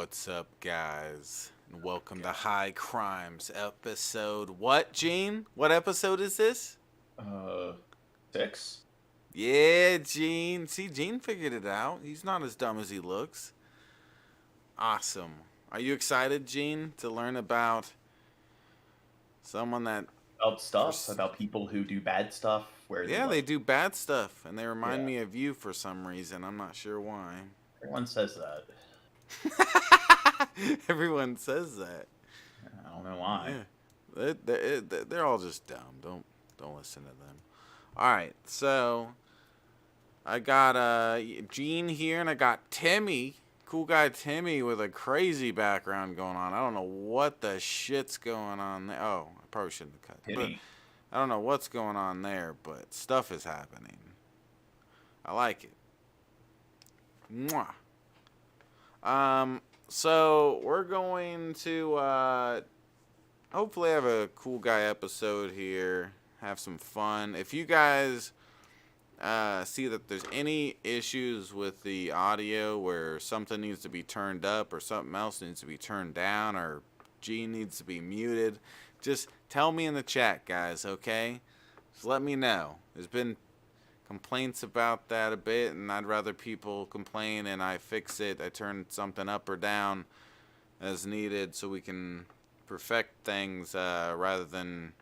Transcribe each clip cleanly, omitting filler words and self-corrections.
What's up, guys? And welcome to High Crimes episode. What, Gene? What episode is this? 6? Yeah, Gene. See, Gene figured it out. He's not as dumb as he looks. Awesome. Are you excited, Gene, to learn about someone that... About stuff, about people who do bad stuff? They do bad stuff, and they remind me of you for some reason. I'm not sure why. Everyone says that. Everyone says that. I don't know why. Yeah. They're all just dumb. Don't listen to them. All right, so I got Gene here, and I got Timmy, cool guy Timmy with a crazy background going on. I don't know what the shit's going on there. Oh, I probably shouldn't have cut. Timmy. I don't know what's going on there, but stuff is happening. I like it. Mwah. So we're going to hopefully have a cool guy episode here. Have some fun. If you guys see that there's any issues with the audio where something needs to be turned up or something else needs to be turned down or G needs to be muted, just tell me in the chat, guys, okay? Just let me know. There's been complaints about that a bit, and I'd rather people complain and I fix it. I turn something up or down as needed so we can perfect things rather than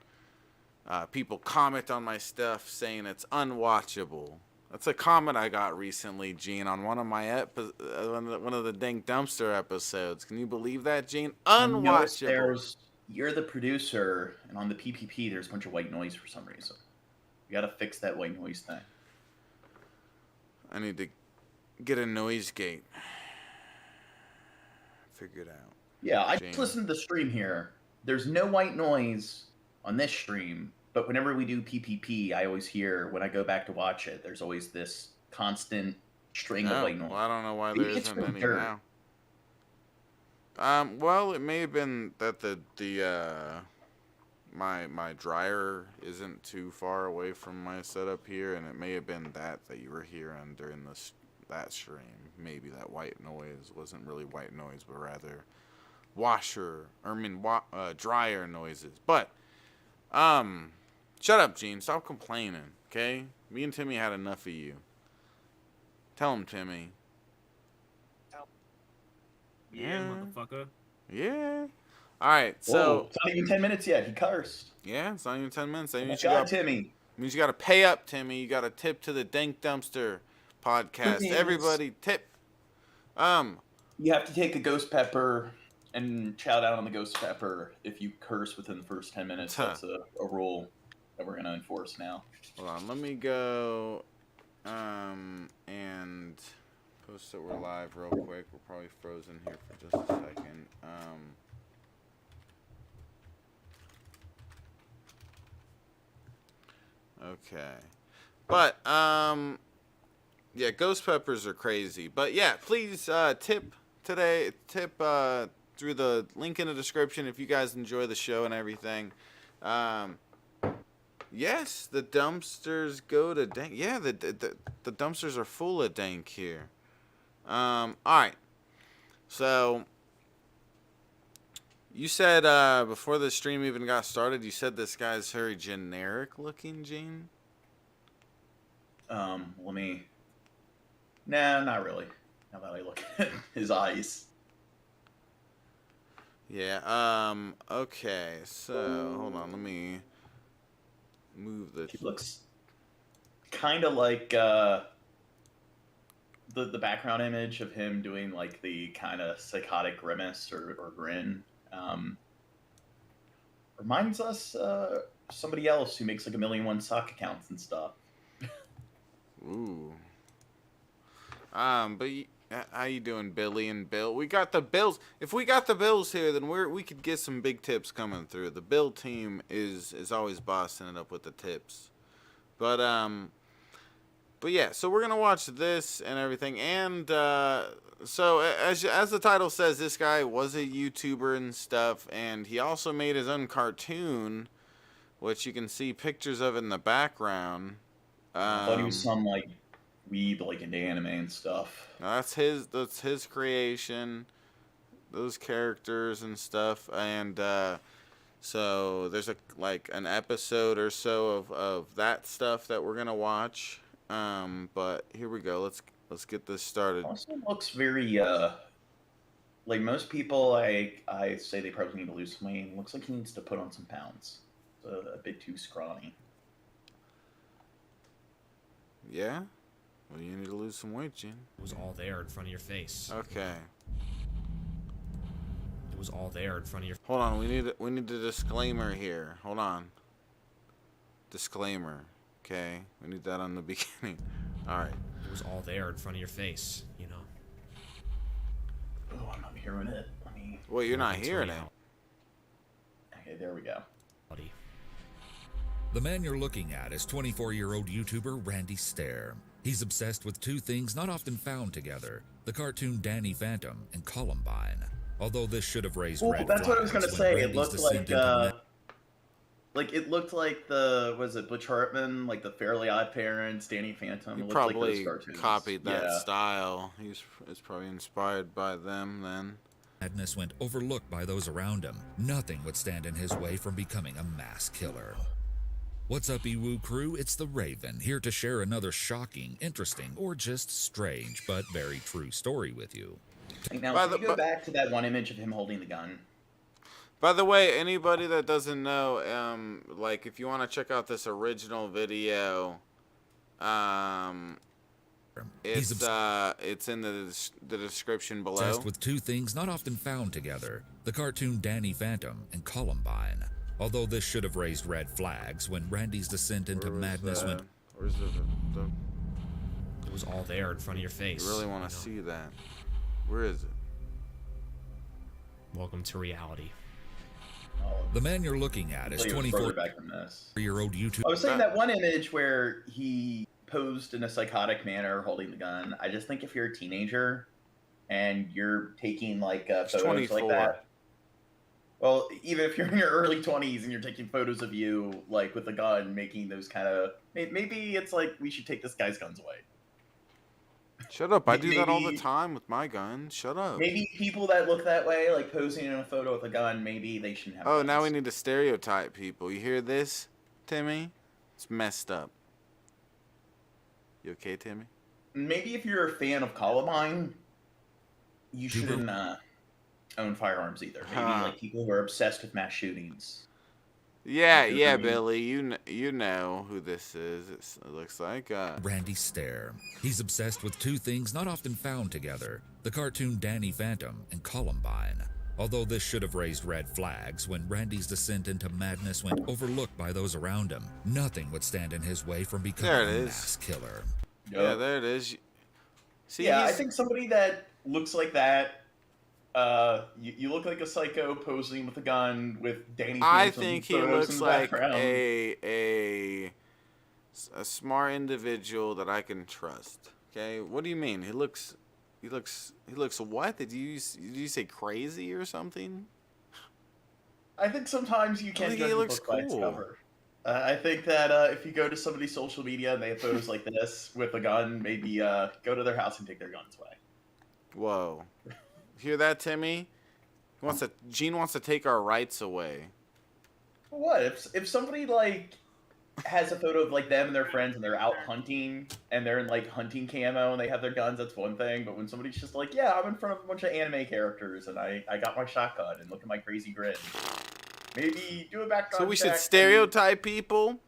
people comment on my stuff saying it's unwatchable. That's a comment I got recently, Gene, on one of my one of the Dank Dumpster episodes. Can you believe that, Gene? Unwatchable. You're the producer, and on the PPP, there's a bunch of white noise for some reason. You gotta fix that white noise thing. I need to get a noise gate figured out. Yeah, I just listened to the stream here. There's no white noise on this stream, but whenever we do PPP, I always hear, when I go back to watch it, there's always this constant string of white noise. Well, I don't know why there isn't any now. Well, it may have been that my dryer isn't too far away from my setup here, and it may have been that you were hearing during that stream. Maybe that white noise wasn't really white noise, but rather dryer noises. But shut up, Gene. Stop complaining, okay? Me and Timmy had enough of you. Tell him, Timmy. Yeah, motherfucker. Yeah. All right, so... It's not even 10 minutes yet. He cursed. Yeah, it's not even 10 minutes. That means Timmy. Means you got to pay up, Timmy. You got to tip to the Dank Dumpster Podcast. Please. Everybody, tip. You have to take a ghost pepper and shout out on the ghost pepper if you curse within the first 10 minutes. That's a rule that we're going to enforce now. Hold on, let me go and post that we're live real quick. We're probably frozen here for just a second. Okay. But, yeah, ghost peppers are crazy. But, yeah, please tip through the link in the description if you guys enjoy the show and everything. Yes, the dumpsters go to Dank. Yeah, the dumpsters are full of Dank here. All right. So, you said before the stream even got started, you said this guy's very generic looking, Gene? Let me... Nah, not really. Now that I look at his eyes. Yeah, okay, so, hold on, let me move the... He looks kind of like, the background image of him doing, like, the kind of psychotic grimace or grin. Reminds us, somebody else who makes, like, 1,000,001 sock accounts and stuff. Ooh. But how you doing, Billy and Bill? We got the Bills. If we got the Bills here, then we could get some big tips coming through. The Bill team is always bossing it up with the tips. But yeah, so we're gonna watch this and everything. And so as the title says, this guy was a YouTuber and stuff, and he also made his own cartoon, which you can see pictures of in the background. I thought he was some, like, weeb, like, into anime and stuff. That's his creation. those characters and stuff, and so there's an episode or so of that stuff that we're gonna watch. But here we go. Let's get this started. Also looks very like most people. I say they probably need to lose some weight. Looks like he needs to put on some pounds. A bit too scrawny. Yeah. Well, you need to lose some weight, Gene. It was all there in front of your face. Okay. It was all there in front of your. Hold on. We need a disclaimer here. Hold on. Disclaimer. Okay. We need that on the beginning. All right. It was all there in front of your face. You know. Oh, I'm not hearing it. Let me. Well, you're not hearing it. Okay, there we go. The man you're looking at is 24-year-old YouTuber Randy Stair. He's obsessed with two things not often found together, the cartoon Danny Phantom and Columbine. Although this should have raised red that's what I was flags gonna when say. It Randy's looked descent it looked like the was it Butch Hartman, like the Fairly Odd Parents, Danny Phantom. He It looked probably like those cartoons. copied that Yeah. style. It's probably inspired by them then. madness went overlooked by those around him. Nothing would stand in his way from becoming a mass killer. What's up, Iwu crew? It's the Raven, here to share another shocking, interesting, or just strange, but very true story with you. Now, can you go back to that one image of him holding the gun? By the way, anybody that doesn't know, if you want to check out this original video, it's in the description below. Obsessed with two things not often found together, the cartoon Danny Phantom and Columbine. Although this should have raised red flags when Randy's descent into madness went. Where's the? It was all there in front of your face. You really want to see that? Where is it? Welcome to reality. The man you're looking at is 24-year-old YouTuber. I was saying that one image where he posed in a psychotic manner holding the gun. I just think if you're a teenager and you're taking photos 24. like that. Well, even if you're in your early 20s and you're taking photos of you with a gun, making those kind of maybe it's like we should take this guy's guns away. Shut up! I do that all the time with my gun. Shut up. Maybe people that look that way, like posing in a photo with a gun, maybe they shouldn't have. Oh, guns. now we need to stereotype people. You hear this, Timmy? It's messed up. You okay, Timmy? Maybe if you're a fan of Columbine, you shouldn't own firearms either. Maybe people who are obsessed with mass shootings. Yeah, Billy. You know who this is. It looks like Randy Stair. He's obsessed with two things not often found together, the cartoon Danny Phantom and Columbine. Although this should have raised red flags when Randy's descent into madness went overlooked by those around him. Nothing would stand in his way from becoming a mass killer. Yep. Yeah, there it is. See, I think somebody that looks like that. You look like a psycho posing with a gun with Danny. I think he looks like background. a smart individual that I can trust. Okay, what do you mean? He looks what? Did you say crazy or something? I think sometimes you can't judge a book by its cover. I think that if you go to somebody's social media and they have photos like this with a gun, maybe go to their house and take their guns away. Whoa. Hear that, Timmy? Gene wants to take our rights away. What if somebody has a photo of them and their friends and they're out hunting and they're in hunting camo and they have their guns? That's one thing. But when somebody's just I'm in front of a bunch of anime characters and I got my shotgun and look at my crazy grin, maybe do a background. So we should stereotype people.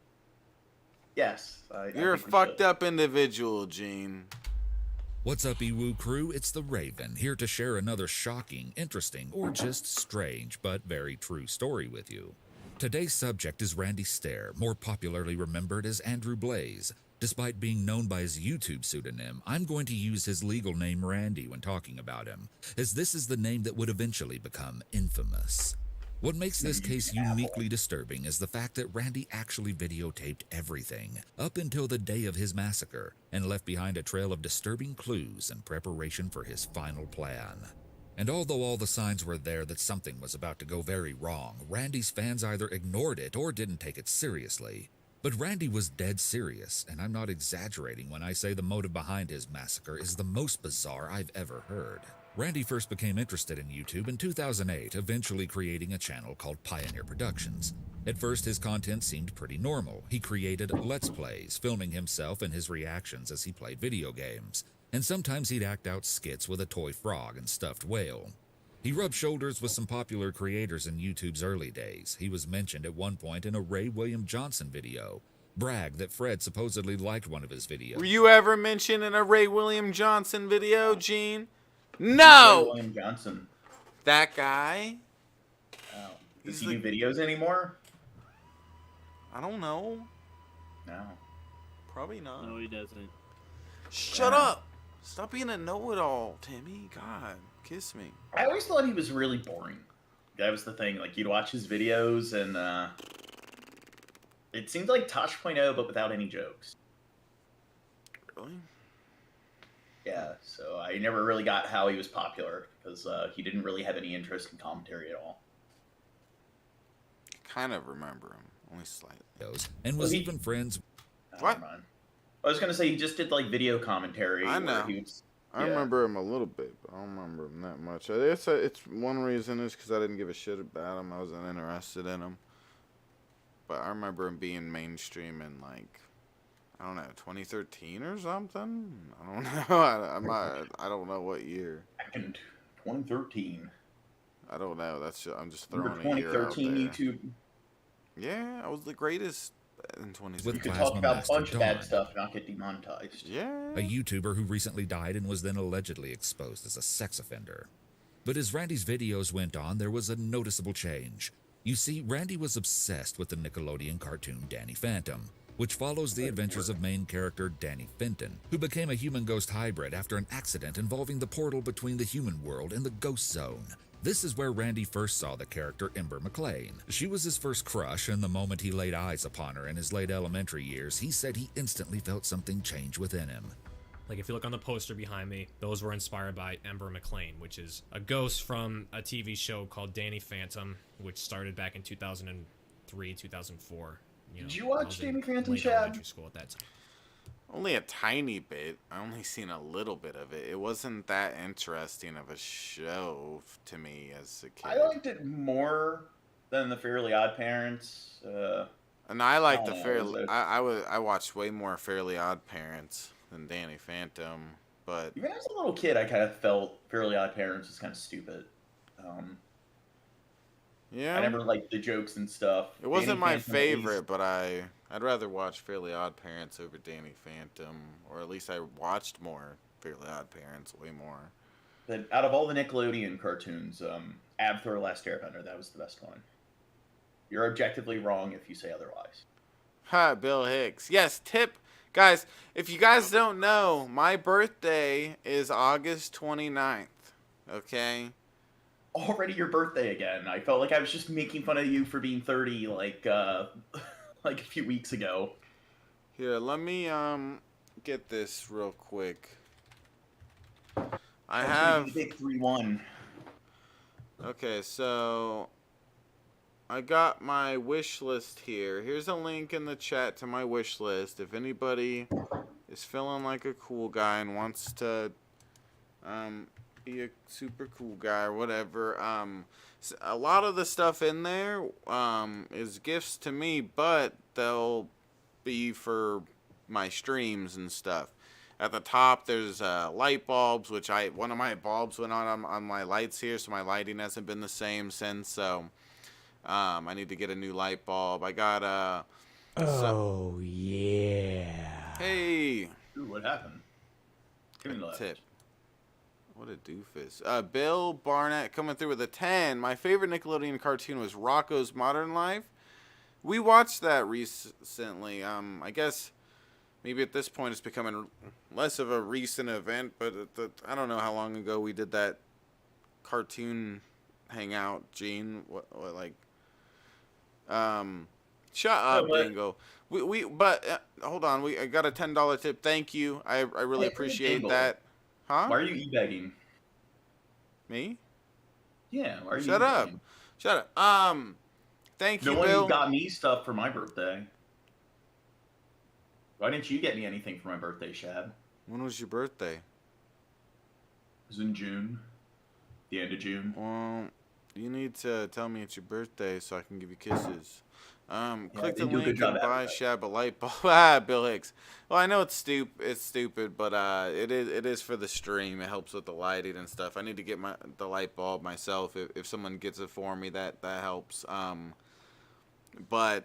Yes, you're a fucked up individual, Gene. What's up, Iwu crew? It's the Raven, here to share another shocking, interesting, or just strange, but very true story with you. Today's subject is Randy Stair, more popularly remembered as Andrew Blaze. Despite being known by his YouTube pseudonym, I'm going to use his legal name Randy when talking about him, as this is the name that would eventually become infamous. What makes this case uniquely disturbing is the fact that Randy actually videotaped everything, up until the day of his massacre, and left behind a trail of disturbing clues in preparation for his final plan. And although all the signs were there that something was about to go very wrong, Randy's fans either ignored it or didn't take it seriously. But Randy was dead serious, and I'm not exaggerating when I say the motive behind his massacre is the most bizarre I've ever heard. Randy first became interested in YouTube in 2008, eventually creating a channel called Pioneer Productions. At first, his content seemed pretty normal. He created Let's Plays, filming himself and his reactions as he played video games. And sometimes he'd act out skits with a toy frog and stuffed whale. He rubbed shoulders with some popular creators in YouTube's early days. He was mentioned at one point in a Ray William Johnson video. Bragged that Fred supposedly liked one of his videos. Were you ever mentioned in a Ray William Johnson video, Gene? No! Ray William Johnson. That guy? Oh. Does he do videos anymore? I don't know. No. Probably not. No, he doesn't. Shut up! Stop being a know-it-all, Timmy. God, kiss me. I always thought he was really boring. That was the thing. Like, you'd watch his videos, and it seemed like Tosh.0, but without any jokes. Really? Yeah, so I never really got how he was popular, because he didn't really have any interest in commentary at all. Kind of remember him, only slightly. And was even friends. What? Never mind. I was going to say, he just did, like, video commentary. I know. Where he was, I remember him a little bit, but I don't remember him that much. It's one reason is because I didn't give a shit about him. I wasn't interested in him. But I remember him being mainstream in, like, I don't know, 2013 or something? I don't know. I don't know what year. Back in 2013. I don't know. I'm just throwing Remember a year out 2013 there. YouTube? Yeah, I was the greatest in 2013. You could Plasma talk about a Master bunch of bad Dawn. stuff and not get demonetized. Yeah. A YouTuber who recently died and was then allegedly exposed as a sex offender. But as Randy's videos went on, there was a noticeable change. You see, Randy was obsessed with the Nickelodeon cartoon Danny Phantom, which follows the adventures of main character Danny Fenton, who became a human-ghost hybrid after an accident involving the portal between the human world and the ghost zone. This is where Randy first saw the character Ember McLean. She was his first crush, and the moment he laid eyes upon her in his late elementary years, he said he instantly felt something change within him. Like, if you look on the poster behind me, those were inspired by Ember McLean, which is a ghost from a TV show called Danny Phantom, which started back in 2003, 2004. Did you watch I was in Danny Phantom, late Chad? elementary school at that time. Only a tiny bit. I only seen a little bit of it. It wasn't that interesting of a show to me as a kid. I liked it more than the Fairly Odd Parents. And I like the Oh, Fairly. is it? I watched way more Fairly Odd Parents than Danny Phantom, but Even as a little kid, I kind of felt Fairly Odd Parents was kind of stupid. yeah, I never liked the jokes and stuff. it wasn't Danny my Phantom, at least- favorite, but I'd rather watch Fairly Odd Parents over Danny Phantom, or at least I watched more Fairly Odd Parents, way more. But out of all the Nickelodeon cartoons, Avatar: Last Airbender, that was the best one. You're objectively wrong if you say otherwise. Ha, Bill Hicks. Yes, tip. Guys, if you guys don't know, my birthday is August 29th. Okay? Already your birthday again. I felt like I was just making fun of you for being 30, like like a few weeks ago. Here, let me get this real quick. I That's have the big 3-1. Okay, so I got my wish list here. Here's a link in the chat to my wish list. If anybody is feeling like a cool guy and wants to be a super cool guy or whatever, a lot of the stuff in there is gifts to me, but they'll be for my streams and stuff. At the top, there's light bulbs, which one of my bulbs went on my lights here, so my lighting hasn't been the same since. So I need to get a new light bulb. I got yeah. Hey, Ooh, what happened? Give me the left. tip. What a doofus. Bill Barnett coming through with a 10. My favorite Nickelodeon cartoon was Rocko's Modern Life. We watched that recently. I guess maybe at this point it's becoming less of a recent event, but I don't know how long ago we did that cartoon hangout, Gene. What like? Shut up, what? Bingo. But hold on. I got a $10 tip. Thank you. I really Hey, appreciate Bingo. that. Huh? Why are you e-begging? Me? Yeah, why are you Shut up. e-begging? Shut up. Thank you, No one Bill. got me stuff for my birthday. Why didn't you get me anything for my birthday, Shad? When was your birthday? It was in June. the end of June. Well, you need to tell me it's your birthday so I can give you kisses. Click they the do a good link job and buy advertising. Shab a light bulb. Ah, Bill Hicks. Well, I know it's stupid, but it is for the stream. It helps with the lighting and stuff. I need to get the light bulb myself. If someone gets it for me, that helps. But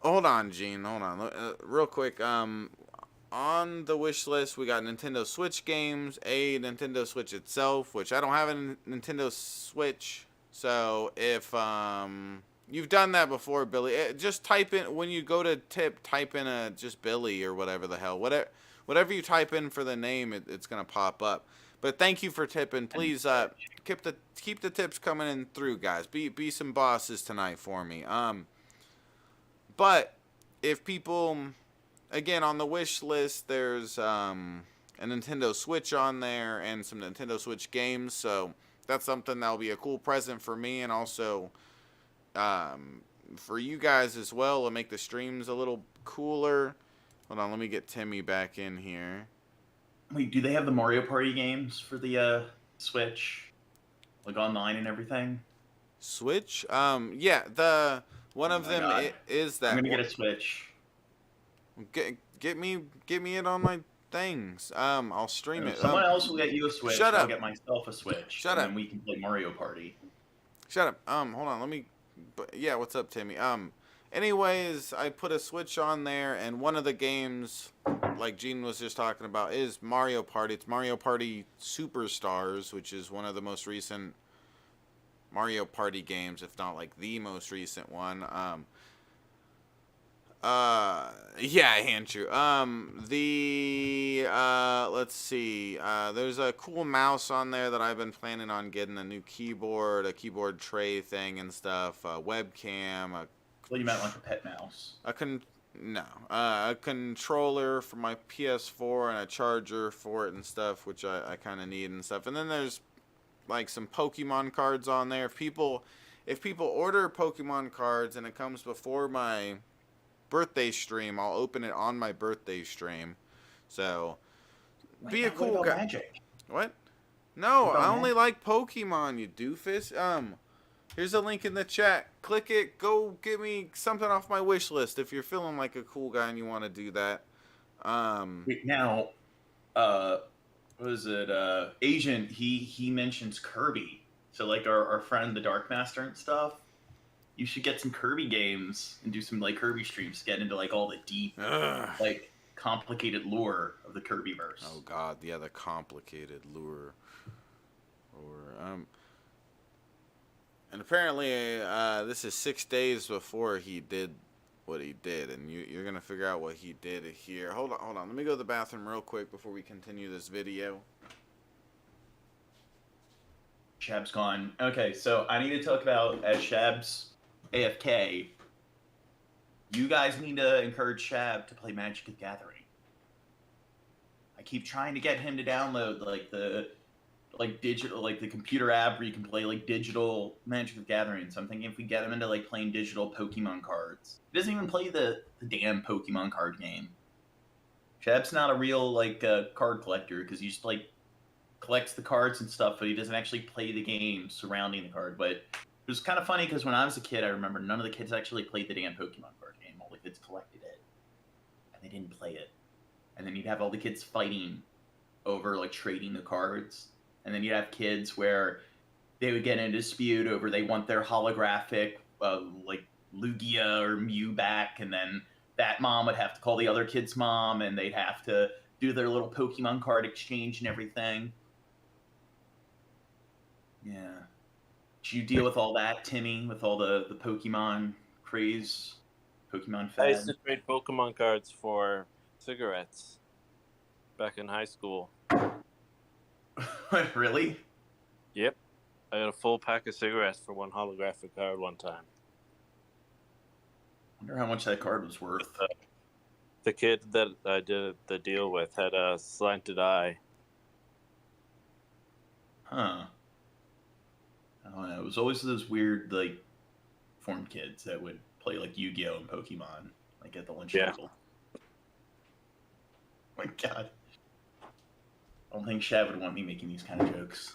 hold on, Gene. Hold on, real quick. On the wish list, we got Nintendo Switch games, a Nintendo Switch itself, which I don't have a Nintendo Switch. So if you've done that before, Billy, just type in, when you go to tip, type in just Billy or whatever the hell, whatever you type in for the name, it's gonna pop up. But thank you for tipping. Please keep the tips coming in through, guys. Be some bosses tonight for me. But if people, again, on the wish list, there's a Nintendo Switch on there and some Nintendo Switch games. So that's something that'll be a cool present for me, and also for you guys as well, to make the streams a little cooler. Hold on, let me get Timmy back in here. Wait, do they have the Mario Party games for the Switch, like online and everything? Switch? Yeah, the one of them is that. I'm gonna get a Switch. Get me it on my things. I'll stream it. Someone else will get you a Switch. Shut up. I'll get myself a Switch. Shut and up. Then we can play Mario Party. Shut up. Hold on. Let me. Yeah, what's up, Timmy? Anyways, I put a Switch on there, and one of the games, like Gene was just talking about, is Mario Party. It's Mario Party Superstars, which is one of the most recent Mario Party games, if not like the most recent one. Yeah, Andrew. Let's see. There's a cool mouse on there that I've been planning on getting, a new keyboard, a keyboard tray thing and stuff, a webcam, Well, you meant like a pet mouse. a controller for my PS4 and a charger for it and stuff, which I kind of need and stuff. And then there's like some Pokemon cards on there. If people order Pokemon cards and it comes before my birthday stream, I'll open it on my birthday stream. So be a cool guy. Magic? What? No, What about I only like Pokemon, you doofus. Here's a link in the chat. Click it. Go get me something off my wish list if you're feeling like a cool guy and you want to do that. Wait, now, what was it? Asian, he mentions Kirby. So like our friend the Dark Master and stuff. You should get some Kirby games and do some like Kirby streams to get into like all the deep, like complicated lore of the Kirby verse. Oh God, yeah, the complicated lure. And apparently, this is 6 days before he did what he did, and you're gonna figure out what he did here. Hold on. Let me go to the bathroom real quick before we continue this video. Shab's gone. Okay, so I need to talk about, as Shab's AFK, you guys need to encourage Shab to play Magic the Gathering. I keep trying to get him to download the computer app where you can play like digital Magic the Gathering. So I'm thinking if we get him into like playing digital Pokemon cards. He doesn't even play the damn Pokemon card game. Shab's not a real card collector because he just like collects the cards and stuff, but he doesn't actually play the game surrounding the card. But it was kind of funny because when I was a kid, I remember none of the kids actually played the damn Pokemon card game. All the kids collected it, and they didn't play it. And then you'd have all the kids fighting over like trading the cards. And then you'd have kids where they would get in a dispute over they want their holographic like Lugia or Mew back, and then that mom would have to call the other kid's mom, and they'd have to do their little Pokemon card exchange and everything. Yeah. Did you deal with all that, Timmy, with all the Pokemon craze, Pokemon fad? I used to trade Pokemon cards for cigarettes back in high school. Really? Yep. I got a full pack of cigarettes for one holographic card one time. I wonder how much that card was worth. The kid that I did the deal with had a slanted eye. Huh. I don't know. It was always those weird, like, formed kids that would play, like, Yu-Gi-Oh! And Pokemon, like, at the lunch table. Oh my God. I don't think Shab would want me making these kind of jokes.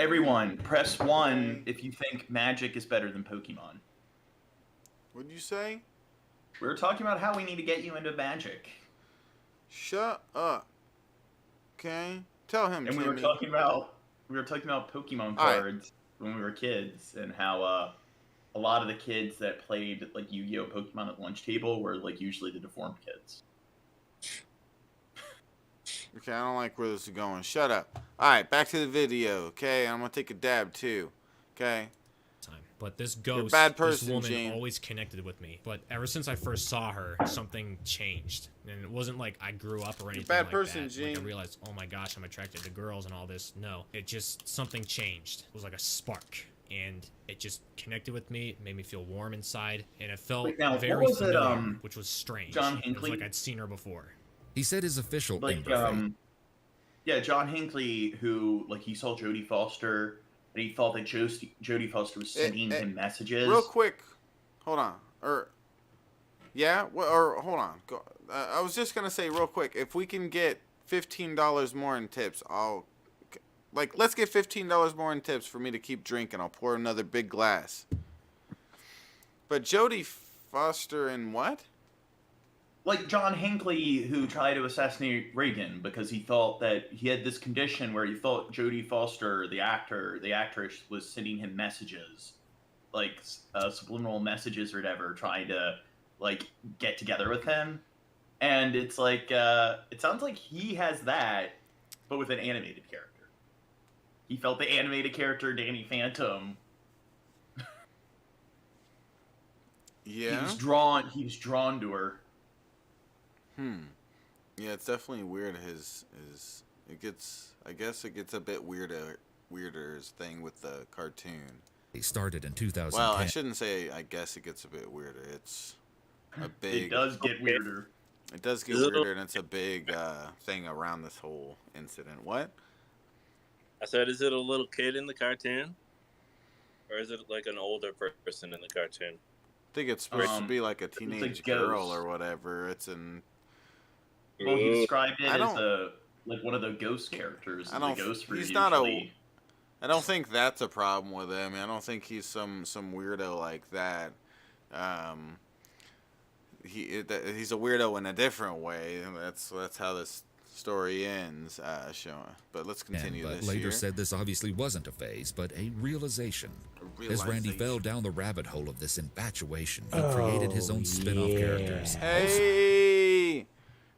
Everyone, press 1 if you think Magic is better than Pokemon. What'd you say? We were talking about how we need to get you into Magic. Shut up. Okay? Tell him, And we Timmy. were talking about Pokemon cards when we were kids, and how a lot of the kids that played like Yu-Gi-Oh! Pokemon at lunch table were like usually the deformed kids. Okay, I don't like where this is going. Shut up. Alright, back to the video, okay? I'm gonna take a dab too. Okay? Time. But this ghost, bad person, this woman Gene. always connected with me. But ever since I first saw her, something changed. And it wasn't like I grew up or anything bad like person, that. Gene. Like I realized, oh my gosh, I'm attracted to girls and all this. No, it just, something changed. It was like a spark. And it just connected with me. It made me feel warm inside. And it felt Wait, now, what very was it, familiar, which was strange. John It was Hinckley? like I'd seen her before. He said his official Like Ember yeah, John Hinckley, who like he saw Jodie Foster, and he thought that Jodie Foster was sending him messages. Real quick. Hold on. Hold on. Go, I was just gonna say real quick, if we can get $15 more in tips, let's get $15 more in tips for me to keep drinking. I'll pour another big glass. But Jodie Foster and what? Like John Hinckley, who tried to assassinate Reagan because he thought that he had this condition where he thought Jodie Foster, the actress, was sending him messages, like subliminal messages or whatever, trying to like get together with him. And it's like it sounds like he has that, but with an animated character. He felt the animated character Danny Phantom. Yeah. He was drawn to her. Yeah, it's definitely weird. I guess it gets a bit weirder his thing with the cartoon. He started in 2010. Well, I shouldn't say I guess it gets a bit weirder. It's a big. It does get weirder. It does get weirder, and it's a big thing around this whole incident. What? I said, is it a little kid in the cartoon? Or is it like an older person in the cartoon? I think it's supposed to be like a teenage girl or whatever. Well, he described it I as don't- like one of the ghost characters. I don't. The ghost He's usually... not a. I don't think that's a problem with him. I don't think he's some weirdo like that. He's a weirdo in a different way. That's how this story ends. Showing. But let's continue but this later here. said this obviously wasn't a phase, but a realization. As Randy fell down the rabbit hole of this infatuation, he created his own spin-off characters. Hey,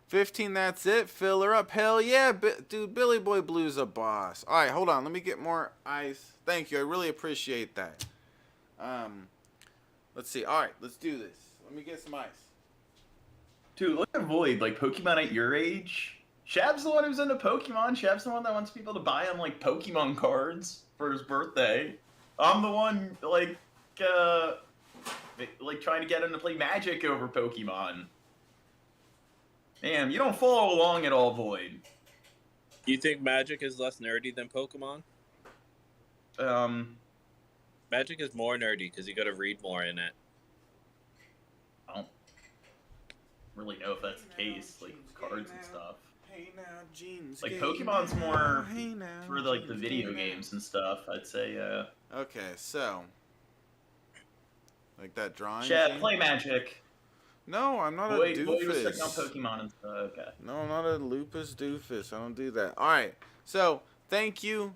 15. That's it. Fill her up. Hell yeah, dude. Billy Boy Blue's a boss. All right, hold on. Let me get more ice. Thank you. I really appreciate that. Let's see. All right, let's do this. Let me get some ice. Dude, look at Void. Like Pokemon at your age. Shab's the one who's into Pokemon. Shab's the one that wants people to buy him like Pokemon cards for his birthday. I'm the one like trying to get him to play Magic over Pokemon. Damn, you don't follow along at all, Void. You think Magic is less nerdy than Pokemon? Magic is more nerdy because you got to read more in it. I don't really know if that's the case, like cards and stuff. Hey now, jeans. Like Pokemon's more for like the video games and stuff. I'd say. Okay, so like that drawing. Shab, thing? play Magic. No, I'm not Boyd a was doofus. checking out Pokemon and stuff. Okay. No, I'm not a lupus doofus. I don't do that. All right. So thank you,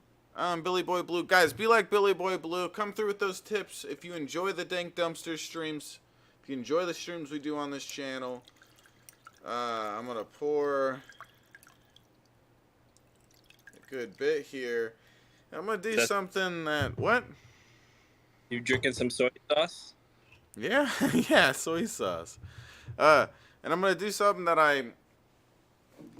Billy Boy Blue. Guys, be like Billy Boy Blue. Come through with those tips. If you enjoy the Dank Dumpster streams, if you enjoy the streams we do on this channel, I'm gonna pour a good bit here. I'm gonna do something that what? You drinking some soy sauce? Yeah, yeah, soy sauce. And I'm gonna do something that I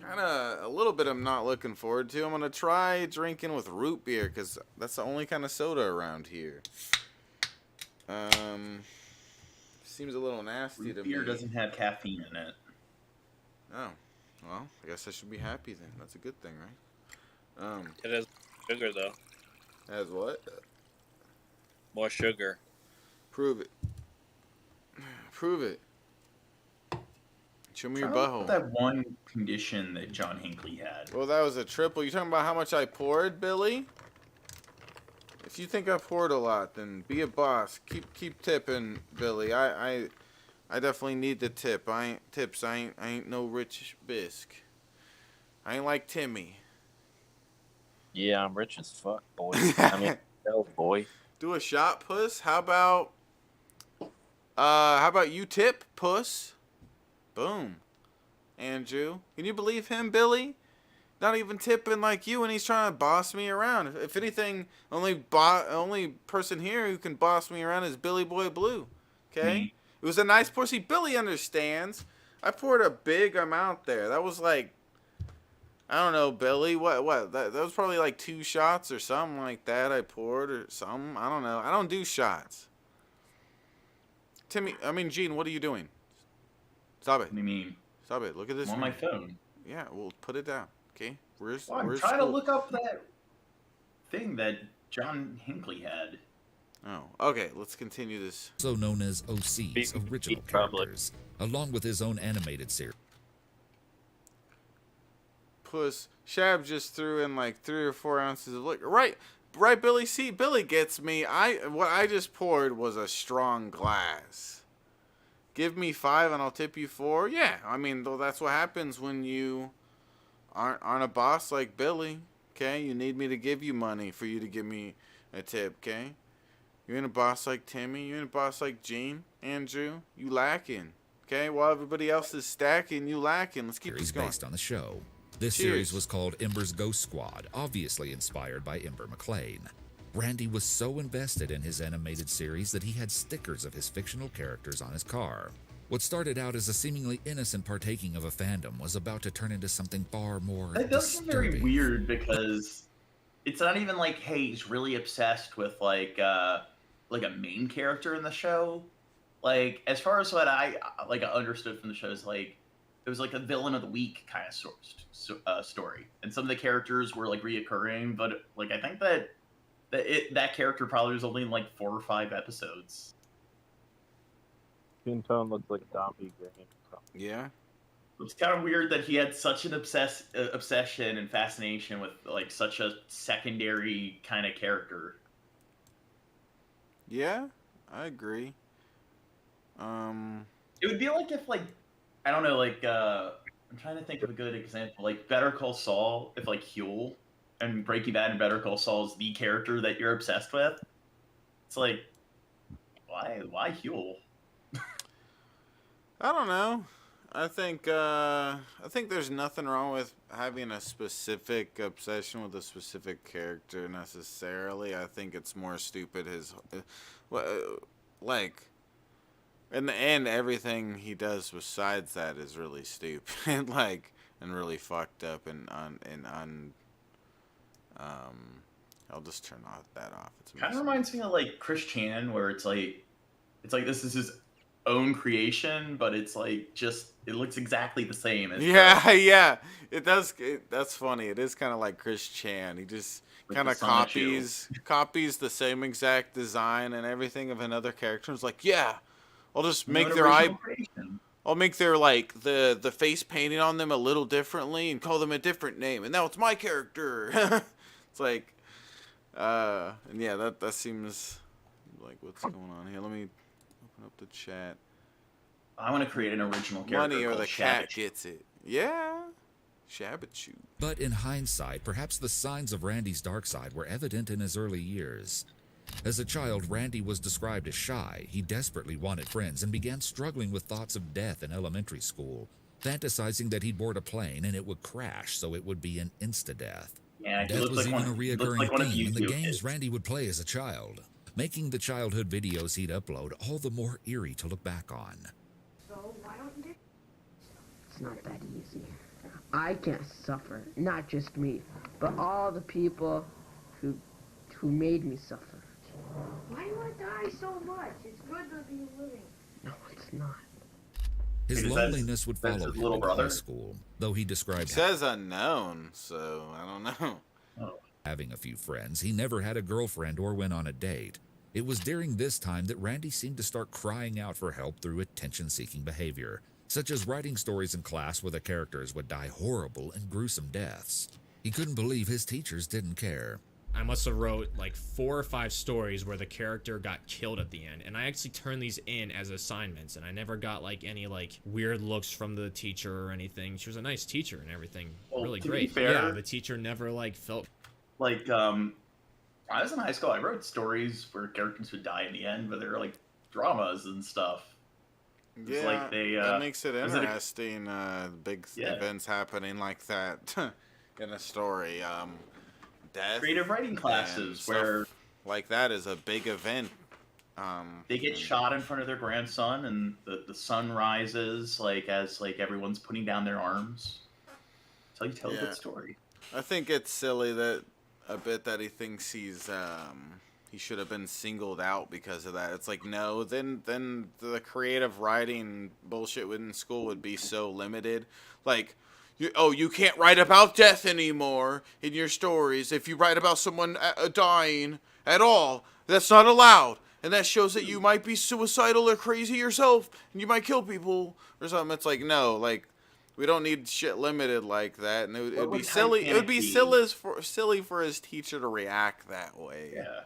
a little bit I'm not looking forward to. I'm gonna try drinking with root beer because that's the only kind of soda around here. Seems a little nasty to me. Beer doesn't have caffeine in it. Oh, well, I guess I should be happy then. That's a good thing, right? It has sugar though. Has what? More sugar. Prove it. Prove it. Show me your I don't know butthole. that one condition that John Hinckley had. Well, that was a triple. You talking about how much I poured, Billy? If you think I poured a lot, then be a boss. Keep tipping, Billy. I definitely need the tip. I ain't no rich bisque. I ain't like Timmy. Yeah, I'm rich as fuck, boy. I mean, hell, boy. Do a shot, puss. How about you tip, puss? Boom. Andrew, can you believe him, Billy? Not even tipping like you, and he's trying to boss me around. If anything, only person here who can boss me around is Billy Boy Blue. Okay? It was a nice pour. See, Billy understands. I poured a big amount there. That was like, I don't know, Billy. What? That was probably like 2 shots or something like that I poured or something. I don't know. I don't do shots. Gene, what are you doing? Stop it. What do you mean? Stop it. Look at this. I'm on my phone. Yeah, well, put it down. Okay? I'm trying to look up that thing that John Hinckley had. Oh, okay. Let's continue this. Also known as OC's original characters, along with his own animated series. Puss. Shab just threw in like 3 or 4 ounces of liquor. Right, Billy. See, Billy gets me. What I just poured was a strong glass. Give me 5 and I'll tip you 4. Yeah, I mean, that's what happens when you aren't a boss like Billy. Okay, you need me to give you money for you to give me a tip. Okay, you ain't a boss like Timmy. You ain't a boss like Gene, Andrew. You lacking. Okay, while everybody else is stacking, you lacking. Let's keep this going. Based on the show. This series was called Ember's Ghost Squad, obviously inspired by Ember McLean. Randy was so invested in his animated series that he had stickers of his fictional characters on his car. What started out as a seemingly innocent partaking of a fandom was about to turn into something far more That does seem very disturbing. weird because it's not even like, hey, he's really obsessed with like a main character in the show. Like, as far as what I understood from the show is like it was like a villain of the week kind of story, and some of the characters were like reoccurring, but like I think that character probably was only in like 4 or 5 episodes. Skin tone looks like a zombie green. Yeah. It's kind of weird that he had such an obsession and fascination with like such a secondary kind of character. Yeah, I agree. It would be like if like I don't know, like I'm trying to think of a good example, like Better Call Saul. If like Huel and Breaking Bad and Better Call Saul is the character that you're obsessed with, it's like why Huel? I don't know. I think there's nothing wrong with having a specific obsession with a specific character necessarily. I think it's more stupid like in the end everything he does besides that is really stupid like and really fucked up and I'll just turn that off. It's Kind of reminds me of like Chris Chan, where it's like this is his own creation, but it's like just it looks exactly the same as yeah it does. That's funny. It is kind of like Chris Chan. He just kind of copies the same exact design and everything of another character. It's like, yeah, I'll just make their I'll make their like the face painting on them a little differently and call them a different name, and now it's my character. It's like and yeah, that seems like what's going on here. Let me open up the chat. I want to create an original character. Money or the cat gets it. Yeah. Shabachoo. But in hindsight, perhaps the signs of Randy's dark side were evident in his early years. As a child, Randy was described as shy. He desperately wanted friends and began struggling with thoughts of death in elementary school, fantasizing that he'd board a plane and it would crash, so it would be an insta-death. Yeah, death was even a reoccurring theme in the games kids. Randy would play as a child, making the childhood videos he'd upload all the more eerie to look back on. So why don't you? It's not that easy. I can't suffer, not just me, but all the people who made me suffer. Why do I die so much? It's good to be living. No, it's not. His Because loneliness would that's follow his him little into high brother? school, though he It described says unknown, so I don't know. having a few friends. He never had a girlfriend or went on a date. It was during this time that Randy seemed to start crying out for help through attention-seeking behavior, such as writing stories in class where the characters would die horrible and gruesome deaths. He couldn't believe his teachers didn't care. I must have wrote like 4 or 5 stories where the character got killed at the end, and I actually turned these in as assignments, and I never got like any like weird looks from the teacher or anything. She was a nice teacher and everything, Well, really to great. be fair, yeah, the teacher never like felt like when I was in high school, I wrote stories where characters would die in the end, but they were like dramas and stuff. Yeah, like they, that makes it was it a- interesting. Big events happening like that in a story. Death, creative writing classes where like that is a big event. They get shot in front of their grandson, and the sun rises like as like everyone's putting down their arms. That's how you tell a good story. I think it's silly that he thinks he should have been singled out because of that. It's like, no, then the creative writing bullshit in school would be so limited. Like, you can't write about death anymore in your stories. If you write about someone dying at all, that's not allowed. And that shows that you might be suicidal or crazy yourself, and you might kill people or something. It's like, no, like, we don't need shit limited like that. And it would be silly. It would be silly for his teacher to react that way. Yeah.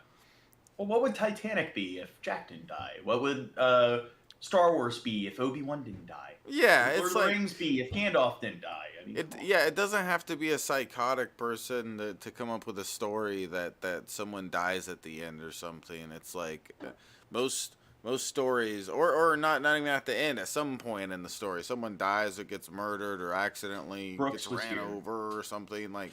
Well, what would Titanic be if Jack didn't die? What would Star Wars be if Obi-Wan didn't die? Yeah, What would it's Lord of like the Rings be if Gandalf didn't die? I mean, it doesn't have to be a psychotic person to come up with a story that someone dies at the end or something. It's like most stories, or not even at the end. At some point in the story, someone dies or gets murdered or accidentally gets ran over or something. Like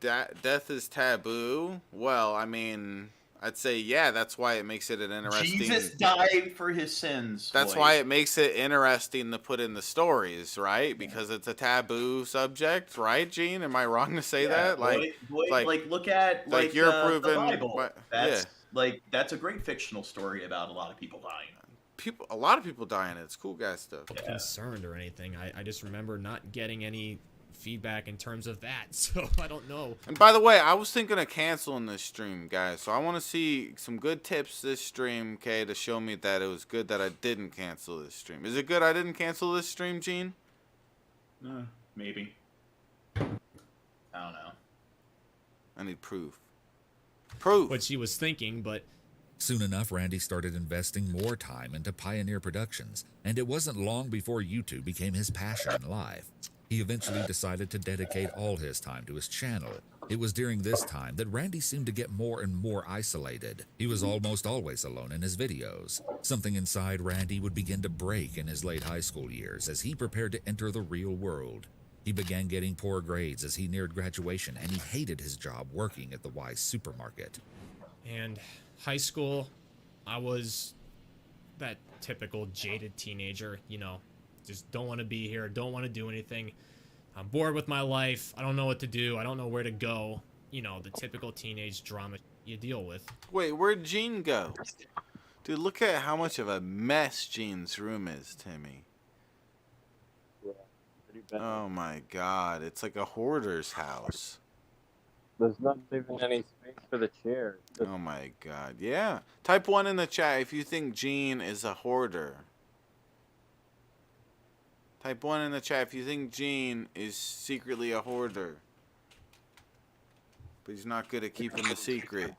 death is taboo. Well, I mean, I'd say, yeah, that's why it makes it an interesting... Jesus died for his sins. That's why it makes it interesting to put in the stories, right? Because it's a taboo subject, right, Gene? Am I wrong to say that? Like, look at you're the proving... Bible. That's a great fictional story about a lot of people dying. A lot of people die in it. It's cool guy stuff. I'm concerned or anything. I just remember not getting any feedback in terms of that, so I don't know. And by the way, I was thinking of canceling this stream, guys, so I want to see some good tips this stream, okay, to show me that it was good that I didn't cancel this stream. Is it good I didn't cancel this stream, Gene? Maybe. I don't know. I need proof. Proof! What she was thinking, but... Soon enough, Randy started investing more time into Pioneer Productions, and it wasn't long before YouTube became his passion in life. He eventually decided to dedicate all his time to his channel. It was during this time that Randy seemed to get more and more isolated. He was almost always alone in his videos. Something inside Randy would begin to break in his late high school years as he prepared to enter the real world. He began getting poor grades as he neared graduation, and he hated his job working at the Wise supermarket. And high school, I was that typical jaded teenager, just don't want to be here, don't want to do anything. I'm bored with my life. I don't know what to do. I don't know where to go. The typical teenage drama you deal with. Wait, where'd Gene go? Dude, look at how much of a mess Gene's room is, Timmy. Yeah, pretty bad. Oh my god, it's like a hoarder's house. There's not even any space for the chair. Oh my god, yeah. Type 1 in the chat if you think Gene is a hoarder. Type 1 in the chat if you think Gene is secretly a hoarder. But he's not good at keeping the secret.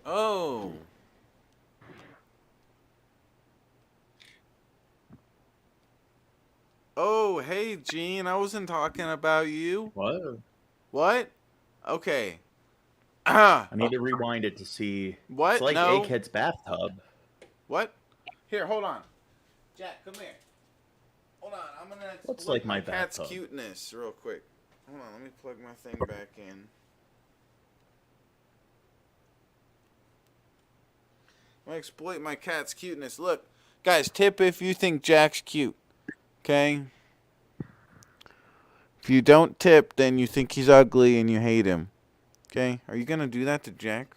Oh. Oh, hey, Gene. I wasn't talking about you. What? What? Okay. I need to rewind it to see. What? It's like No. Egghead's bathtub. What? Here, hold on. Jack, come here. Hold on. I'm going to Looks exploit like my cat's bathtub. cuteness real quick. Hold on. Let me plug my thing back in. I'm going to exploit my cat's cuteness. Look, guys, tip if you think Jack's cute. Okay? If you don't tip, then you think he's ugly and you hate him. Okay? Are you going to do that to Jack?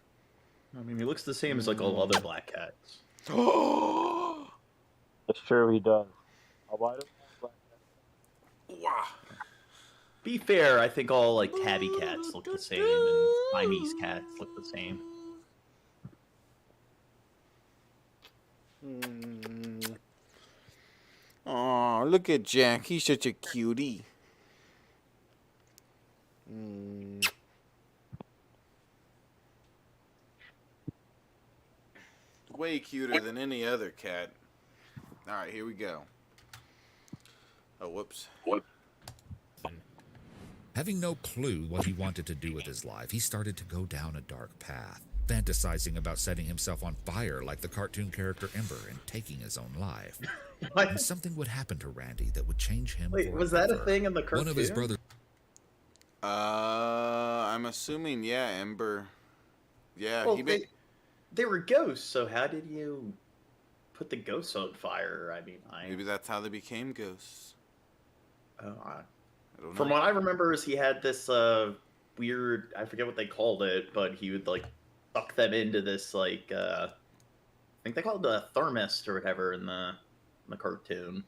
I mean, he looks the same as like all other black cats. That's true, he does. Why don't Wow. Be fair, I think all like tabby cats look the same and Siamese cats look the same. Oh, look at Jack. He's such a cutie. Way cuter than any other cat. All right, here we go. Oh, whoops. Having no clue what he wanted to do with his life, he started to go down a dark path, fantasizing about setting himself on fire like the cartoon character Ember and taking his own life. And something would happen to Randy that would change him. Wait, was that a thing in the cartoon? One of his brothers. I'm assuming, yeah, Ember. Yeah, Well, they were ghosts, so how did you put the ghosts on fire? I mean, maybe that's how they became ghosts. I don't know. From what I remember is he had this weird, I forget what they called it, but he would like suck them into this like I think they called it a thermos or whatever in the cartoon.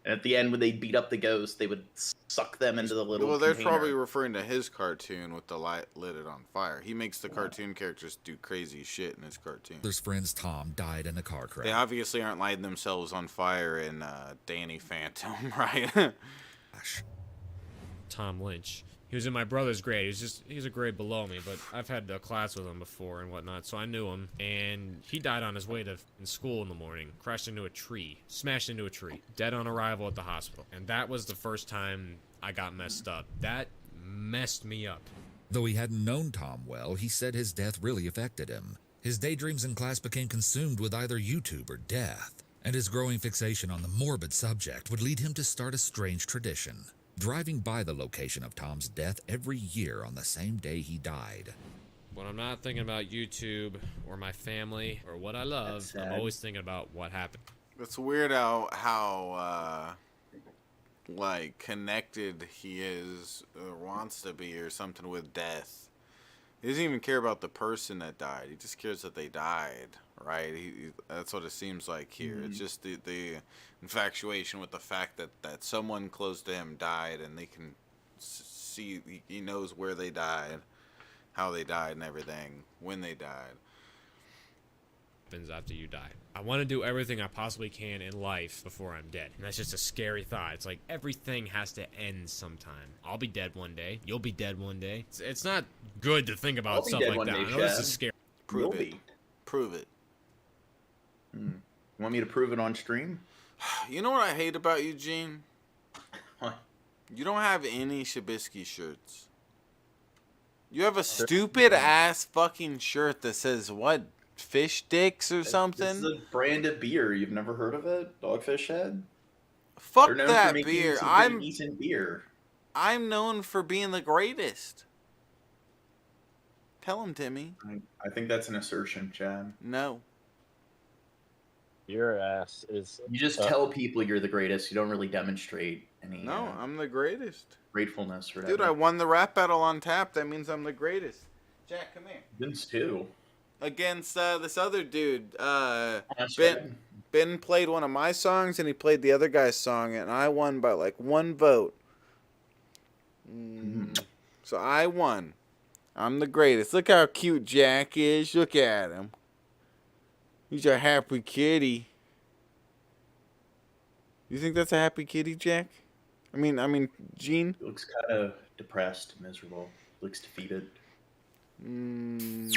And at the end, when they beat up the ghost, they would suck them into the little. Well, they're container. probably referring to his cartoon with the light lit it on fire. He makes the cartoon characters do crazy shit in his cartoon. His friend's Tom died in a car crash. They obviously aren't lighting themselves on fire in Danny Phantom, right? Tom Lynch. He was in my brother's grade. He's a grade below me, but I've had a class with him before and whatnot, so I knew him. And he died on his way to school in the morning, crashed into a tree, smashed into a tree, dead on arrival at the hospital. And that was the first time I got messed up. That messed me up. Though he hadn't known Tom well, he said his death really affected him. His daydreams in class became consumed with either YouTube or death, and his growing fixation on the morbid subject would lead him to start a strange tradition. Driving by the location of Tom's death every year on the same day he died. When I'm not thinking about YouTube or my family or what I love, I'm always thinking about what happened. It's weird how like connected he is or wants to be or something with death. He doesn't even care about the person that died. He just cares that they died, right? That's what it seems like here. It's just the infatuation with the fact that someone close to him died, and they can see, he knows where they died, how they died and everything, when they died. Happens after you die. I want to do everything I possibly can in life before I'm dead. And that's just a scary thought. It's like everything has to end sometime. I'll be dead one day. You'll be dead one day. It's not good to think about stuff like that. I know this is scary. Prove it. Prove it. You want me to prove it on stream? You know what I hate about you, Gene? What? You don't have any Shabisky shirts. You have a stupid ass fucking shirt that says what? Fish dicks or something? This is a brand of beer. You've never heard of it? Dogfish Head? Fuck They're known that for making beer. some pretty decent beer. I'm known for being the greatest. Tell him, Timmy. I think that's an assertion, Chad. No. Your ass is. You just tell people you're the greatest. You don't really demonstrate any. No, I'm the greatest. Gratefulness or Dude, I won the rap battle on tap. That means I'm the greatest. Jack, come here. Vince too. Against this other dude. Ben played one of my songs and he played the other guy's song, and I won by like 1 vote. So I won. I'm the greatest. Look how cute Jack is. Look at him. He's a happy kitty. You think that's a happy kitty, Jack? I mean, Gene? He looks kind of depressed, miserable. Looks defeated. Okay.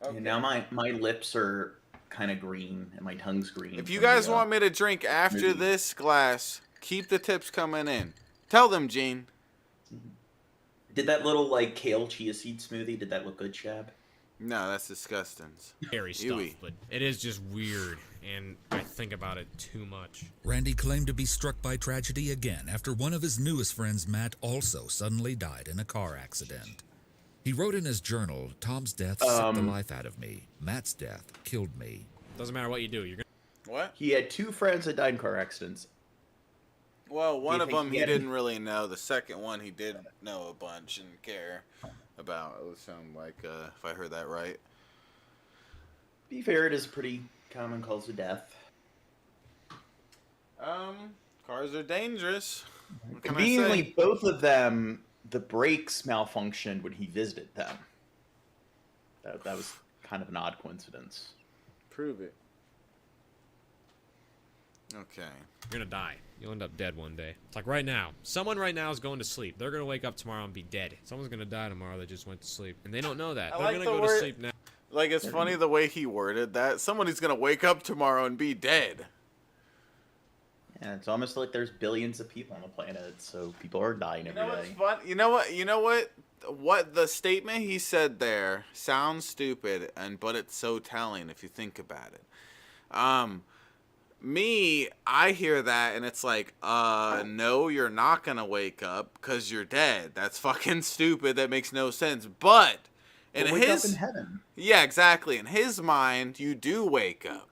And now my lips are kind of green and my tongue's green. If you guys want me to drink after this glass, keep the tips coming in. Tell them, Gene. Did that little like kale chia seed smoothie? Did that look good, Shab? No, that's disgusting. Scary stuff, but it is just weird, and I think about it too much. Randy claimed to be struck by tragedy again after one of his newest friends, Matt, also suddenly died in a car accident. He wrote in his journal, "Tom's death sucked the life out of me. Matt's death killed me." Doesn't matter what you do. You're gonna. What? He had 2 friends that died in car accidents. Well, one of them he didn't really know. The second one he did know a bunch and care about. It would sound like, if I heard that right. Be fair, it is a pretty common cause of death. Cars are dangerous. What can I Conveniently, say? both of them, the brakes malfunctioned when he visited them. That was kind of an odd coincidence. Prove it. Okay. You're gonna die. You'll end up dead one day. It's like right now. Someone right now is going to sleep. They're gonna wake up tomorrow and be dead. Someone's gonna die tomorrow that just went to sleep. And they don't know that. They're gonna go to sleep now. Like, it's funny the way he worded that. Somebody's gonna wake up tomorrow and be dead. Yeah, it's almost like there's billions of people on the planet, so people are dying every day. Fun? You know what? What the statement he said there sounds stupid, but it's so telling if you think about it. I hear that and it's like, no, you're not gonna wake up because you're dead. That's fucking stupid. That makes no sense. But wake up in heaven. Yeah, exactly. In his mind, you do wake up.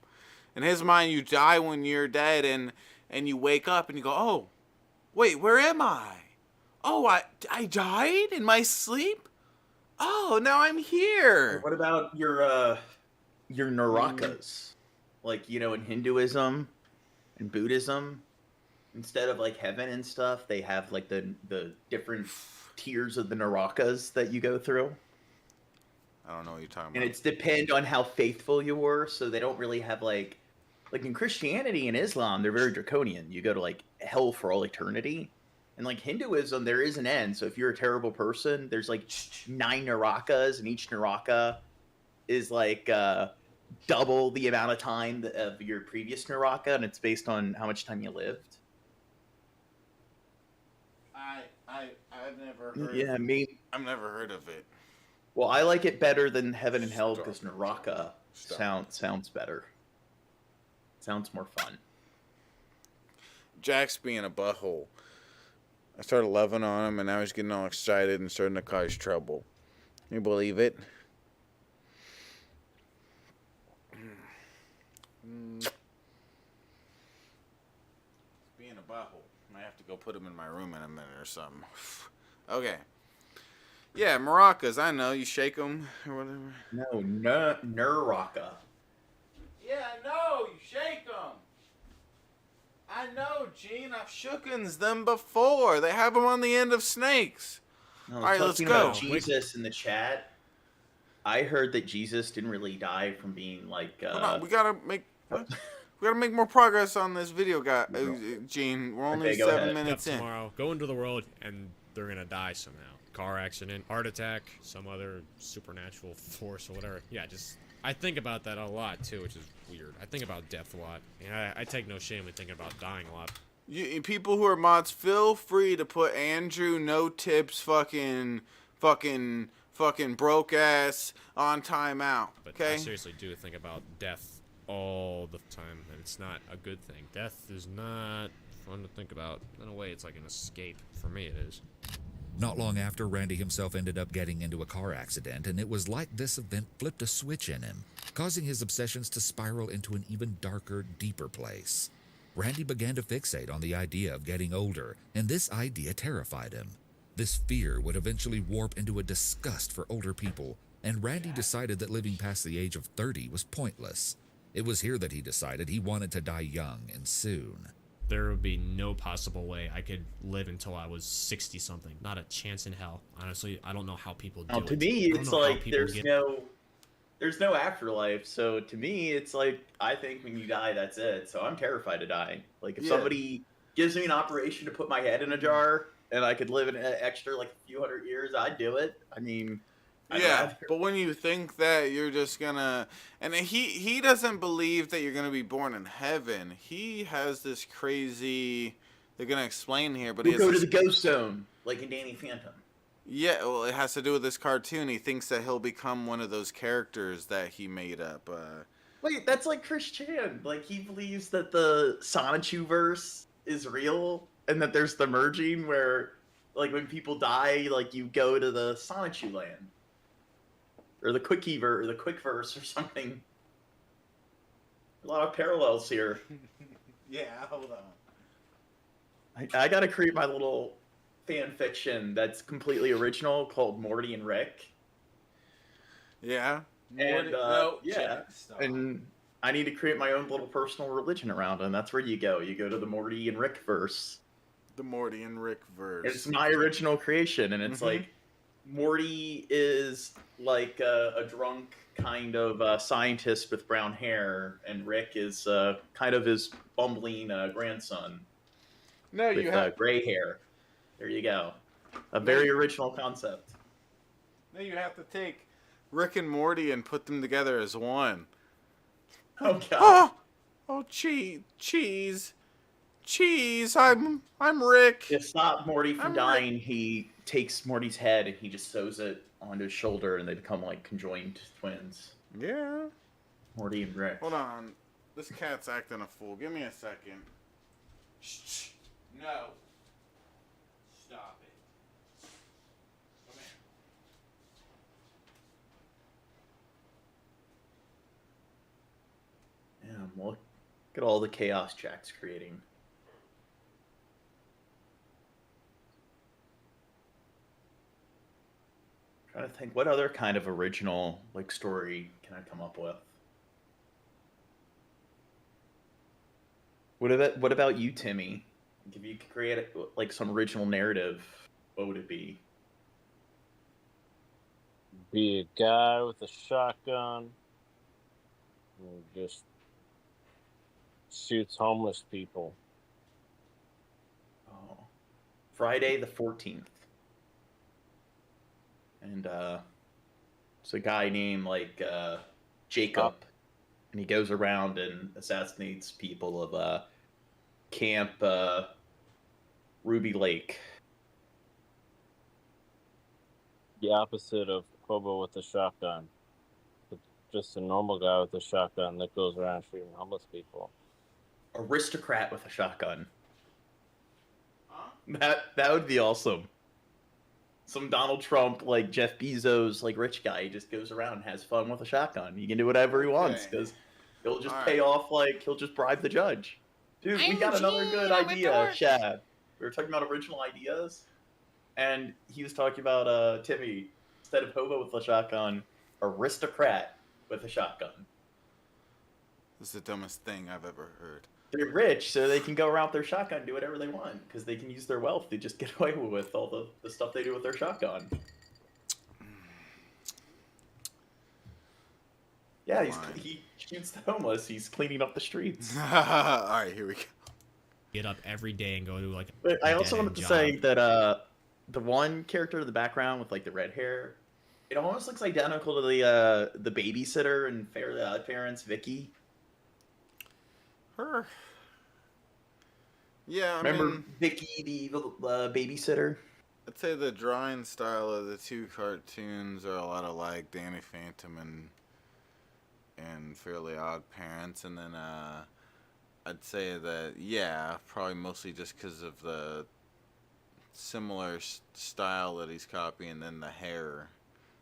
In his mind, you die when you're dead, and you wake up and you go, oh, wait, where am I? Oh, I died in my sleep? Oh, now I'm here. What about your narakas? Like, in Hinduism and Buddhism, instead of like heaven and stuff, they have like the different tiers of the narakas that you go through. I don't know what you're talking about. And it's depend on how faithful you were, so they don't really have like in Christianity and Islam, they're very draconian. You go to like hell for all eternity. And like Hinduism, there is an end. So if you're a terrible person, there's like 9 narakas, and each naraka is like double the amount of time of your previous naraka, and it's based on how much time you lived. I've never heard. Yeah, I've never heard of it. Well, I like it better than heaven and hell because naraka sounds better. Sounds more fun. Jack's being a butthole. I started loving on him, and now he's getting all excited and starting to cause trouble. Can you believe it? Being a butthole. I have to go put him in my room in a minute or something. Okay. Yeah, maracas. I know. You shake them or whatever. No, naraka. Yeah, I know. You shake them. I know, Gene. I've shookens them before. They have them on the end of snakes. No, all right, let's go. Jesus in the chat. I heard that Jesus didn't really die from being like. We gotta make more progress on this video, guy. Gene. We're only 7 minutes in. Tomorrow, go into the world and they're gonna die somehow. Car accident, heart attack, some other supernatural force or whatever. Yeah, I think about that a lot too, which is weird. I think about death a lot. And I take no shame in thinking about dying a lot. You people who are mods, feel free to put Andrew no tips fucking broke ass on timeout. But okay? I seriously do think about death all the time, and it's not a good thing. Death is not fun to think about. In a way, it's like an escape. For me, it is. Not long after, Randy himself ended up getting into a car accident, and it was like this event flipped a switch in him, causing his obsessions to spiral into an even darker, deeper place. Randy began to fixate on the idea of getting older, and this idea terrified him. This fear would eventually warp into a disgust for older people, and Randy decided that living past the age of 30 was pointless. It was here that he decided he wanted to die young and soon. There would be no possible way I could live until I was 60-something. Not a chance in hell. Honestly, I don't know how people do it. To me, it's like there's no afterlife. So to me, it's like I think when you die, that's it. So I'm terrified to die. Like if somebody gives me an operation to put my head in a jar and I could live an extra like a few hundred years, I'd do it. I mean, but when you think that you're just gonna, and he doesn't believe that you're gonna be born in heaven. He has this crazy. They're gonna explain here, but we'll go to the ghost zone, like in Danny Phantom. Yeah, well, it has to do with this cartoon. He thinks that he'll become one of those characters that he made up. Wait, that's like Chris Chan. Like he believes that the Sonichu verse is real, and that there's the merging where, like, when people die, like you go to the Sonichu land. Or the quickie verse, or the quick verse, or something. A lot of parallels here. Yeah, hold on. I gotta create my little fan fiction that's completely original called Morty and Rick. Yeah. And and I need to create my own little personal religion around it, and that's where you go. You go to the Morty and Rick verse. The Morty and Rick verse. It's my original creation, and it's like Morty is like a drunk kind of scientist with brown hair, and Rick is kind of his bumbling grandson No, with you have gray hair. There you go. A very original concept. no, you have to take Rick and Morty and put them together as one. Oh god. Oh, cheese. I'm Rick. To stop Morty from I'm dying, he takes Morty's head and he just sews it onto his shoulder, and they become like conjoined twins. Yeah. Morty and Rick. Hold on. This cat's acting a fool. Give me a second. Shh. No. Stop it. Come here. Yeah, look at all the chaos Jack's creating. Trying to think, what other kind of original like story can I come up with? What about you, Timmy? If you could create like some original narrative, what would it be? Be a guy with a shotgun who just shoots homeless people. Oh, Friday the 14th. And it's a guy named like Jacob, and he goes around and assassinates people of Camp Ruby Lake. The opposite of hobo with a shotgun. Just a normal guy with a shotgun that goes around shooting homeless people. Aristocrat with a shotgun. Huh? That would be awesome. Some Donald Trump, like Jeff Bezos, like rich guy, he just goes around and has fun with a shotgun. He can do whatever he wants because he'll just pay off, like he'll just bribe the judge. Dude, we got another good idea, Chad. We were talking about original ideas, and he was talking about Timmy, instead of hobo with a shotgun, aristocrat with a shotgun. This is the dumbest thing I've ever heard. They're rich, so they can go around with their shotgun and do whatever they want, because they can use their wealth to just get away with all the stuff they do with their shotgun. Yeah, he shoots the homeless. He's cleaning up the streets. All right, here we go. Get up every day and go to like. But I also wanted to say that the one character in the background with like the red hair, it almost looks identical to the babysitter in Fairly Odd Parents, Vicky. Her. Yeah, Remember Vicky, the babysitter? I'd say the drawing style of the two cartoons are a lot alike, Danny Phantom and Fairly Odd Parents, and then I'd say that, yeah, probably mostly just because of the similar style that he's copying, and then the hair.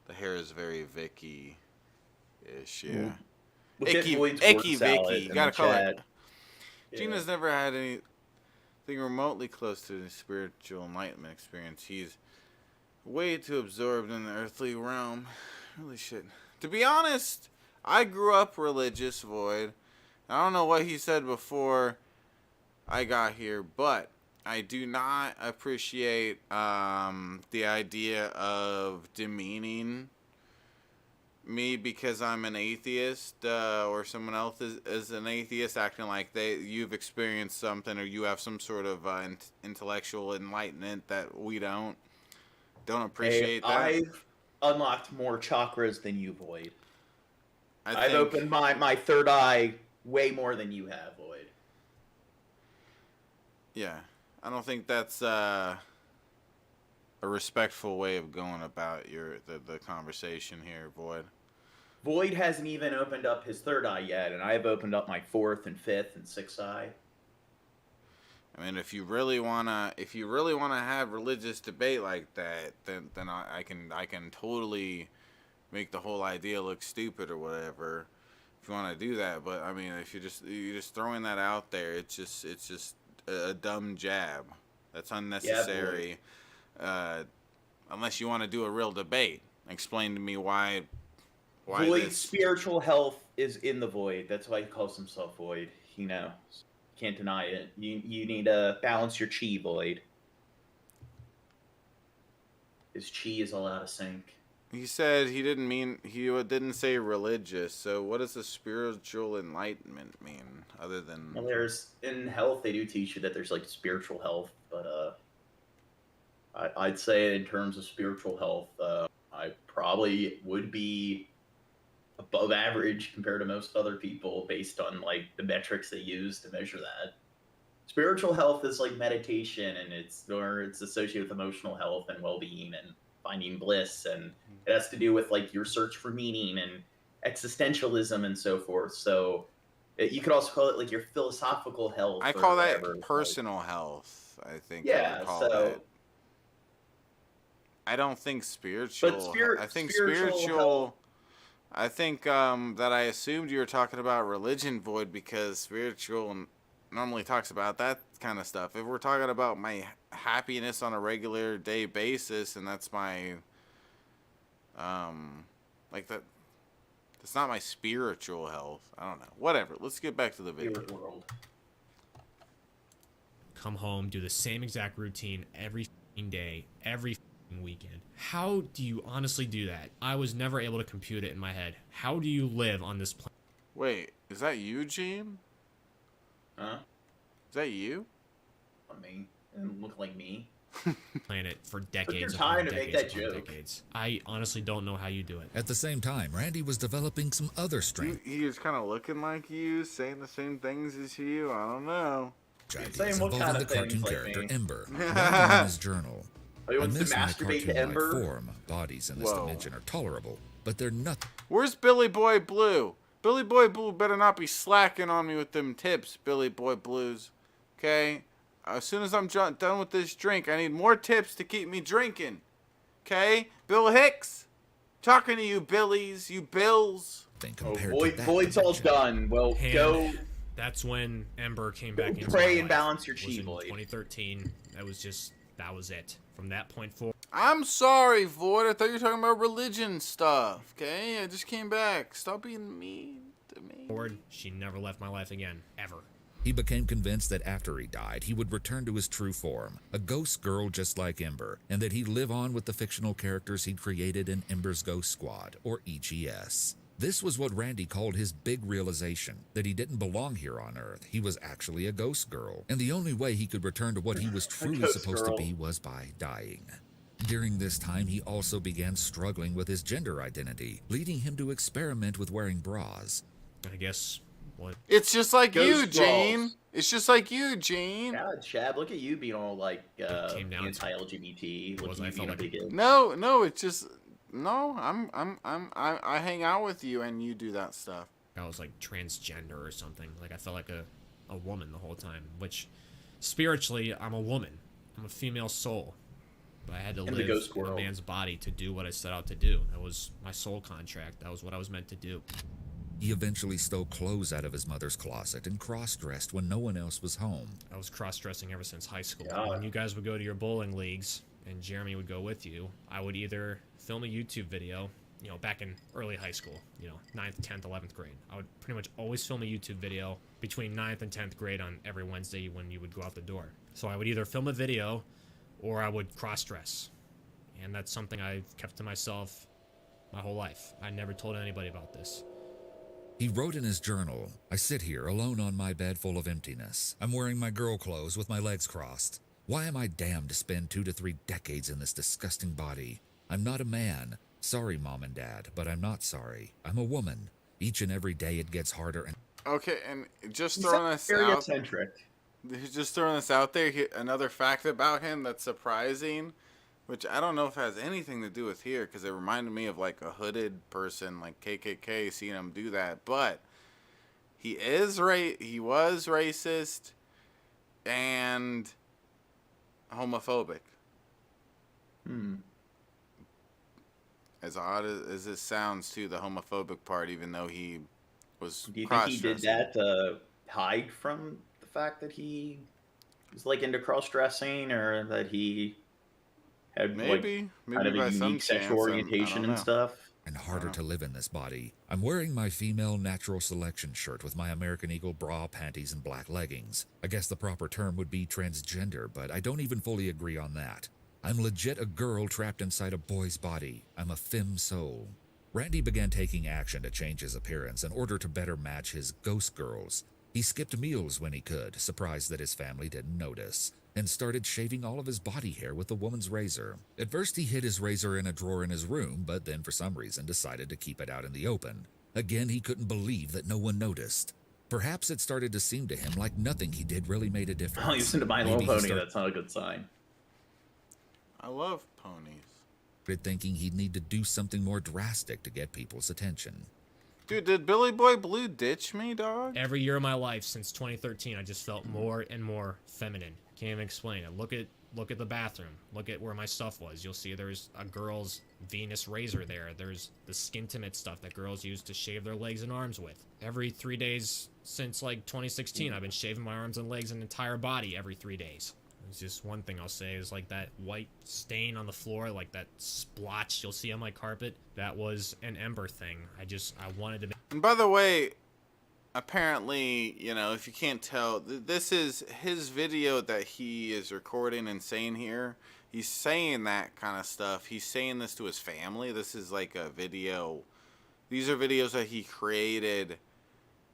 The hair is very Vicky-ish, yeah. Icky Vicky, you gotta call it. Yeah. Gina's never had anything remotely close to his spiritual enlightenment experience. He's way too absorbed in the earthly realm. Really shit. To be honest, I grew up religious, Void. I don't know what he said before I got here, but I do not appreciate the idea of demeaning me because I'm an atheist or someone else is an atheist, acting like you've experienced something or you have some sort of intellectual enlightenment that we don't appreciate. That I've unlocked more chakras than you, Void. I've opened my third eye way more than you have, Void. Yeah, I don't think that's a respectful way of going about the conversation here, Void. Void hasn't even opened up his third eye yet, and I've opened up my fourth and fifth and sixth eye. I mean, if you really wanna have religious debate like that, then I can totally make the whole idea look stupid or whatever. If you want to do that, but I mean, if you're just throwing that out there, it's just a dumb jab. That's unnecessary. Yeah, unless you want to do a real debate, explain to me why Void's spiritual health is in the Void. That's why he calls himself Void. He knows. Can't deny it. You need to balance your chi, Void. His chi is all out of sync. He said he didn't say religious. So what does the spiritual enlightenment mean, other than? Well, in health they do teach you that there's like spiritual health, but I'd say in terms of spiritual health, I probably would be above average compared to most other people based on like the metrics they use to measure that. Spiritual health is like meditation, and it's associated with emotional health and well-being and finding bliss, and it has to do with like your search for meaning and existentialism and so forth. So you could also call it like your philosophical health. I call that personal health. I think. Yeah. That. I don't think spiritual. But I think spiritual. I think that I assumed you were talking about religion, Void, because spiritual normally talks about that kind of stuff. If we're talking about my happiness on a regular day basis, and that's my like that, that's not my spiritual health. I don't know. Whatever. Let's get back to the video. World. Come home, do the same exact routine every day, every weekend. How do you honestly do that? I was never able to compute it in my head. How do you live on this planet? Wait, is that you, Gene? Huh? Is that you? Not me. It didn't look like me. Planet for decades. Took your time to make that joke. Decades. I honestly don't know how you do it. At the same time, Randy was developing some other strength. He was kind of looking like you, saying the same things as you. I don't know. Ideas what involving kind the of things cartoon like character me? Ember, writing in his journal. Oh, he I wants to miss my masturbate to cartoon-like Ember? form. Bodies in this Whoa. dimension are tolerable, but they're nothing. Where's Billy Boy Blue? Billy Boy Blue better not be slacking on me with them tips, Billy Boy Blues. Okay? As soon as I'm done with this drink, I need more tips to keep me drinking. Okay? Bill Hicks? Talking to you, Billies, you Bills. Compared to that Void's all dimension. done. Well, Hand. go That's when Ember came back into pray my and life. balance your Was chi, in Void. 2013. That was it. From that point forward. I'm sorry, Void. I thought you were talking about religion stuff. Okay? I just came back. Stop being mean to me. She never left my life again. Ever. He became convinced that after he died, he would return to his true form, a ghost girl just like Ember, and that he'd live on with the fictional characters he'd created in Ember's Ghost Squad, or EGS. This was what Randy called his big realization, that he didn't belong here on Earth. He was actually a ghost girl, and the only way he could return to what he was truly ghost supposed girl. to be was by dying. During this time, he also began struggling with his gender identity, leading him to experiment with wearing bras. I guess. What? It's just like Ghost you, balls. Gene. It's just like you, Gene. God, Chad, look at you being all like came down to- anti-LGBT. Look Was at I you being felt a like- bigot. No, it's just no. I hang out with you and you do that stuff. I was like transgender or something. Like I felt like a woman the whole time. Which, spiritually, I'm a woman. I'm a female soul. But I had to In the live ghost in a world. man's body to do what I set out to do. That was my soul contract. That was what I was meant to do. He eventually stole clothes out of his mother's closet and cross-dressed when no one else was home. I was cross-dressing ever since high school. Yeah. When you guys would go to your bowling leagues and Jeremy would go with you, I would either film a YouTube video, back in early high school, 9th, 10th, 11th grade. I would pretty much always film a YouTube video between 9th and 10th grade on every Wednesday when you would go out the door. So I would either film a video or I would cross-dress. And that's something I've kept to myself my whole life. I never told anybody about this. He wrote in his journal, "I sit here alone on my bed full of emptiness. I'm wearing my girl clothes with my legs crossed. Why am I damned to spend 2 to 3 decades in this disgusting body? I'm not a man. Sorry, Mom and Dad, but I'm not sorry. I'm a woman. Each and every day it gets harder and..." Okay, and just He's throwing this very out. eccentric. Just throwing this out there. Another fact about him that's surprising, which I don't know if it has anything to do with here, because it reminded me of like a hooded person, like KKK, seeing him do that. But he was racist and homophobic. As odd as this sounds, too, the homophobic part, even though he was Do you think he did cross-dressing. that to hide from the fact that he was like into cross-dressing, or that he had Maybe kind of by a some unique chance, sexual I orientation don't and know. stuff? and harder to live in this body. I'm wearing my female natural selection shirt with my American Eagle bra, panties, and black leggings. I guess the proper term would be transgender, but I don't even fully agree on that. I'm legit a girl trapped inside a boy's body. I'm a femme soul. Randy began taking action to change his appearance in order to better match his ghost girls. He skipped meals when he could, surprised that his family didn't notice, and started shaving all of his body hair with a woman's razor. At first, he hid his razor in a drawer in his room, but then for some reason decided to keep it out in the open. Again, he couldn't believe that no one noticed. Perhaps it started to seem to him like nothing he did really made a difference. Oh, you listen to My Little Maybe he Pony. started That's not a good sign. I love ponies. thinking he'd need to do something more drastic to get people's attention. Dude, did Billy Boy Blue ditch me, dog? Every year of my life since 2013, I just felt more and more feminine. Can't even explain it. Look at the bathroom. Look at where my stuff was. You'll see there's a girl's Venus razor there. There's the Skintimate stuff that girls use to shave their legs and arms with. Every 3 days since like 2016, I've been shaving my arms and legs and entire body every 3 days. It's just one thing I'll say is like that white stain on the floor, like that splotch you'll see on my carpet. That was an Ember thing. I wanted to. And by the way, apparently, you know, if you can't tell, this is his video that he is recording and saying here. He's saying that kind of stuff. He's saying this to his family. This is like a video. These are videos that he created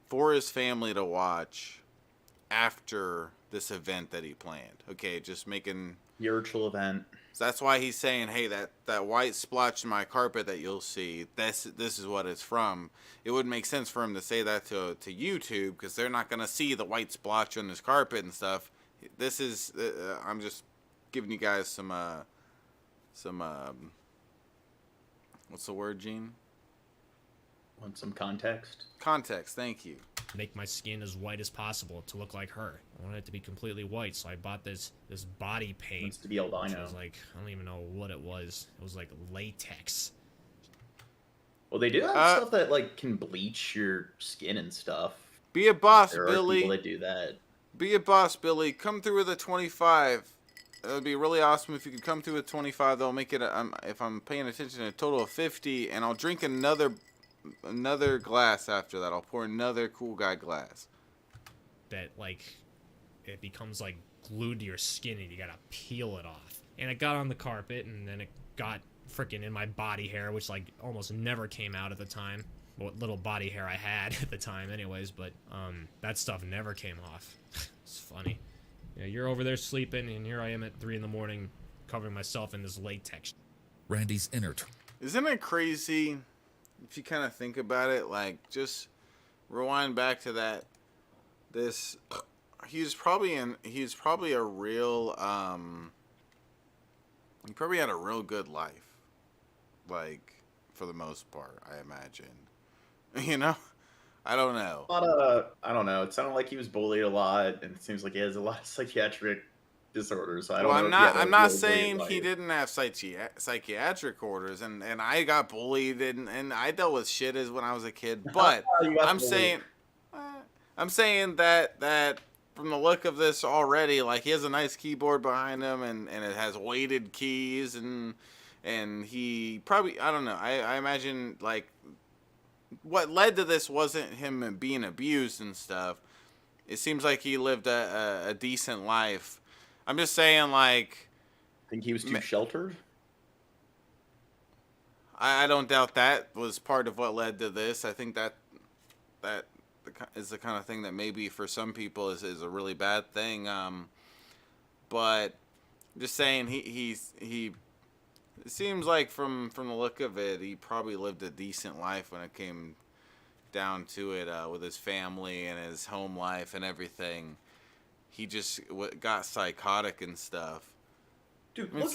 for his family to watch after this event that he planned. Okay, just making Spiritual event. So that's why he's saying, hey, that white splotch in my carpet that you'll see, this is what it's from. It would make sense for him to say that to YouTube, because they're not going to see the white splotch on his carpet and stuff. This is, I'm just giving you guys some what's the word, Gene? Want some context? Context, thank you. Make my skin as white as possible to look like her. I wanted it to be completely white, so I bought this body paint. Wants to be Which albino. was like, I don't even know what it was. It was like latex. Well, they do have stuff that like can bleach your skin and stuff. Be a boss, There are Billy. people that do that. Be a boss, Billy. Come through with a 25. It would be really awesome if you could come through with 25. They'll make it, if I'm paying attention, a total of 50, and I'll drink another glass after that. I'll pour another cool guy glass. That like it becomes like glued to your skin and you gotta peel it off. And it got on the carpet and then it got freaking in my body hair, which like almost never came out at the time. What little body hair I had at the time anyways, but that stuff never came off. It's funny. Yeah, you're over there sleeping and here I am at 3 a.m. covering myself in this latex. Randy's inner Isn't it crazy if you kind of think about it? Like, just rewind back to that. He's probably a real, he probably had a real good life. Like, for the most part, I imagine. You know? I don't know. I don't know. It sounded like he was bullied a lot, and it seems like he has a lot of psychiatric disorders. So I don't know. I'm not saying he didn't have psychiatric orders, and I got bullied, and I dealt with shit as when I was a kid. But I'm saying that from the look of this already, like, he has a nice keyboard behind him, and it has weighted keys, and he probably, I don't know. I imagine, like, what led to this wasn't him being abused and stuff. It seems like he lived a decent life. I'm just saying, like... Think he was too sheltered? I don't doubt that was part of what led to this. I think that is the kind of thing that maybe for some people is a really bad thing. But I'm just saying, he it seems like from the look of it, he probably lived a decent life when it came down to it, with his family and his home life and everything. He just got psychotic and stuff. Dude, look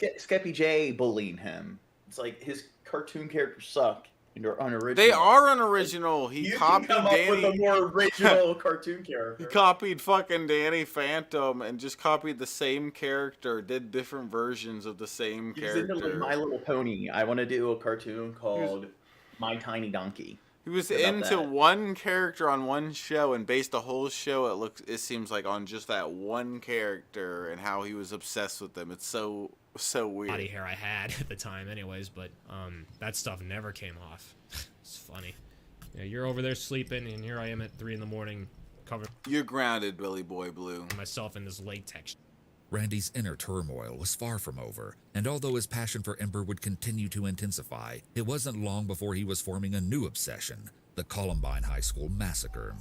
at Skeppy J bullying him. It's like his cartoon characters suck and are unoriginal. They are unoriginal. He You copied can come up Danny. with a more original cartoon character. He copied fucking Danny Phantom and just copied the same character, did different versions of the same He's character. into like My Little Pony. I want to do a cartoon called My Tiny Donkey. He was about into that. one character on one show and based the whole show, it seems like, on just that one character and how he was obsessed with them. It's so weird. Body hair I had at the time anyways, but that stuff never came off. It's funny. Yeah, you're over there sleeping and here I am at 3 a.m. covering You're grounded, Billy Boy Blue. myself in this latex. Randy's inner turmoil was far from over, and although his passion for Ember would continue to intensify, it wasn't long before he was forming a new obsession, the Columbine High School massacre.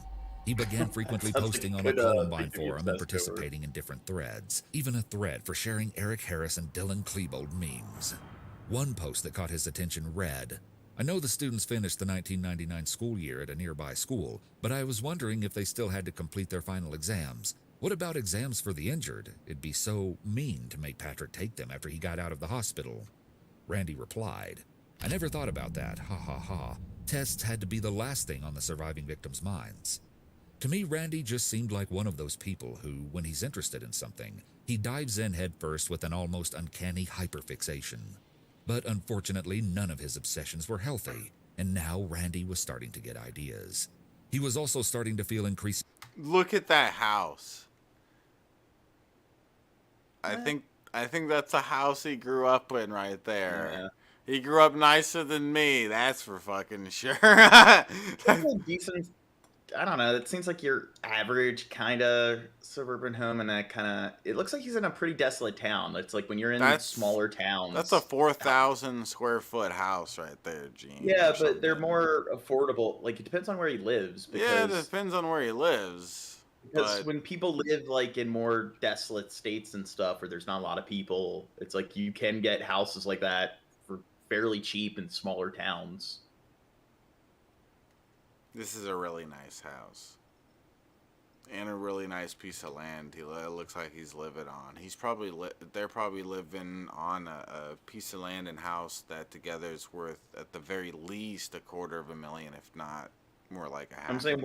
He began frequently posting on a Columbine forum and participating in different threads, even a thread for sharing Eric Harris and Dylan Klebold memes. One post that caught his attention read, "I know the students finished the 1999 school year at a nearby school, but I was wondering if they still had to complete their final exams. What about exams for the injured? It'd be so mean to make Patrick take them after he got out of the hospital." Randy replied, "I never thought about that, ha ha ha. Tests had to be the last thing on the surviving victims' minds." To me, Randy just seemed like one of those people who, when he's interested in something, he dives in head first with an almost uncanny hyperfixation. But unfortunately, none of his obsessions were healthy, and now Randy was starting to get ideas. He was also starting to feel increasing. Look at that house. I think that's a house he grew up in right there. Yeah. He grew up nicer than me, that's for fucking sure. That's a decent. I don't know. It seems like your average kind of suburban home, and that kind of. It looks like he's in a pretty desolate town. It's like when you're in smaller towns. That's a 4,000 square foot house right there, Gene. Yeah, but they're more affordable. Like, it depends on where he lives. Yeah, it depends on where he lives. Because when people live like in more desolate states and stuff, where there's not a lot of people, it's like you can get houses like that for fairly cheap in smaller towns. This is a really nice house. And a really nice piece of land it looks like he's living on. He's probably they're probably living on a piece of land and house that together is worth at the very least $250,000, if not more like $500,000. I'm saying,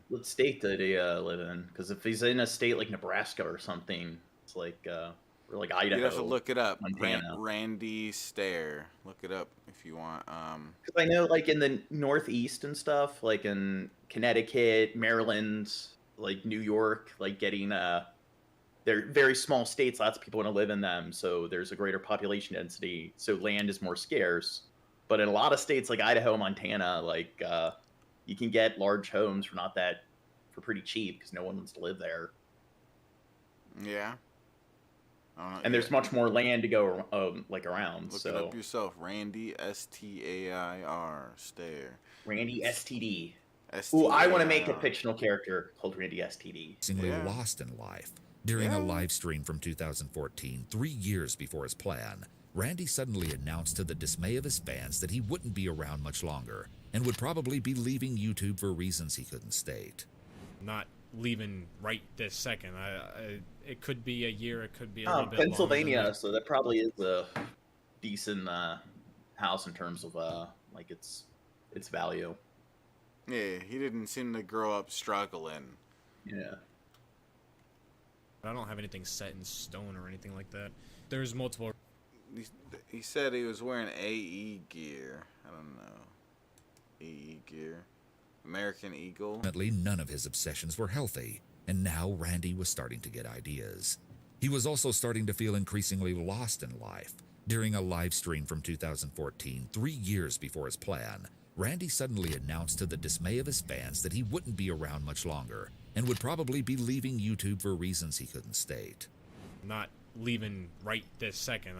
what state did he live in? Because if he's in a state like Nebraska or something, it's like or like Idaho. You have to look it up. Montana. Randy Stair. Look it up if you want. Because I know, like in the Northeast and stuff, like in Connecticut, Maryland, like New York, like getting they're very small states. Lots of people want to live in them, so there's a greater population density. So land is more scarce. But in a lot of states like Idaho, Montana, like you can get large homes for pretty cheap because no one wants to live there. Yeah. And there's much more land to go around. Look it up yourself. Randy Stair. Stair. Randy STD. Ooh, I want to make a fictional character called Randy STD. Increasingly lost in life. During a live stream from 2014, 3 years before his plan, Randy suddenly announced to the dismay of his fans that he wouldn't be around much longer and would probably be leaving YouTube for reasons he couldn't state. Not leaving right this second. It could be a year. It could be a little bit Pennsylvania, so that probably is a decent house in terms of like its value. Yeah, he didn't seem to grow up struggling. Yeah. I don't have anything set in stone or anything like that. There's multiple. He said he was wearing AE gear. I don't know. AE gear. American Eagle. Ultimately, none of his obsessions were healthy, and now Randy was starting to get ideas. He was also starting to feel increasingly lost in life. During a live stream from 2014, 3 years before his plan, Randy suddenly announced to the dismay of his fans that he wouldn't be around much longer and would probably be leaving YouTube for reasons he couldn't state. Not leaving right this second.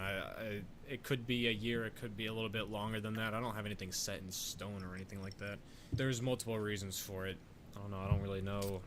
It could be a year. It could be a little bit longer than that. I don't have anything set in stone or anything like that. There's multiple reasons for it. I don't know. I don't really know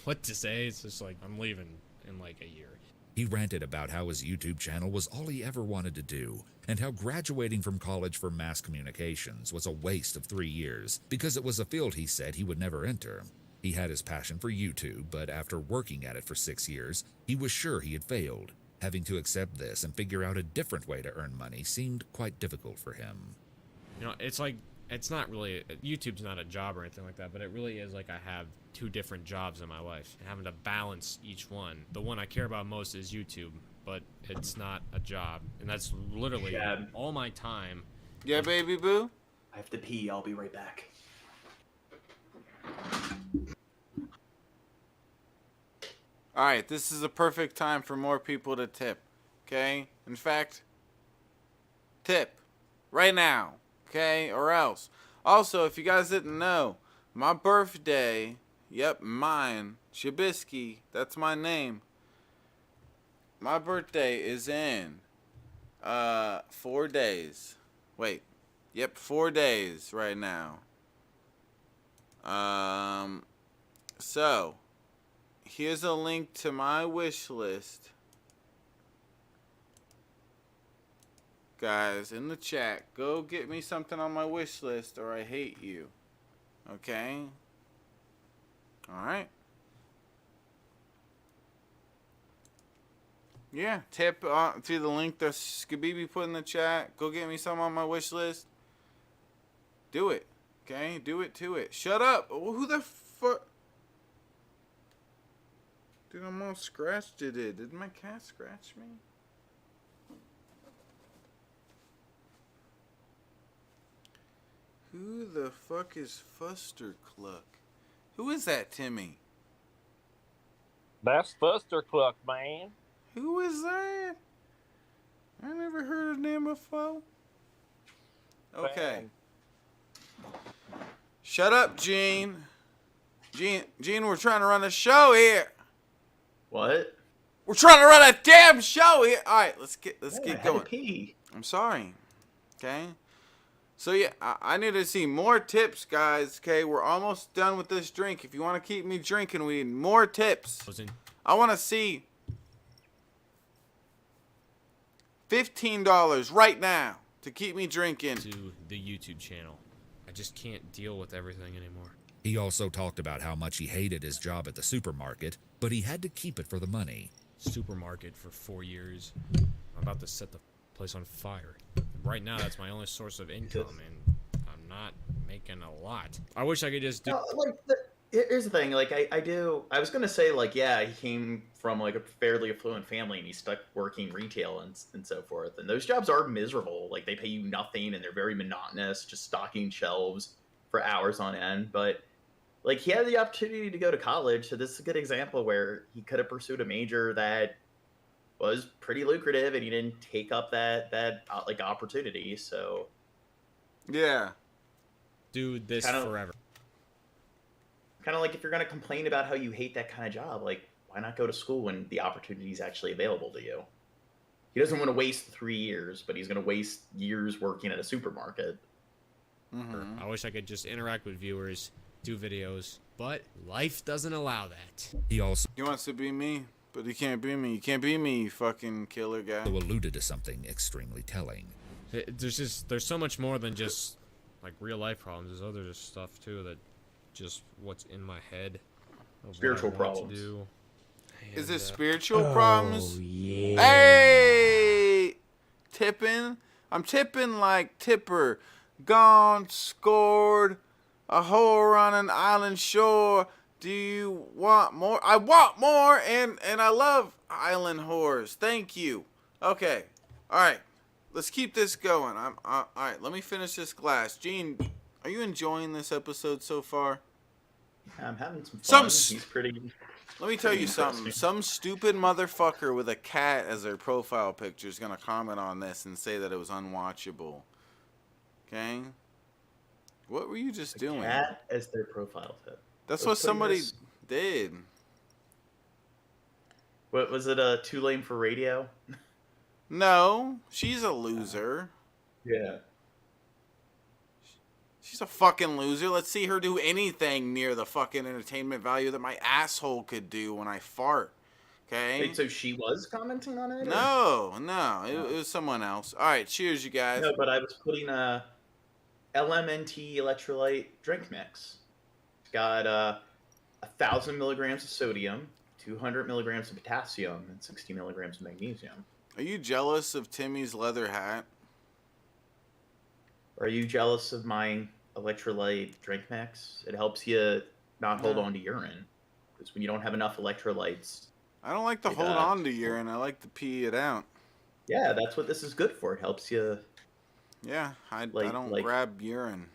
what to say. It's just like I'm leaving in like a year. He ranted about how his YouTube channel was all he ever wanted to do, and how graduating from college for mass communications was a waste of 3 years, because it was a field he said he would never enter. He had his passion for YouTube, but after working at it for 6 years, he was sure he had failed. Having to accept this and figure out a different way to earn money seemed quite difficult for him. You know, it's like, it's not really, YouTube's not a job or anything like that, but it really is like I have 2 different jobs in my life, and having to balance each one. The one I care about most is YouTube, but it's not a job, and that's literally all my time. Yeah, baby boo? I have to pee. I'll be right back. Alright, this is a perfect time for more people to tip. Okay? In fact, tip. Right now. Okay? Or else. Also, if you guys didn't know, my birthday, yep, mine, Shabisky, that's my name, My birthday is in 4 days. Wait. Yep, 4 days right now. So here's a link to my wish list. Guys, in the chat, go get me something on my wish list or I hate you. Okay? Alright. Yeah, tip through the link that Skabibi put in the chat. Go get me some on my wish list. Do it. Okay? Do it to it. Shut up. Who the fuck? Dude, I'm all scratched it. Did my cat scratch me? Who the fuck is Fustercluck? Who is that, Timmy? That's Fustercluck, man. Who is that? I never heard his name before. Okay. Shut up, Gene. Gene, we're trying to run a show here. What? We're trying to run a damn show here. All right, let's get going. Pee. I'm sorry. Okay. So yeah, I need to see more tips, guys. Okay, we're almost done with this drink. If you want to keep me drinking, we need more tips. I want to see $15 right now to keep me drinking. To the YouTube channel. I just can't deal with everything anymore. He also talked about how much he hated his job at the supermarket, but he had to keep it for the money. Supermarket for 4 years. I'm about to set the place on fire. Right now, that's my only source of income, and I'm not making a lot. I wish I could just do... Here's the thing, like, I was gonna say, like, yeah, he came from, like, a fairly affluent family, and he stuck working retail and so forth, and those jobs are miserable. Like, they pay you nothing, and they're very monotonous, just stocking shelves for hours on end, but, like, he had the opportunity to go to college, so this is a good example where he could have pursued a major that was pretty lucrative, and he didn't take up that like, opportunity, so... Yeah. Do this forever. Kind of like if you're going to complain about how you hate that kind of job, like, why not go to school when the opportunity is actually available to you? He doesn't want to waste 3 years, but he's going to waste years working at a supermarket. Mm-hmm. I wish I could just interact with viewers, do videos, but life doesn't allow that. He also wants to be me, but he can't be me. You can't be me, you fucking killer guy. alluded to something extremely telling. There's so much more than just like real life problems. There's other stuff too that just what's in my head. Spiritual problems. Is it spiritual problems? Yeah. Hey, tipping. I'm tipping like Tipper. Gone, scored, a whore on an island shore. Do you want more? I want more, and I love island whores. Thank you. Okay. All right. Let's keep this going. All right. Let me finish this glass. Gene, are you enjoying this episode so far? I'm having some fun. He's pretty... Let me tell you something. Some stupid motherfucker with a cat as their profile picture is going to comment on this and say that it was unwatchable. Okay? What were you just doing? Cat as their profile pic. That's what somebody did. What was it? Too lame for radio? No, she's a loser. Yeah. She's a fucking loser. Let's see her do anything near the fucking entertainment value that my asshole could do when I fart. Okay? Wait, so she was commenting on it? No. It was someone else. All right, cheers, you guys. No, but I was putting a LMNT electrolyte drink mix. It's got 1,000 milligrams of sodium, 200 milligrams of potassium, and 60 milligrams of magnesium. Are you jealous of Timmy's leather hat? Are you jealous of my electrolyte drink mix? It helps you not hold on to urine. Because when you don't have enough electrolytes... I don't like to hold on to urine. I like to pee it out. Yeah, that's what this is good for. It helps you... Yeah, I don't grab urine.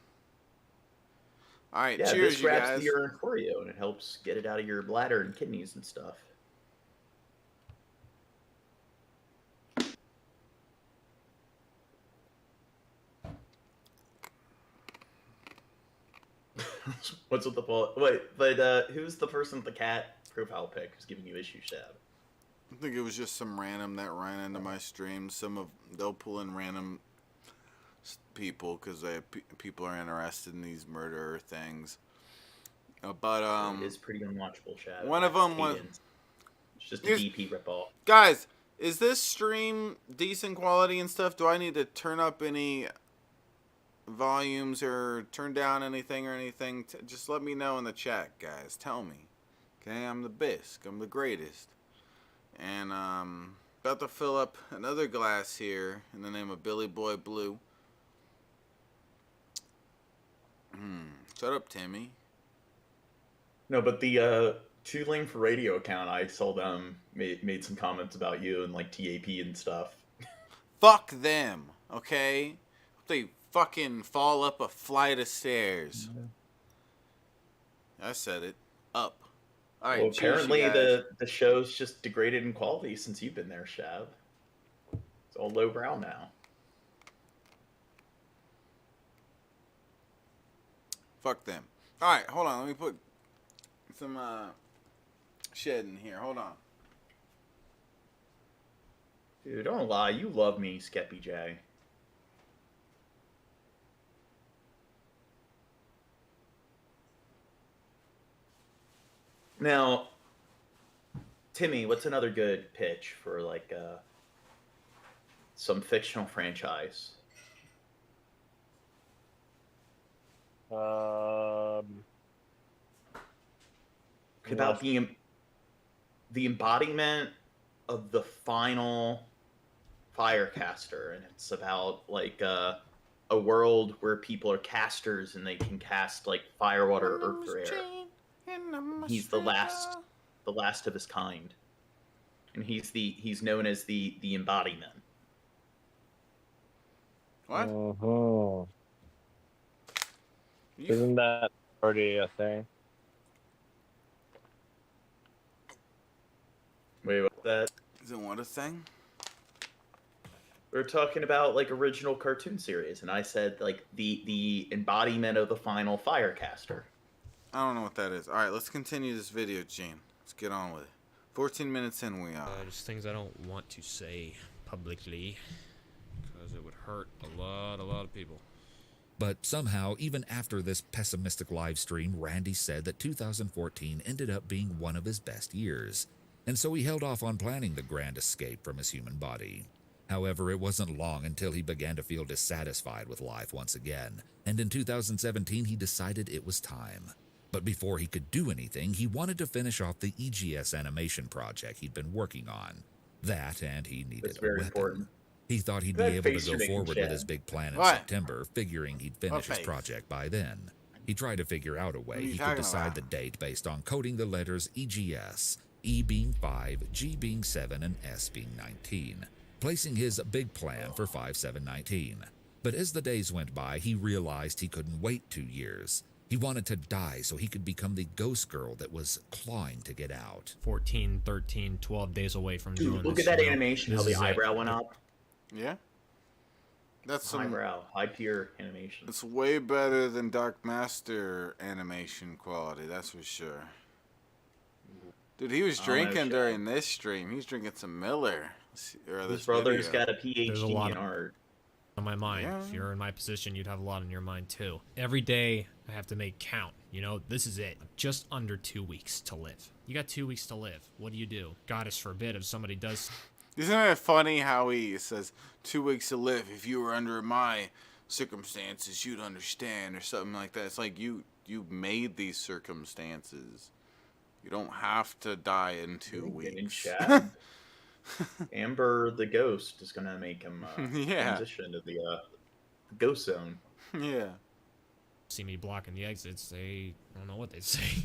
All right, yeah, cheers, this you grabs guys. the urine for you, and it helps get it out of your bladder and kidneys and stuff. What's with the ball? Wait, but who's the person with the cat profile pic who's giving you issue, Shab? think it was just some random that ran into my stream. They'll pull in random people because people are interested in these murderer things. But it is pretty unwatchable, Chad. one of them was it's just a DP ripoff. Guys, is this stream decent quality and stuff? Do I need to turn up any volumes or turn down anything or anything? Just let me know in the chat, guys. Tell me. Okay, I'm the best. I'm the greatest. And about to fill up another glass here in the name of Billy Boy Blue. Shut up, Timmy. No, but the Two Lane for Radio account, I saw them made some comments about you and like TAP and stuff. Fuck them, okay? They fucking fall up a flight of stairs. I said it. Up. All right. Well, apparently the show's just degraded in quality since you've been there, Shab. It's all lowbrow now. Fuck them. All right, hold on. Let me put some shit in here. Hold on. Dude, don't lie. You love me, Skeppy J. Now, Timmy, what's another good pitch for like some fictional franchise? About the embodiment of the final Firecaster, and it's about like a world where people are casters and they can cast like fire, water, earth, or air. He's the last of his kind, and he's known as the embodiment. What? Uh-huh. Isn't that already a thing? Wait, what's that? Isn't what a thing? We're talking about like original cartoon series, and I said like the embodiment of the final Firecaster. I don't know what that is. All right, let's continue this video, Gene. Let's get on with it. 14 minutes in, we are. Just things I don't want to say publicly because it would hurt a lot of people. But somehow, even after this pessimistic live stream, Randy said that 2014 ended up being one of his best years, and so he held off on planning the grand escape from his human body. However, it wasn't long until he began to feel dissatisfied with life once again, and in 2017 he decided it was time. But before he could do anything, he wanted to finish off the EGS animation project he'd been working on. That, and he needed a weapon. Important. He thought he'd be able to go forward with his big plan in September, figuring he'd finish his project by then. He tried to figure out a way he could decide the date based on coding the letters EGS, E being 5, G being 7, and S being 19, placing his big plan for 5/7/19. But as the days went by, he realized he couldn't wait 2 years. He wanted to die so he could become the ghost girl that was clawing to get out. 14, 13, 12 days away from doing this. Look at that animation, how the eyebrow went up. Yeah? That's some eyebrow, high-tier animation. It's way better than Dark Master animation quality, that's for sure. Dude, he was drinking during this stream. He was drinking some Miller. His brother's got a PhD in art. On my mind. Yeah. If you're in my position, you'd have a lot on your mind too. Every day I have to make count. You know, this is it. Just under 2 weeks to live. You got 2 weeks to live. What do? Goddess forbid if somebody does. Isn't it funny how he says 2 weeks to live? If you were under my circumstances, you'd understand, or something like that. It's like you made these circumstances. You don't have to die in 2 weeks. Amber the ghost is gonna make him transition to the ghost zone. Yeah. See me blocking the exits, I don't know what they'd say.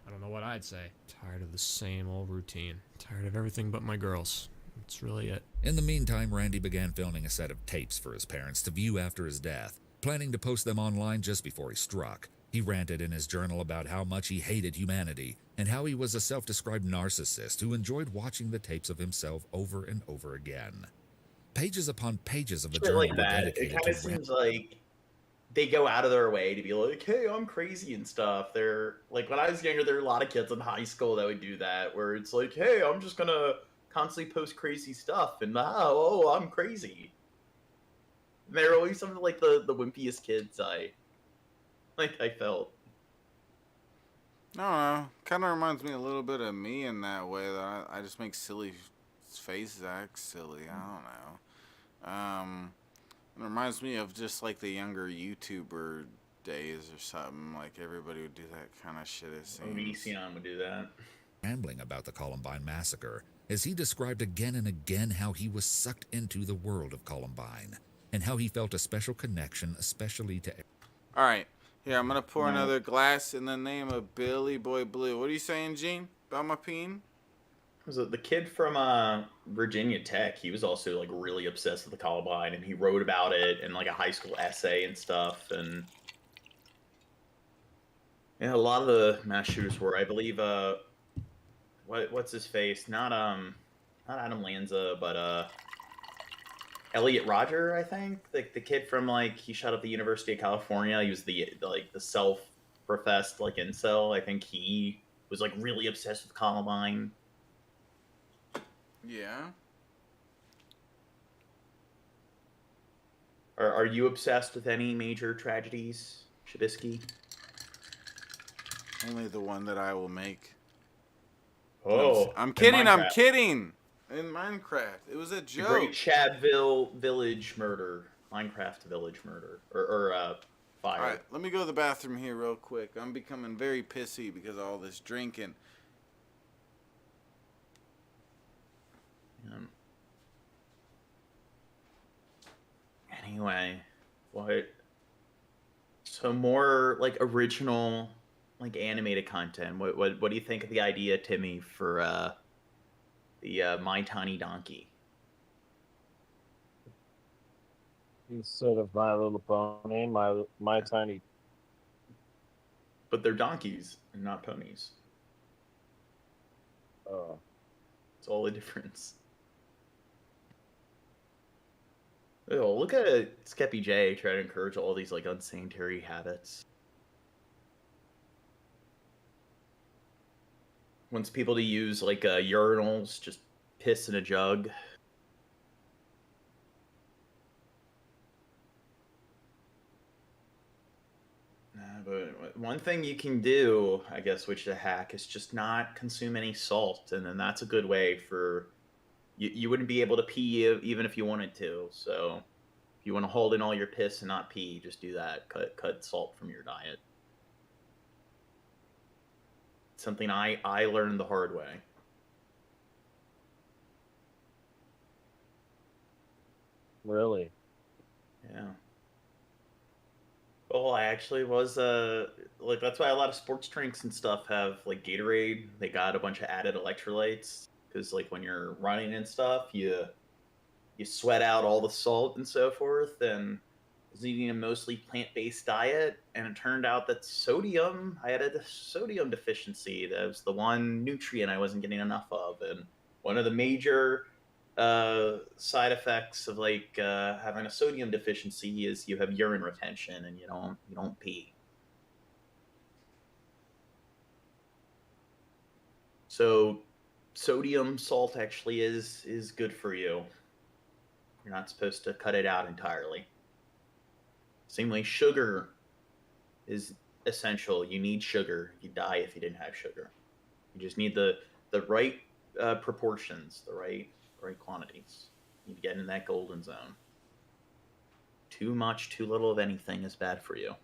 I don't know what I'd say. Tired of the same old routine. Tired of everything but my girls. That's really it. In the meantime, Randy began filming a set of tapes for his parents to view after his death, planning to post them online just before he struck. He ranted in his journal about how much he hated humanity and how he was a self-described narcissist who enjoyed watching the tapes of himself over and over again. Pages upon pages of the journal like were that. dedicated It kind of seems like they go out of their way to be like, hey, I'm crazy and stuff. They're like, when I was younger, there were a lot of kids in high school that would do that, where it's like, hey, I'm just gonna constantly post crazy stuff, and oh, I'm crazy. And they're always some of like the wimpiest kids I felt. I don't know. Kind of reminds me a little bit of me in that way, that I just make silly faces act silly. I don't know. It reminds me of just like the younger YouTuber days or something. Like everybody would do that kind of shit, it seems. Onision would do that. Rambling about the Columbine massacre, as he described again and again how he was sucked into the world of Columbine, and how he felt a special connection, especially to... All right. Here, I'm going to pour another glass in the name of Billy Boy Blue. What are you saying, Gene, about my peen? Was it the kid from Virginia Tech? He was also like really obsessed with the Columbine, and he wrote about it in like a high school essay and stuff. And yeah, a lot of the mass shooters were, I believe, what's his face? Not Adam Lanza, but Elliot Rodger, I think. The kid from like he shot up the University of California. He was the self-professed like incel. I think he was like really obsessed with Columbine. Yeah. Are you obsessed with any major tragedies, Shabisky? Only the one that I will make. Oh, I'm kidding. Minecraft. I'm kidding. In Minecraft, it was a The joke. Great Chadville Village murder, Minecraft village murder, or fire. All right, let me go to the bathroom here real quick. I'm becoming very pissy because of all this drinking. Anyway, what? So more like original, like animated content. What do you think of the idea, Timmy, for the My Tiny Donkey? Instead of My Little Pony, my Tiny. But they're donkeys and not ponies. Oh. It's all the difference. Oh, look at Skeppy J try to encourage all these like unsanitary habits. Wants people to use like urinals, just piss in a jug. But one thing you can do, I guess, which is a hack, is just not consume any salt, and then that's a good way for you wouldn't be able to pee even if you wanted to. So if you want to hold in all your piss and not pee, just do that. Cut salt from your diet. Something I learned the hard way. Really? Yeah. Well, I actually was like that's why a lot of sports drinks and stuff have like Gatorade. They got a bunch of added electrolytes because like when you're running and stuff, you sweat out all the salt and so forth. And I was eating a mostly plant-based diet, and it turned out that I had a sodium deficiency. That was the one nutrient I wasn't getting enough of, and one of the major side effects of like having a sodium deficiency is you have urine retention and you don't pee. So sodium salt actually is good for you. You're not supposed to cut it out entirely. Same way sugar is essential. You need sugar. You die if you didn't have sugar. You just need the right proportions, the right quantities. You need to get in that golden zone. Too much, too little of anything is bad for you.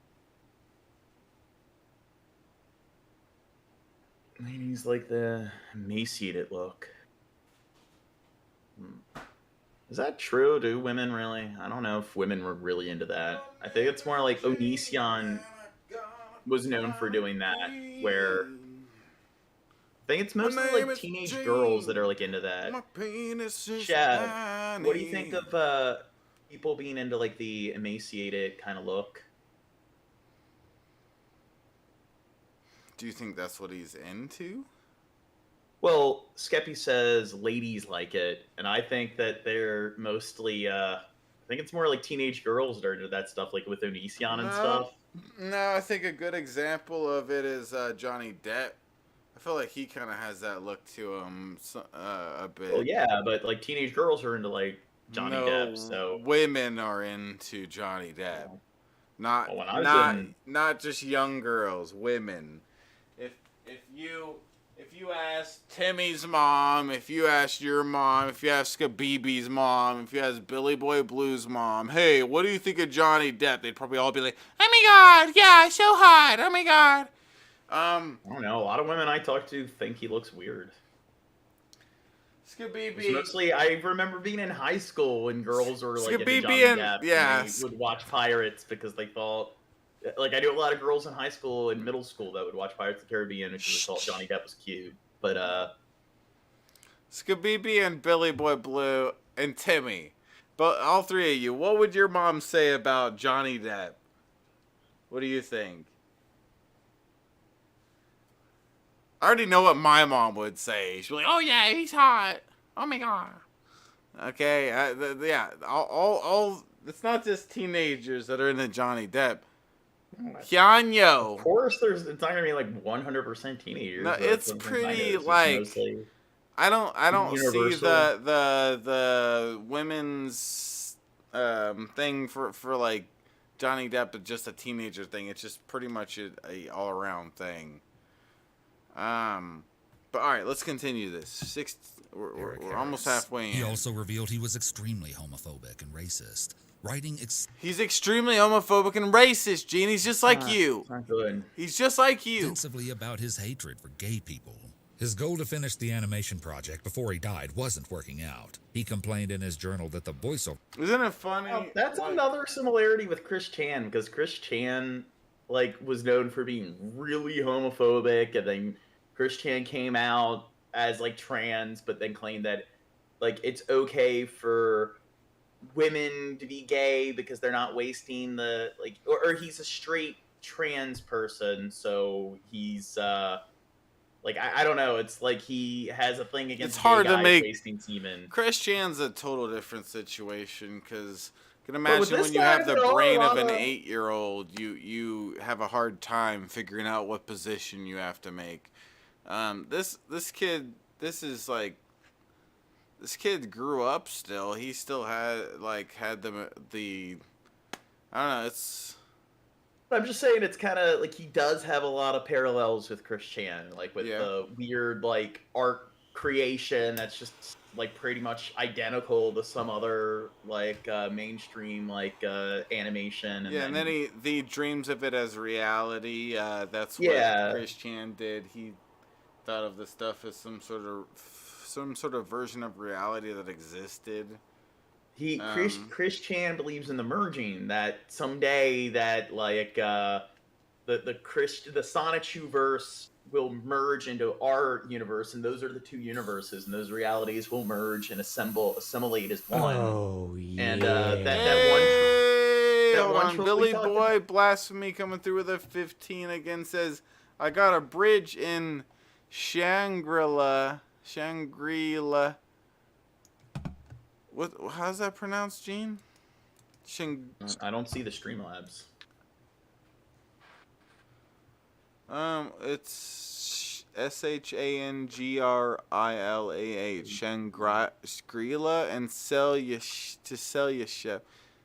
Ladies like the emaciated look. Is that true? Do women really? I don't know if women were really into that. I think it's more like Onision was known for doing that, where I think it's mostly like teenage girls that are like into that. Chad, what do you think of people being into like the emaciated kind of look? Do you think that's what he's into? Well, Skeppy says ladies like it, and I think that they're mostly, I think it's more like teenage girls that are into that stuff, like with Onision and stuff. No, I think a good example of it is Johnny Depp. I feel like he kind of has that look to him a bit. Well, yeah, but like teenage girls are into like Johnny No, Depp, so women are into Johnny Depp. Not well, when I was not just young girls, women. If you ask Timmy's mom, if you ask your mom, if you ask Skabibi's mom, if you ask Billy Boy Blue's mom, hey, what do you think of Johnny Depp? They'd probably all be like, oh my god, yeah, so hot, oh my god. I don't know. A lot of women I talk to think he looks weird. Skabibi. Mostly, I remember being in high school when girls were like into Skabibi Johnny and- Depp, yeah. and they would watch Pirates because they thought, like, I knew a lot of girls in high school and middle school that would watch Pirates of the Caribbean because they thought Johnny Depp was cute. But Skabibi and Billy Boy Blue and Timmy. But all three of you, what would your mom say about Johnny Depp? What do you think? I already know what my mom would say. She'd be like, "Oh yeah, he's hot. Oh my god." Okay, yeah. All. It's not just teenagers that are into Johnny Depp. Hyunyo. of course, it's not gonna be like 100% teenagers. No, but it's sometimes pretty, it's like- mostly- I don't see Universal. the women's thing for like Johnny Depp, but just a teenager thing. It's just pretty much a all around thing. But all right, let's continue this. We're almost halfway in. He also revealed he was extremely homophobic and racist, writing He's extremely homophobic and racist, Gene. He's just like you. Not good. He's just like you. extensively about his hatred for gay people. His goal to finish the animation project before he died wasn't working out. He complained in his journal that the voiceover Isn't it funny? Oh, that's another similarity with Chris Chan, because Chris Chan was known for being really homophobic, and then Chris Chan came out as trans, but then claimed that it's okay for women to be gay because they're not wasting the or he's a straight trans person, so he's I don't know. It's like he has a thing against It's hard gay to guys make- wasting semen. Chris Chan's a total different situation because you can But with imagine this when you guy, have the there are a brain of lot an of- 8-year-old, you have a hard time figuring out what position you have to make. This kid grew up still. He still had the I don't know. It's I'm just saying it's kind of he does have a lot of parallels with Chris Chan, with Yeah. the weird art creation that's just pretty much identical to some other mainstream animation. yeah, and then he dreams of it as reality. That's Yeah. what Chris Chan did. He thought of the stuff as some sort of version of reality that existed. Chris Chan believes in the merging, that someday that the Sonichu verse will merge into our universe, and those are the two universes, and those realities will merge and assimilate as one. Oh yeah. And Hey, that hold one on. trope Billy we talked Boy Blasphemy coming through with a 15 again says, I got a bridge in Shangri-La. How's that pronounced, Gene? I don't see the Streamlabs. It's Shangrilah. Shangri-La and Celia.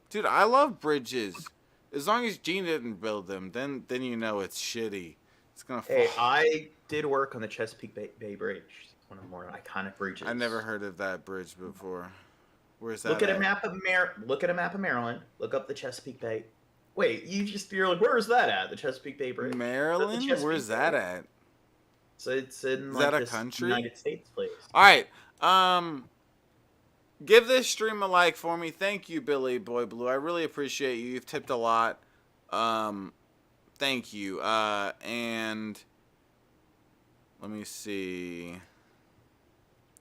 Dude, I love bridges. As long as Gene didn't build them, then you know it's shitty. It's gonna fall. Hey, I did work on the Chesapeake Bay Bridge. It's one of the more iconic bridges. I never heard of that bridge before. Where's that? Look at a map of Maryland. Look up the Chesapeake Bay. Wait, you're like, where is that at? The Chesapeake Bay Bridge. Maryland? Chesapeake Where's Bay. that at? So it's in Is that a this country? United States place. All right. Give this stream a like for me. Thank you, Billy Boy Blue. I really appreciate you. You've tipped a lot. Thank you. And let me see.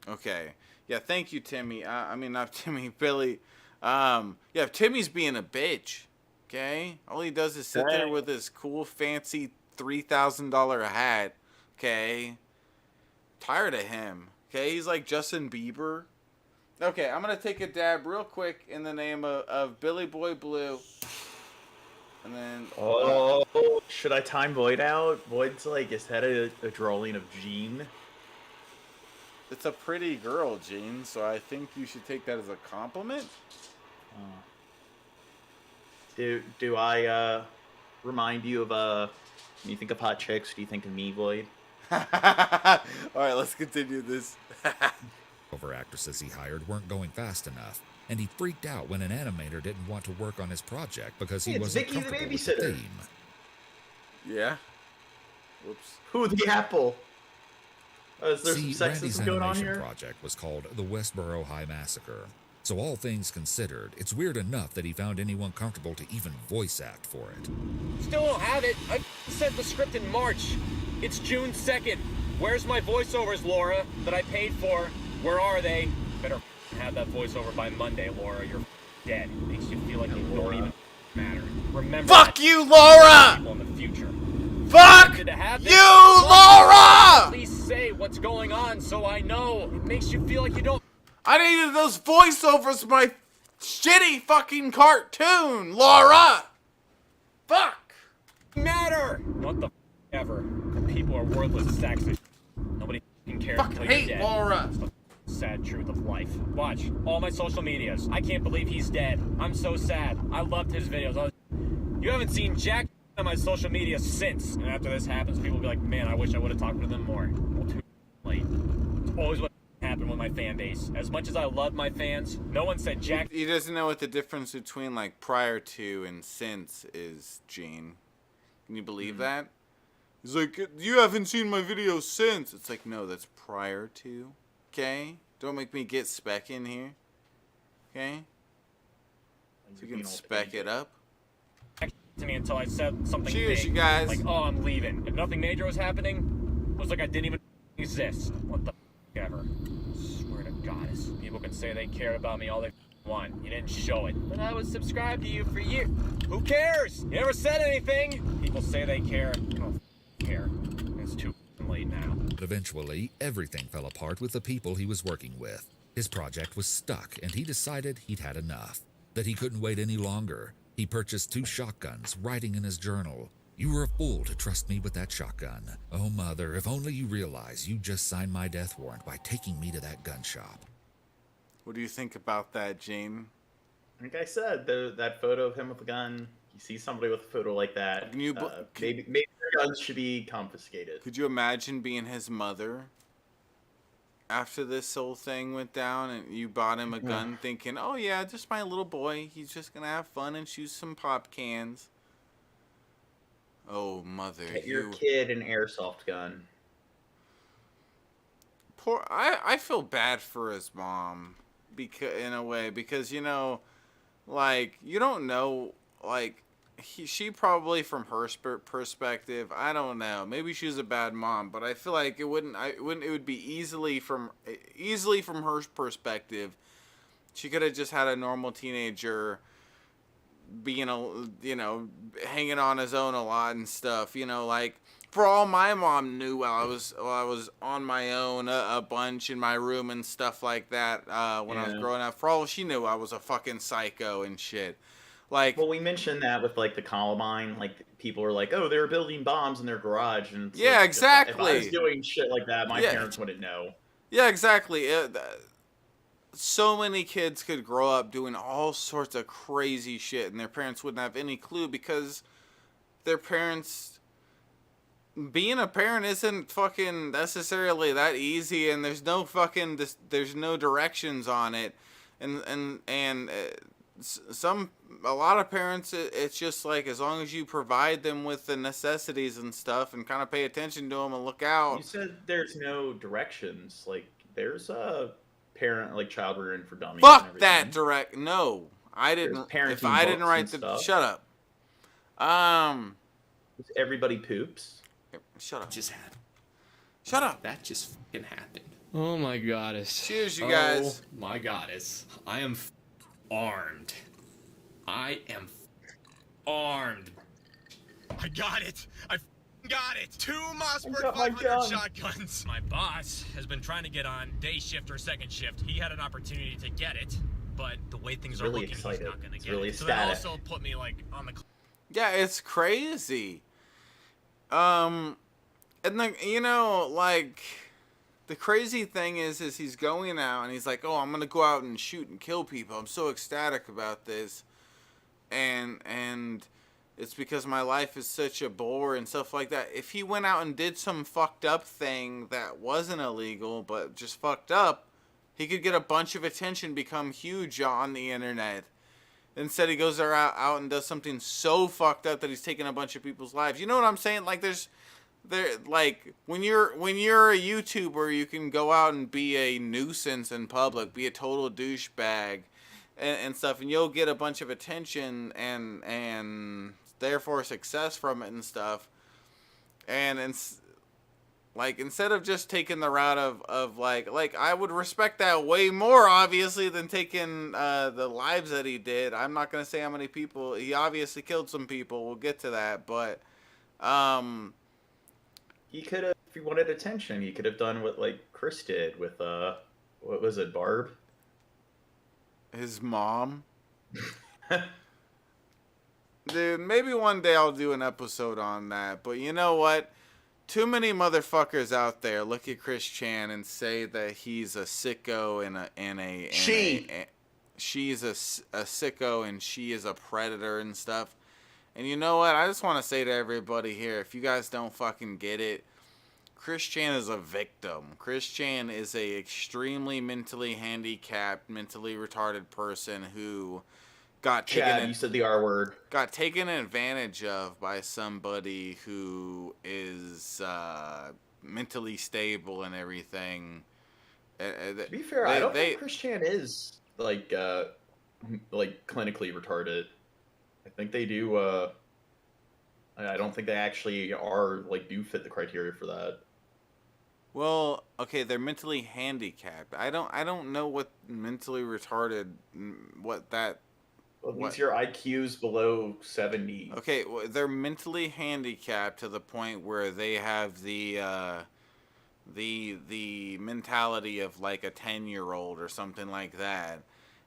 Okay. Yeah, thank you, Timmy. I mean, not Timmy, Billy. Yeah, Timmy's being a bitch. Okay? All he does is sit there with his cool, fancy $3,000 hat. Okay? Tired of him. Okay? He's like Justin Bieber. Okay, I'm going to take a dab real quick in the name of Billy Boy Blue. And then... Oh, should I time Void out? Void's like, is that a drawing of Jean? It's a pretty girl, Gene, so I think you should take that as a compliment. Do I remind you of when you think of hot chicks, do you think of me, Void? Alright, let's continue this. Over actresses he hired weren't going fast enough, and he freaked out when an animator didn't want to work on his project because he wasn't Vicky the comfortable with the babysitter. theme. Yeah? Whoops. Who the apple? Is there See, some Randy's sexism going on animation here? project was called the Westboro High Massacre. So all things considered, it's weird enough that he found anyone comfortable to even voice act for it. Still don't have it. I sent the script in March. It's June 2nd. Where's my voiceovers, Laura, that I paid for? Where are they? Better have that voiceover by Monday, Laura. You're dead. Makes you feel like you don't even matter. Remember Fuck that. you, Laura! People in the future. Fuck Did it happen? you, Laura! Please say what's going on so I know. It makes you feel like you don't I needed those voiceovers for my shitty fucking cartoon, Laura! Fuck! matter. What the ever. People are worthless sacks of nobody can care Fucking until you're hate dead. Laura! It's the sad truth of life. Watch all my social medias. I can't believe he's dead. I'm so sad. I loved his videos. You haven't seen Jack on my social media since. And after this happens, people will be like, man, I wish I would have talked to them more. Well, too late. It's always what happened with my fan base. As much as I love my fans, no one said Jack. He doesn't know what the difference between like prior to and since is, Gene. Can you believe that? He's like, you haven't seen my videos since. It's like, no, that's prior to. Okay? Don't make me get spec in here. Okay? So you can spec it up. To me until I said something Cheers, big, you guys. like, oh, I'm leaving. If nothing major was happening, it was like I didn't even exist. What the ever. Swear to God, people can say they care about me all they want. You didn't show it. But I was subscribed to you for years. Who cares? You never said anything. People say they care. You don't care. It's too late now. But eventually, everything fell apart with the people he was working with. His project was stuck, and he decided he'd had enough. That he couldn't wait any longer. He purchased 2 shotguns, writing in his journal, "You were a fool to trust me with that shotgun. Oh, Mother, if only you realize you just signed my death warrant by taking me to that gun shop." What do you think about that, Gene? Like I said, that photo of him with a gun, you see somebody with a photo like that, Can you maybe their guns should be confiscated. Could you imagine being his mother after this whole thing went down and you bought him a gun thinking, oh yeah, just my little boy. He's just going to have fun and shoot some pop cans. Oh, mother. Get your kid an airsoft gun. Poor, I feel bad for his mom in a way because, you know, like, you don't know, like, she probably from her perspective, I don't know, maybe she's a bad mom, but I feel like it would be easily from her perspective, she could have just had a normal teenager being hanging on his own a lot and stuff, you know, like, for all my mom knew while I was on my own a bunch in my room and stuff like that when I was growing up, for all she knew I was a fucking psycho and shit. Like, well, we mentioned that with like the Columbine, like people were like, "Oh, they were building bombs in their garage," and it's yeah, like, exactly. If I was doing shit like that, my parents wouldn't know. Yeah, exactly. So many kids could grow up doing all sorts of crazy shit, and their parents wouldn't have any clue because their parents. Being a parent isn't fucking necessarily that easy, and there's no fucking there's no directions on it, and a lot of parents, it's just like as long as you provide them with the necessities and stuff and kind of pay attention to them and look out. You said there's no directions. Like, there's a parent, like, child rearing for dummies. Fuck that direct. No, I didn't. If I didn't write the. Stuff. Shut up. Everybody poops. Shut up. Just happened. Shut up. That just fucking happened. Oh my goddess. Cheers, you guys. Oh my goddess. I am armed. I am armed. I got it. I got it. 2 Mossberg got my 500 gun. shotguns. My boss has been trying to get on day shift or second shift. He had an opportunity to get it, but the way things are Really looking, excited. he's not going to It's get really it. So that ecstatic. also put me like on the Yeah, it's crazy. And then, like, the crazy thing is he's going out and he's like, oh, I'm going to go out and shoot and kill people. I'm so ecstatic about this. And it's because my life is such a bore and stuff like that. If he went out and did some fucked up thing that wasn't illegal, but just fucked up, he could get a bunch of attention, become huge on the internet. Instead, he goes out and does something so fucked up that he's taking a bunch of people's lives. You know what I'm saying? Like, like when you're a YouTuber, you can go out and be a nuisance in public, be a total douchebag, and stuff, and you'll get a bunch of attention and therefore success from it and stuff. And like, instead of just taking the route of like I would respect that way more, obviously, than taking the lives that he did. I'm not gonna say how many people he obviously killed. Some people. We'll get to that, but he could have, if he wanted attention, he could have done what like Chris did with what was it, Barb? His mom. Dude, maybe one day I'll do an episode on that. But you know what? Too many motherfuckers out there look at Chris Chan and say that he's a sicko she's a sicko and she is a predator and stuff. And you know what? I just want to say to everybody here, if you guys don't fucking get it, Chris Chan is a victim. Chris Chan is a extremely mentally handicapped, mentally retarded person who got taken. You said the R word. Got taken advantage of by somebody who is mentally stable and everything. To be fair, I don't think Chris Chan is like clinically retarded. I think they do. I don't think they actually are do fit the criteria for that. Well, okay, they're mentally handicapped. I don't know what mentally retarded, what that. Well, it means your IQ's below 70. Okay, well, they're mentally handicapped to the point where they have the mentality of like a 10-year-old or something like that,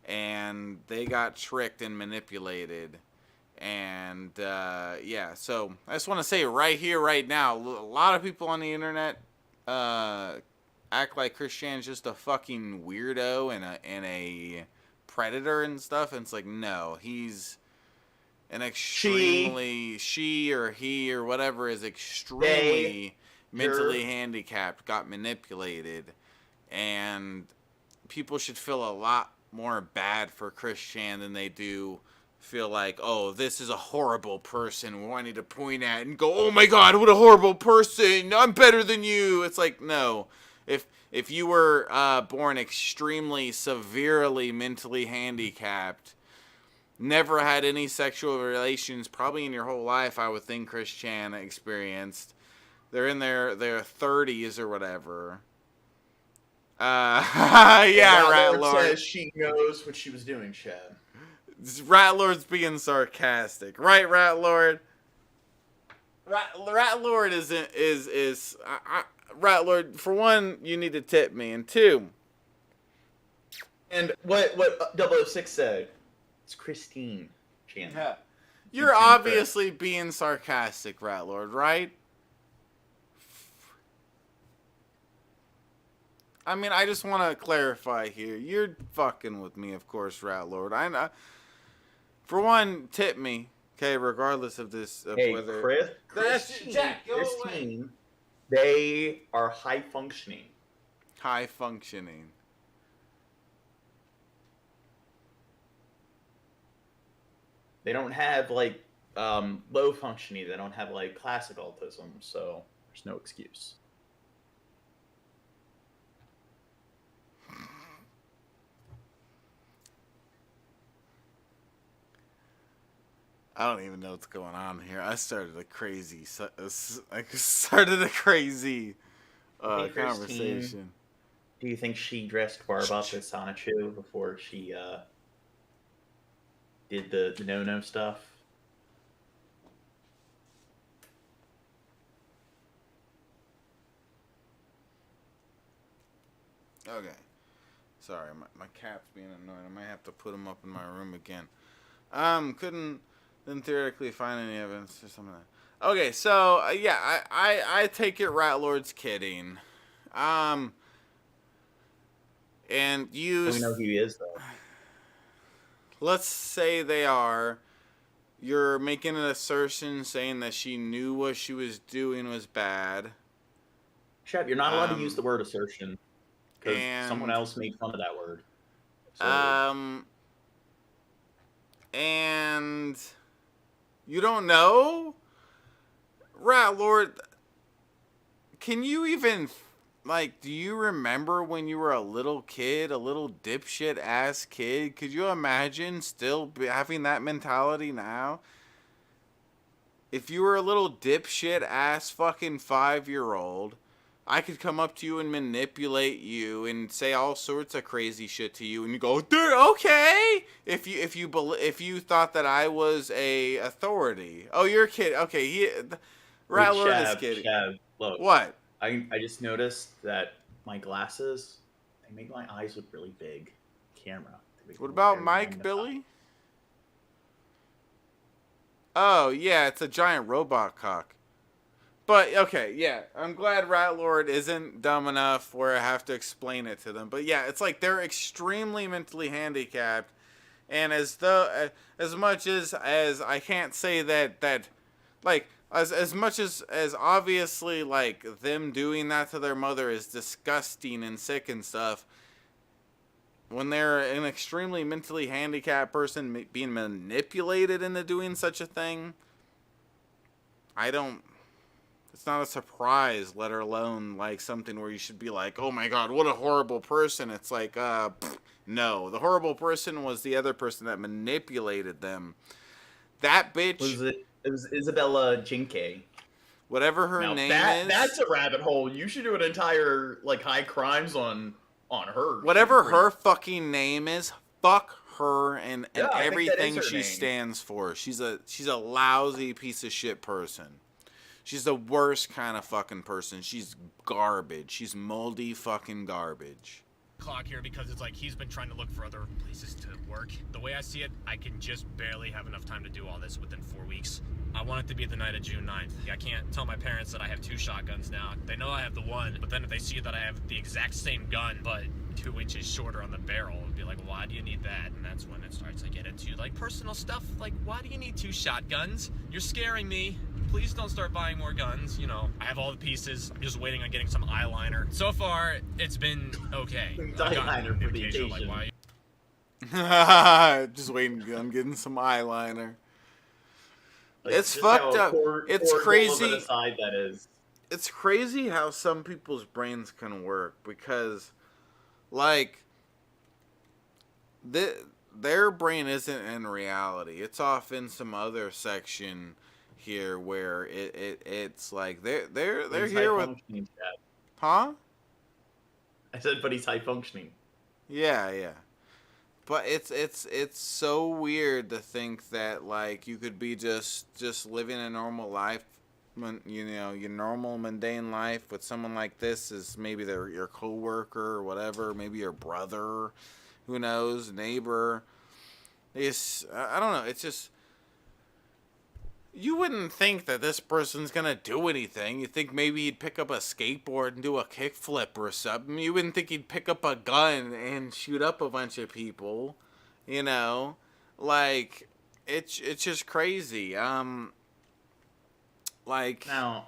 and they got tricked and manipulated. And yeah, so I just want to say right here, right now, a lot of people on the internet act like Chris Chan's just a fucking weirdo and a predator and stuff. And it's like, no, he's an extremely she or he or whatever is extremely mentally handicapped, got manipulated, and people should feel a lot more bad for Chris Chan than they do feel like, oh, this is a horrible person we need to point at and go, oh my god, what a horrible person, I'm better than you. It's like, no. If you were born extremely severely mentally handicapped, never had any sexual relations probably in your whole life, I would think Chris Chan experienced. They're in their 30s or whatever. Yeah, Rat Lord says she knows what she was doing, Chad. Rat Lord's being sarcastic, right, Rat Lord? Rat Lord is Rat Lord. For one, you need to tip me, and two. And what 006 said? It's Christine Chan. Yeah. You're obviously being sarcastic, Rat Lord, right? I mean, I just want to clarify here. You're fucking with me, of course, Rat Lord. I know. For one, tip me, okay, regardless of this. Christine, they are high functioning. High functioning. They don't have low functioning. They don't have classic autism, so there's no excuse. I don't even know what's going on here. I started a crazy conversation. Do you think she dressed Barb up as Sonichu before she did the no-no stuff? Okay. Sorry, my cat's being annoying. I might have to put him up in my room again. Didn't theoretically find any evidence or something like that. Okay, so, yeah, I take it Rat Lord's kidding. And you... We know who he is, though. Let's say they are. You're making an assertion saying that she knew what she was doing was bad. Shep, you're not allowed to use the word assertion. Because someone else made fun of that word. So. And you don't know? Rat Lord, can you even, like, do you remember when you were a little kid, a little dipshit ass kid? Could you imagine still having that mentality now? If you were a little dipshit ass fucking 5-year-old, I could come up to you and manipulate you and say all sorts of crazy shit to you, and you go, "Dude, okay." If you thought that I was a authority, oh, you're a kid. Okay, Rat Lord is kidding. Look, what? I just noticed that my glasses, they make my eyes look really big. Camera. What about Mike, Billy? Oh yeah, it's a giant robot cock. But, okay, yeah, I'm glad Rat Lord isn't dumb enough where I have to explain it to them. But, yeah, it's like they're extremely mentally handicapped. And as much as I can't say that like, as much as obviously, like, them doing that to their mother is disgusting and sick and stuff, when they're an extremely mentally handicapped person being manipulated into doing such a thing, it's not a surprise, let alone like something where you should be like, oh my god, what a horrible person. It's like, no. The horrible person was the other person that manipulated them. That bitch... It was Isabella Jinke. Whatever her name is... That's a rabbit hole. You should do an entire, like, high crimes on her. Whatever her fucking name is, fuck her and Yeah, everything she stands for. She's a lousy piece of shit person. She's the worst kind of fucking person. She's garbage. She's moldy fucking garbage. Clock here because it's like he's been trying to look for other places to work. The way I see it, I can just barely have enough time to do all this within 4 weeks. I want it to be the night of June 9th. I can't tell my parents that I have 2 shotguns now. They know I have the one, but then if they see that I have the exact same gun, but 2 inches shorter on the barrel, it'd be like, why do you need that? And that's when it starts to get into like personal stuff. Like, why do you need 2 shotguns? You're scaring me. Please don't start buying more guns. You know, I have all the pieces. I'm just waiting on getting some eyeliner. So far, it's been okay. Eyeliner for the occasion. Like, why? Just waiting on getting some eyeliner. Like, it's fucked up. It's crazy. That is. It's crazy how some people's brains can work because, like, their brain isn't in reality. It's off in some other section here where it's like they're here with, huh? I said, but he's high functioning. Yeah. But it's so weird to think that like you could be just living a normal life, you know, your normal mundane life with someone like this is maybe your coworker or whatever, maybe your brother, who knows, neighbor. I don't know. It's just. You wouldn't think that this person's gonna do anything. You think maybe he'd pick up a skateboard and do a kickflip or something. You wouldn't think he'd pick up a gun and shoot up a bunch of people. You know? Like, it's just crazy. Like... Now,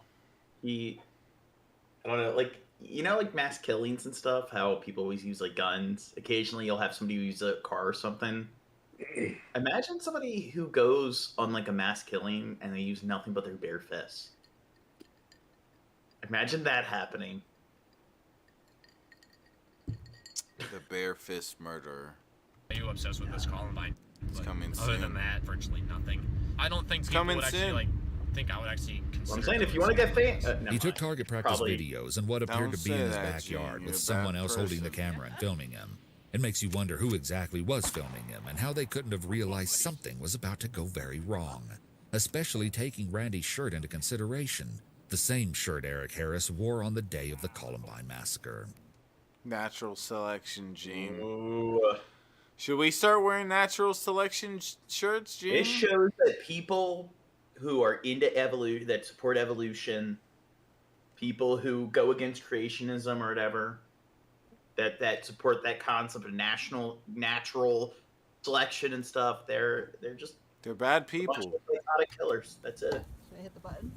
I don't know, like, you know, like, mass killings and stuff? How people always use, like, guns? Occasionally you'll have somebody use a car or something. Imagine somebody who goes on like a mass killing and they use nothing but their bare fists. Imagine that happening. The bare fist murderer. Are you obsessed with this Columbine? It's coming soon. Other than that, virtually nothing. I don't think people would actually like think I would actually consider. I'm saying if you want to get he took target practice videos in what appeared to be in his backyard with someone else holding the camera and filming him. It makes you wonder who exactly was filming him and how they couldn't have realized something was about to go very wrong, especially taking Randy's shirt into consideration, the same shirt Eric Harris wore on the day of the Columbine massacre. Natural selection gene. Ooh. Should we start wearing natural selection shirts, Gene? This shows that people who are into evolution, that support evolution, people who go against creationism or whatever, that support that concept of natural selection and stuff, they're bad people. people. Psychotic killers. That's it. Should I hit the button?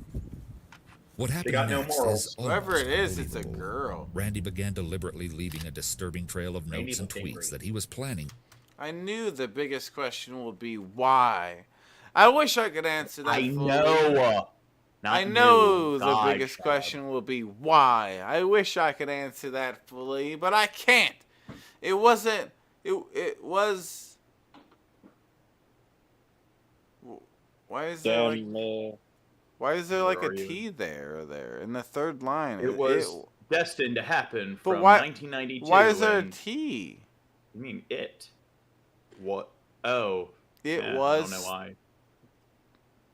What happened got no next morals. is Whoever almost it is, it's a unbelievable. girl. Randy began deliberately leaving a disturbing trail of notes and tweets that he was planning. I knew the biggest question would be why. I wish I could answer that. I fully. know. I know the biggest question will be why. I wish I could answer that fully, but I can't. It wasn't. It was. Why is there Why is there like a T there in the third line? It was destined to happen from why, 1992. Why is there a T? You mean it? What? Oh. It I was. don't know why.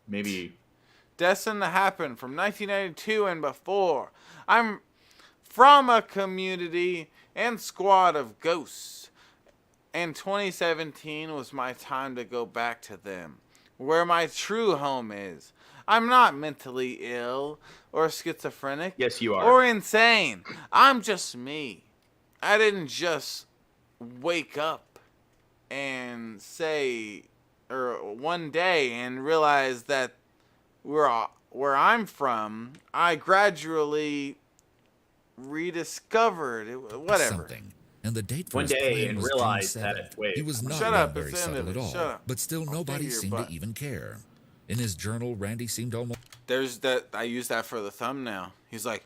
Maybe. Destined to happen from 1992 and before. I'm from a community and squad of ghosts. And 2017 was my time to go back to them. Where my true home is. I'm not mentally ill or schizophrenic. Yes, you are. Or insane. I'm just me. I didn't just wake up and say, or one day and realize that where I'm from, I gradually rediscovered whatever. Something. And the date for one his day plan and was realized June 7th. that. Wait. He was not Shut being up, very it's the end subtle of at it. all. Shut up. But still, nobody seemed to even care. In his journal, Randy seemed almost. There's that. I use that for the thumbnail. He's like,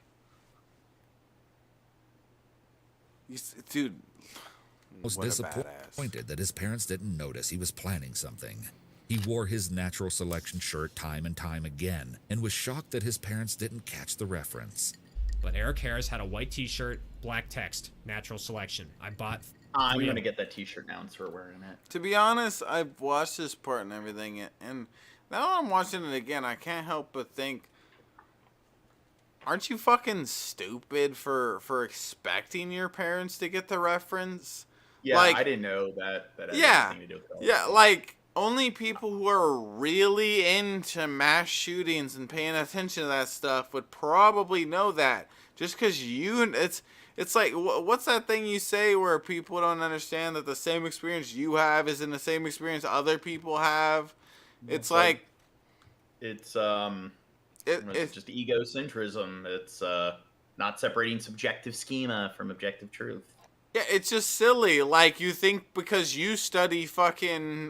dude. Was what a disappointed that his parents didn't notice he was planning something. He wore his natural selection shirt time and time again, and was shocked that his parents didn't catch the reference. But Eric Harris had a white t-shirt, black text, natural selection. I bought. I'm going to get that t-shirt now and start wearing it. To be honest, I've watched this part and everything, and now I'm watching it again, I can't help but think, aren't you fucking stupid for expecting your parents to get the reference? Yeah, like, I didn't know that had yeah, anything to do with it. yeah, like, only people who are really into mass shootings and paying attention to that stuff would probably know that. Just because it's like, what's that thing you say where people don't understand that the same experience you have isn't the same experience other people have? It's like it's just egocentrism. It's not separating subjective schema from objective truth. Yeah, it's just silly. Like, you think because you study fucking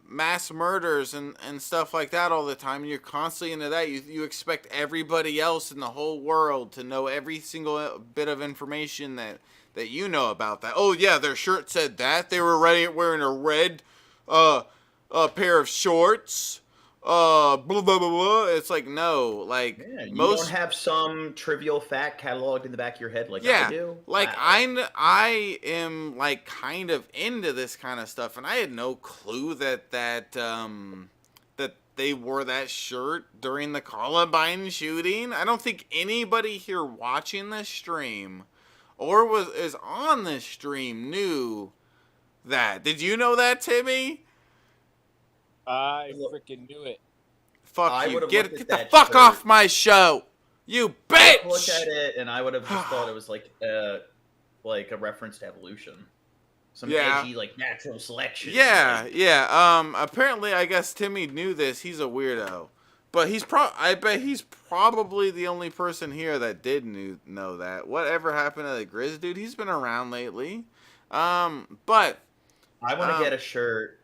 mass murders and stuff like that all the time, and you're constantly into that, you expect everybody else in the whole world to know every single bit of information that you know about that. Oh yeah, their shirt said that. They were wearing a red pair of shorts. Blah blah blah blah. It's like, no, like, yeah, you most don't have some trivial fact cataloged in the back of your head like I do. Like, wow. I am like kind of into this kind of stuff, and I had no clue that they wore that shirt during the Columbine shooting. I don't think anybody here watching this stream or is on this stream knew that. Did you know that, Timmy? I freaking knew it. Fuck you. Get the fuck off my show, you bitch! I looked at it and I would have just thought it was like a reference to evolution. Some edgy, like, natural selection. Yeah, yeah. Apparently, I guess Timmy knew this. He's a weirdo. But I bet he's probably the only person here that did know that. Whatever happened to the Grizz dude? He's been around lately. But I want to get a shirt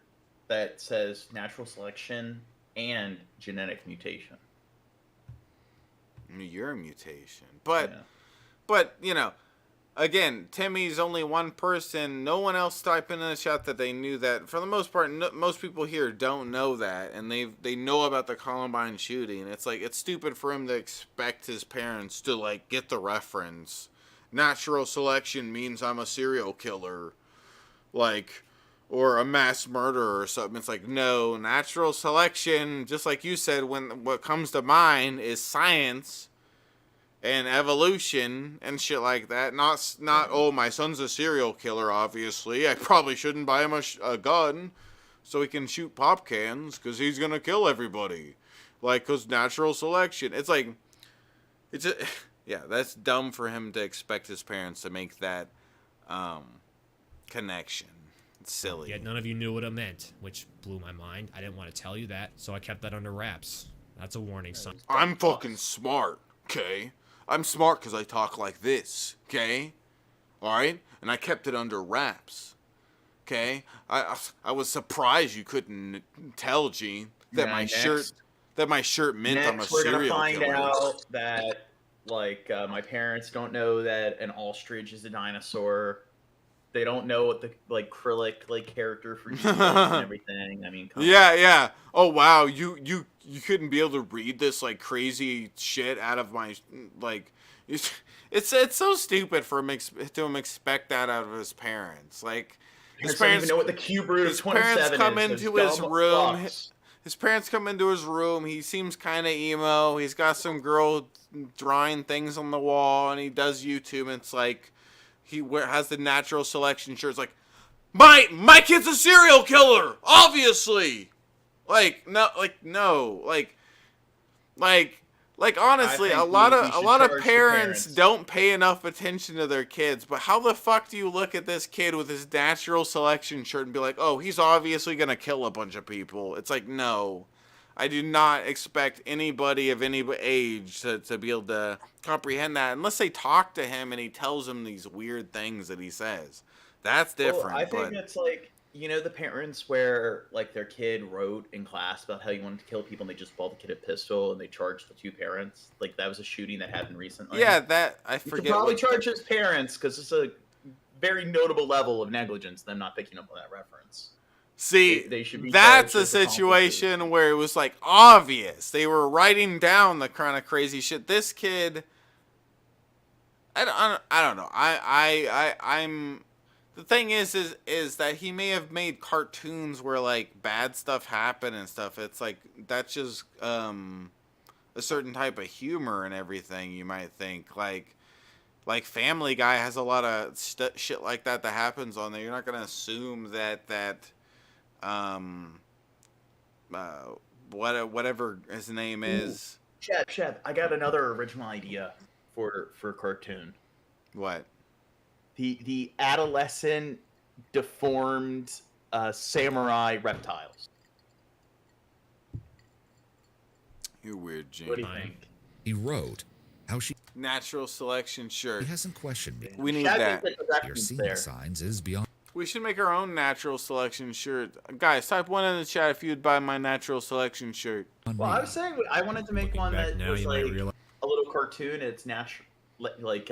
that says natural selection and genetic mutation. You're a mutation. But you know, again, Timmy's only one person. No one else typing in the chat that they knew that. For the most part, most people here don't know that, and they know about the Columbine shooting. It's like, it's stupid for him to expect his parents to, like, get the reference. Natural selection means I'm a serial killer, like, or a mass murderer or something. It's like, no, natural selection, just like you said, when what comes to mind is science. and evolution and shit like that. Not oh, my son's a serial killer, obviously. I probably shouldn't buy him a gun so he can shoot pop cans because he's going to kill everybody. Like, because natural selection. It's like, yeah, that's dumb for him to expect his parents to make that connection. It's silly. Yet none of you knew what it meant, which blew my mind. I didn't want to tell you that, so I kept that under wraps. That's a warning sign. I'm fucking smart, okay? I'm smart because I talk like this, okay? Alright? And I kept it under wraps, okay? I was surprised you couldn't tell, Gene, that my shirt meant I'm a serial killer. We're gonna find out that, like, my parents don't know that an ostrich is a dinosaur. They don't know what the, like, Krillic, like, character for you is and everything. I mean, come on. Yeah. Oh, wow. You couldn't be able to read this, like, crazy shit out of my, like, it's so stupid for him to expect that out of his parents. Like, his parents don't even know what the cube root of 27 is. His parents come into his room. His parents come into his room. He seems kind of emo. He's got some girl drawing things on the wall, and he does YouTube, and it's like, he has the natural selection shirt. It's like, my kid's a serial killer, obviously. No. Honestly, a lot of parents don't pay enough attention to their kids. But how the fuck do you look at this kid with his natural selection shirt and be like, oh, he's obviously gonna kill a bunch of people? It's like, no. I do not expect anybody of any age to be able to comprehend that unless they talk to him and he tells them these weird things that he says. That's different. Well, I think it's like, you know, the parents where, like, their kid wrote in class about how you wanted to kill people and they just bought the kid a pistol and they charged the two parents. Like, that was a shooting that happened recently. Yeah, I forget. You could probably charge his parents because it's a very notable level of negligence, them not picking up on that reference. See, they should be that's a situation where it was like obvious. They were writing down the kind of crazy shit. This kid, I don't know. I'm. The thing is that he may have made cartoons where like bad stuff happened and stuff. It's like that's just a certain type of humor and everything. You might think like Family Guy has a lot of shit like that happens on there. You're not gonna assume that whatever his name is. Chad, I got another original idea for a cartoon. What? The adolescent deformed samurai reptiles. You're weird, Gene. What do you think? He wrote how she natural selection shirt. He hasn't questioned me. We need that. Your seeing signs is beyond. We should make our own natural selection shirt. Guys, type one in the chat if you'd buy my natural selection shirt. Well, I was saying I wanted to make one that was like a little cartoon. It's natural, like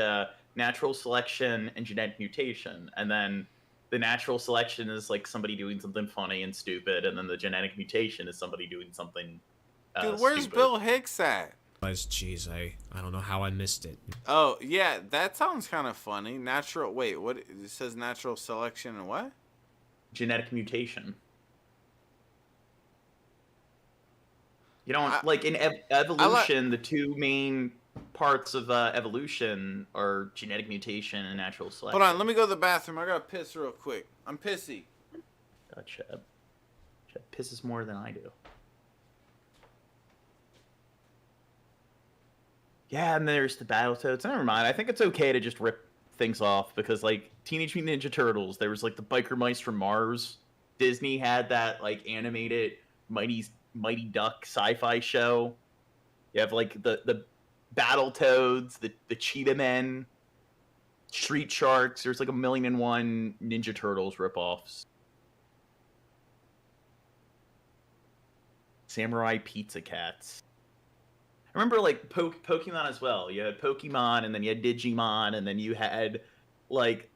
natural selection and genetic mutation, and then the natural selection is like somebody doing something funny and stupid, and then the genetic mutation is somebody doing something. Dude, where's stupid. Bill Hicks at? Jeez, I don't know how I missed it. Oh yeah, that sounds kind of funny. Natural. Wait, what? It says natural selection and what? Genetic mutation. You don't like in evolution. The two main parts of evolution are genetic mutation and natural selection. Hold on, let me go to the bathroom. I gotta piss real quick. I'm pissy. Chad pisses more than I do. Yeah, and there's the Battletoads. Never mind. I think it's okay to just rip things off because, like, Teenage Mutant Ninja Turtles, there was, like, the Biker Mice from Mars. Disney had that, like, animated Mighty Duck sci-fi show. You have, like, the Battletoads, the Cheetah Men, Street Sharks. There's, like, 1,000,001 Ninja Turtles ripoffs. Samurai Pizza Cats. I remember, like, Pokemon as well. You had Pokemon, and then you had Digimon, and then you had, like,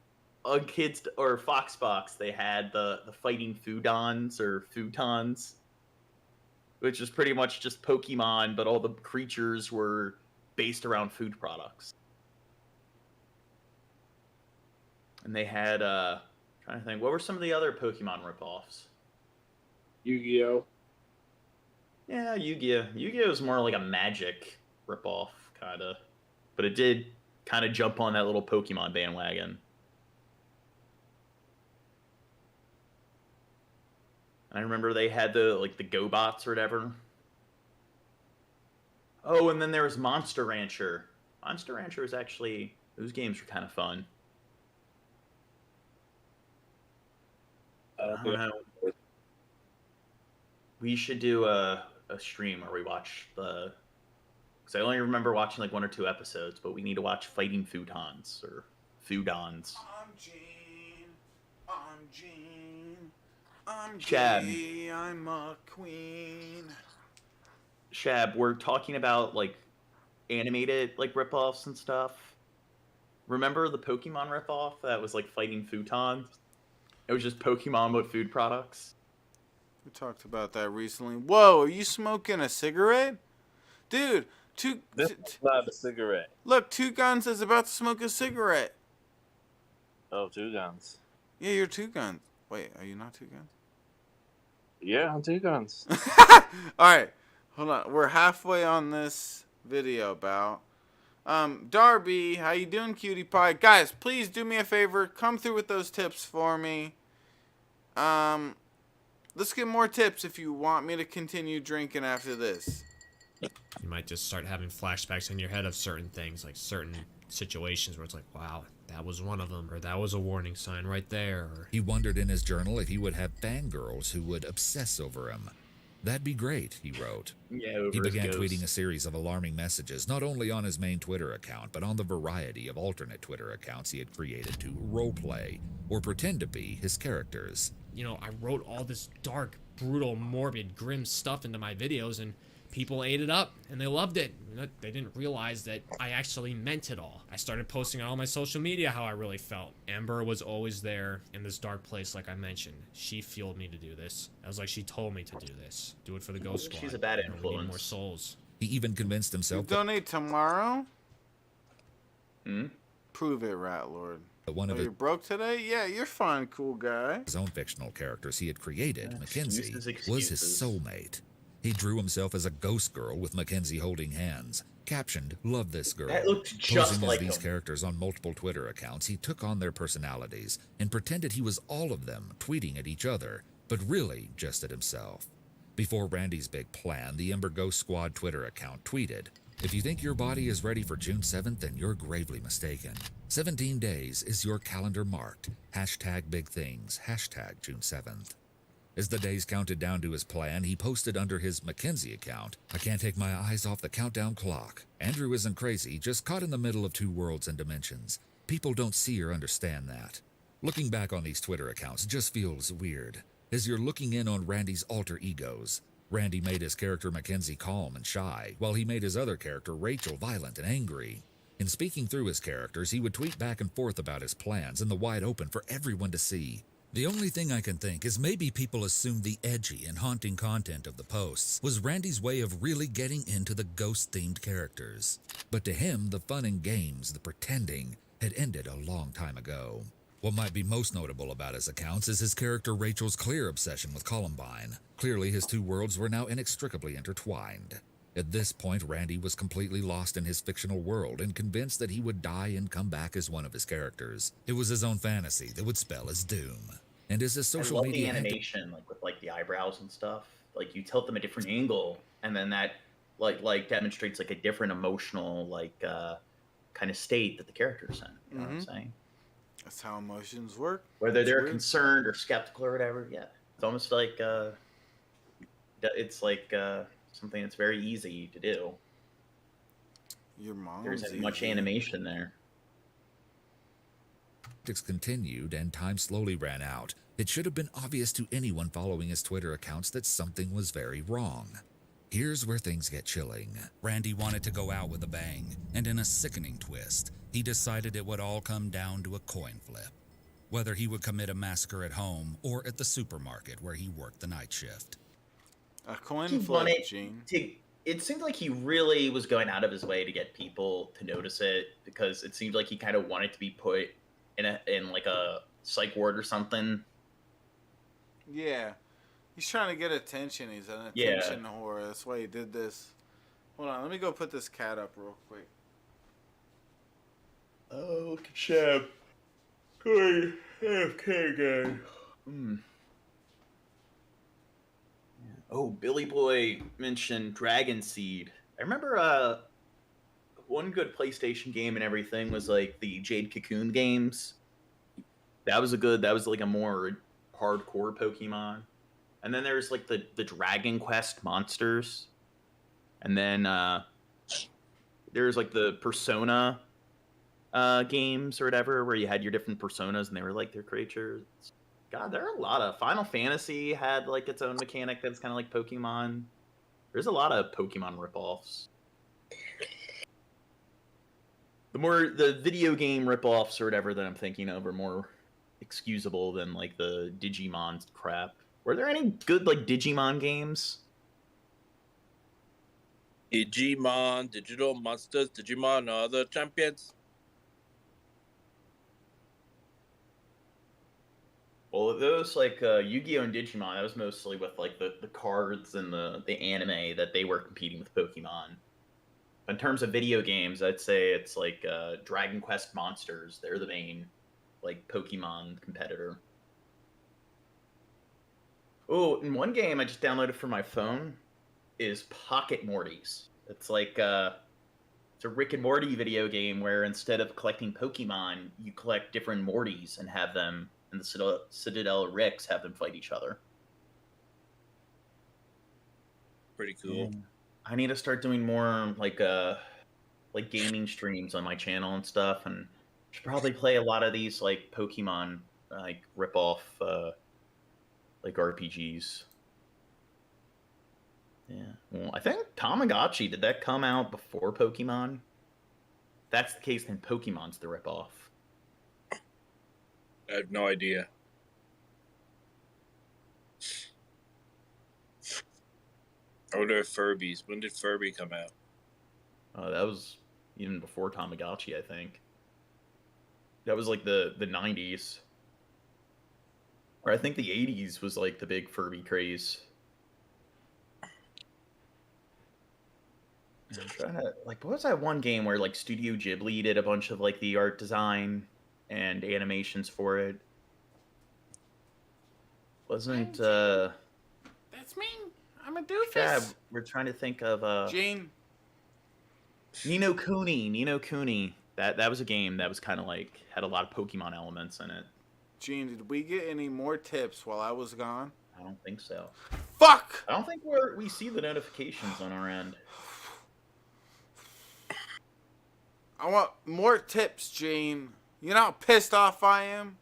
on Kids or Foxbox, they had the fighting Foodons or Futons, which is pretty much just Pokemon, but all the creatures were based around food products. And they had, trying to think, what were some of the other Pokemon ripoffs? Yu-Gi-Oh! Yeah, Yu-Gi-Oh! Yu-Gi-Oh! is more like a Magic ripoff, kind of. but it did kind of jump on that little Pokemon bandwagon. I remember they had the GoBots or whatever. Oh, and then there was Monster Rancher. Monster Rancher is actually, those games were kind of fun. I don't know. We should do a stream where we watch because I only remember watching like 1 or 2 episodes, but we need to watch Fighting Futons or Foodons. I'm Gene. I'm Gene. I'm Chad. gay. I'm a queen. Shab, we're talking about like animated like ripoffs and stuff. Remember the Pokemon ripoff that was like Fighting Futons? It was just Pokemon with food products. We talked about that recently. Whoa, are you smoking a cigarette? Dude, This is not a cigarette. look, Two Guns is about to smoke a cigarette. Oh, 2 guns. Yeah, you're Two Guns. Wait, are you not Two Guns? Yeah, I'm 2 guns. Alright, hold on. We're halfway on this video about. Darby, how you doing, cutie pie? Guys, please do me a favor. Come through with those tips for me. Let's get more tips if you want me to continue drinking after this. You might just start having flashbacks in your head of certain things, like certain situations where it's like, wow, that was one of them, or that was a warning sign right there. Or... He wondered in his journal if he would have fangirls who would obsess over him. That'd be great, he wrote. Yeah, He began tweeting a series of alarming messages, not only on his main Twitter account, but on the variety of alternate Twitter accounts he had created to roleplay or pretend to be his characters. You know, I wrote all this dark, brutal, morbid, grim stuff into my videos, and people ate it up, and they loved it. They didn't realize that I actually meant it all. I started posting on all my social media how I really felt. Amber was always there in this dark place, like I mentioned. She fueled me to do this. I was like, she told me to do this. Do it for the Ghost Squad. She's a bad You know, we influence. need more souls. He even convinced You himself donate tomorrow? Hmm? Prove it, Rat Lord. that one Oh, of you're broke today? Yeah, you're fine, cool guy. his own fictional characters he had created, Yeah, Mackenzie, excuses, was his excuses. soulmate. He drew himself as a ghost girl with Mackenzie holding hands. Captioned, "Love this girl." That looked just Posing like as these him. characters on multiple Twitter accounts, he took on their personalities and pretended he was all of them, tweeting at each other, but really just at himself. Before Randy's big plan, the Ember Ghost Squad Twitter account tweeted, "If you think your body is ready for June 7th, then you're gravely mistaken. 17 days is your calendar marked. Hashtag big things. Hashtag June 7th. As the days counted down to his plan, he posted under his Mackenzie account, "I can't take my eyes off the countdown clock. Andrew isn't crazy, just caught in the middle of 2 worlds and dimensions. People don't see or understand that." Looking back on these Twitter accounts just feels weird, as you're looking in on Randy's alter egos. Randy made his character Mackenzie calm and shy, while he made his other character Rachel violent and angry. In speaking through his characters, he would tweet back and forth about his plans in the wide open for everyone to see. The only thing I can think is maybe people assumed the edgy and haunting content of the posts was Randy's way of really getting into the ghost-themed characters. But to him, the fun and games, the pretending, had ended a long time ago. What might be most notable about his accounts is his character Rachel's clear obsession with Columbine. Clearly, his 2 worlds were now inextricably intertwined. At this point, Randy was completely lost in his fictional world and convinced that he would die and come back as one of his characters. It was his own fantasy that would spell his doom. And as his social I love media the animation, like with like the eyebrows and stuff. Like you tilt them a different angle, and then that like demonstrates like a different emotional kind of state that the character's in. You know what I'm saying? That's how emotions work. Whether It's they're weird. concerned or skeptical or whatever, yeah. It's almost like something that's very easy to do. Your mom. There isn't much animation there. Continued and time slowly ran out. It should have been obvious to anyone following his Twitter accounts that something was very wrong. Here's where things get chilling. Randy wanted to go out with a bang, and in a sickening twist, he decided it would all come down to a coin flip. Whether he would commit a massacre at home or at the supermarket where he worked the night shift. A coin He flip, wanted Gene. it seemed like he really was going out of his way to get people to notice it, because it seemed like he kind of wanted to be put in like a psych ward or something. Yeah. He's trying to get attention. He's an Yeah. attention whore. That's why he did this. Hold on. Let me go put this cat up real quick. Oh, Chef. Good. Okay, again. Oh, Billy Boy mentioned Dragon Seed. I remember one good PlayStation game and everything was like the Jade Cocoon games. That was like a more hardcore Pokemon. And then there's like the Dragon Quest monsters. And then there's like the Persona games or whatever, where you had your different personas and they were like their creatures. God, there are a lot of Final Fantasy had like its own mechanic that's kind of like Pokemon. There's a lot of Pokemon ripoffs. The video game ripoffs or whatever that I'm thinking of are more excusable than like the Digimon crap. Were there any good like Digimon games? Digimon, Digital Monsters, Digimon are the champions. Well, those like Yu-Gi-Oh! And Digimon, that was mostly with like the cards and the anime that they were competing with Pokemon. In terms of video games, I'd say it's like Dragon Quest Monsters. They're the main like Pokemon competitor. Oh, and one game I just downloaded for my phone is Pocket Mortys. It's like it's a Rick and Morty video game where instead of collecting Pokemon, you collect different Mortys and have them, and the Citadel Ricks have them fight each other. Pretty cool. Yeah. I need to start doing more like gaming streams on my channel and stuff, and should probably play a lot of these like Pokemon like rip-off like RPGs. Yeah. Well, I think Tamagotchi, did that come out before Pokemon? If that's the case, then Pokemon's the rip-off. I have no idea. I wonder if Furbies. When did Furby come out? That was even before Tamagotchi, I think. That was like the 90s. Or I think the 80s was like the big Furby craze. I'm trying to, like, what was that one game where like Studio Ghibli did a bunch of like the art design and animations for it? Wasn't That's me. I'm a doofus. yeah, we're trying to think of Gene. Ni no Kuni. That was a game that was kind of like had a lot of Pokemon elements in it. Gene, did we get any more tips while I was gone? I don't think so. Fuck! I don't think we see the notifications on our end. I want more tips, Gene. You know how pissed off I am?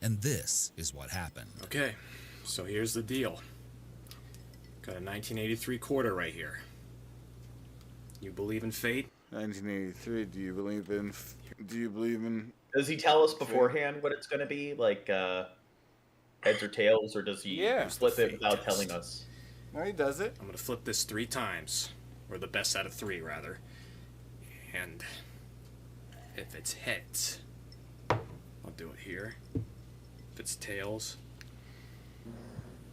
And this is what happened. Okay, so here's the deal. Got a 1983 quarter right here. You believe in fate? 1983. Do you believe in? Does he tell us beforehand what it's going to be? Like heads or tails, or does he flip it without telling us? No, he does it. I'm gonna flip this 3 times, or the best out of 3 rather. And if it's heads, I'll do it here. If it's tails,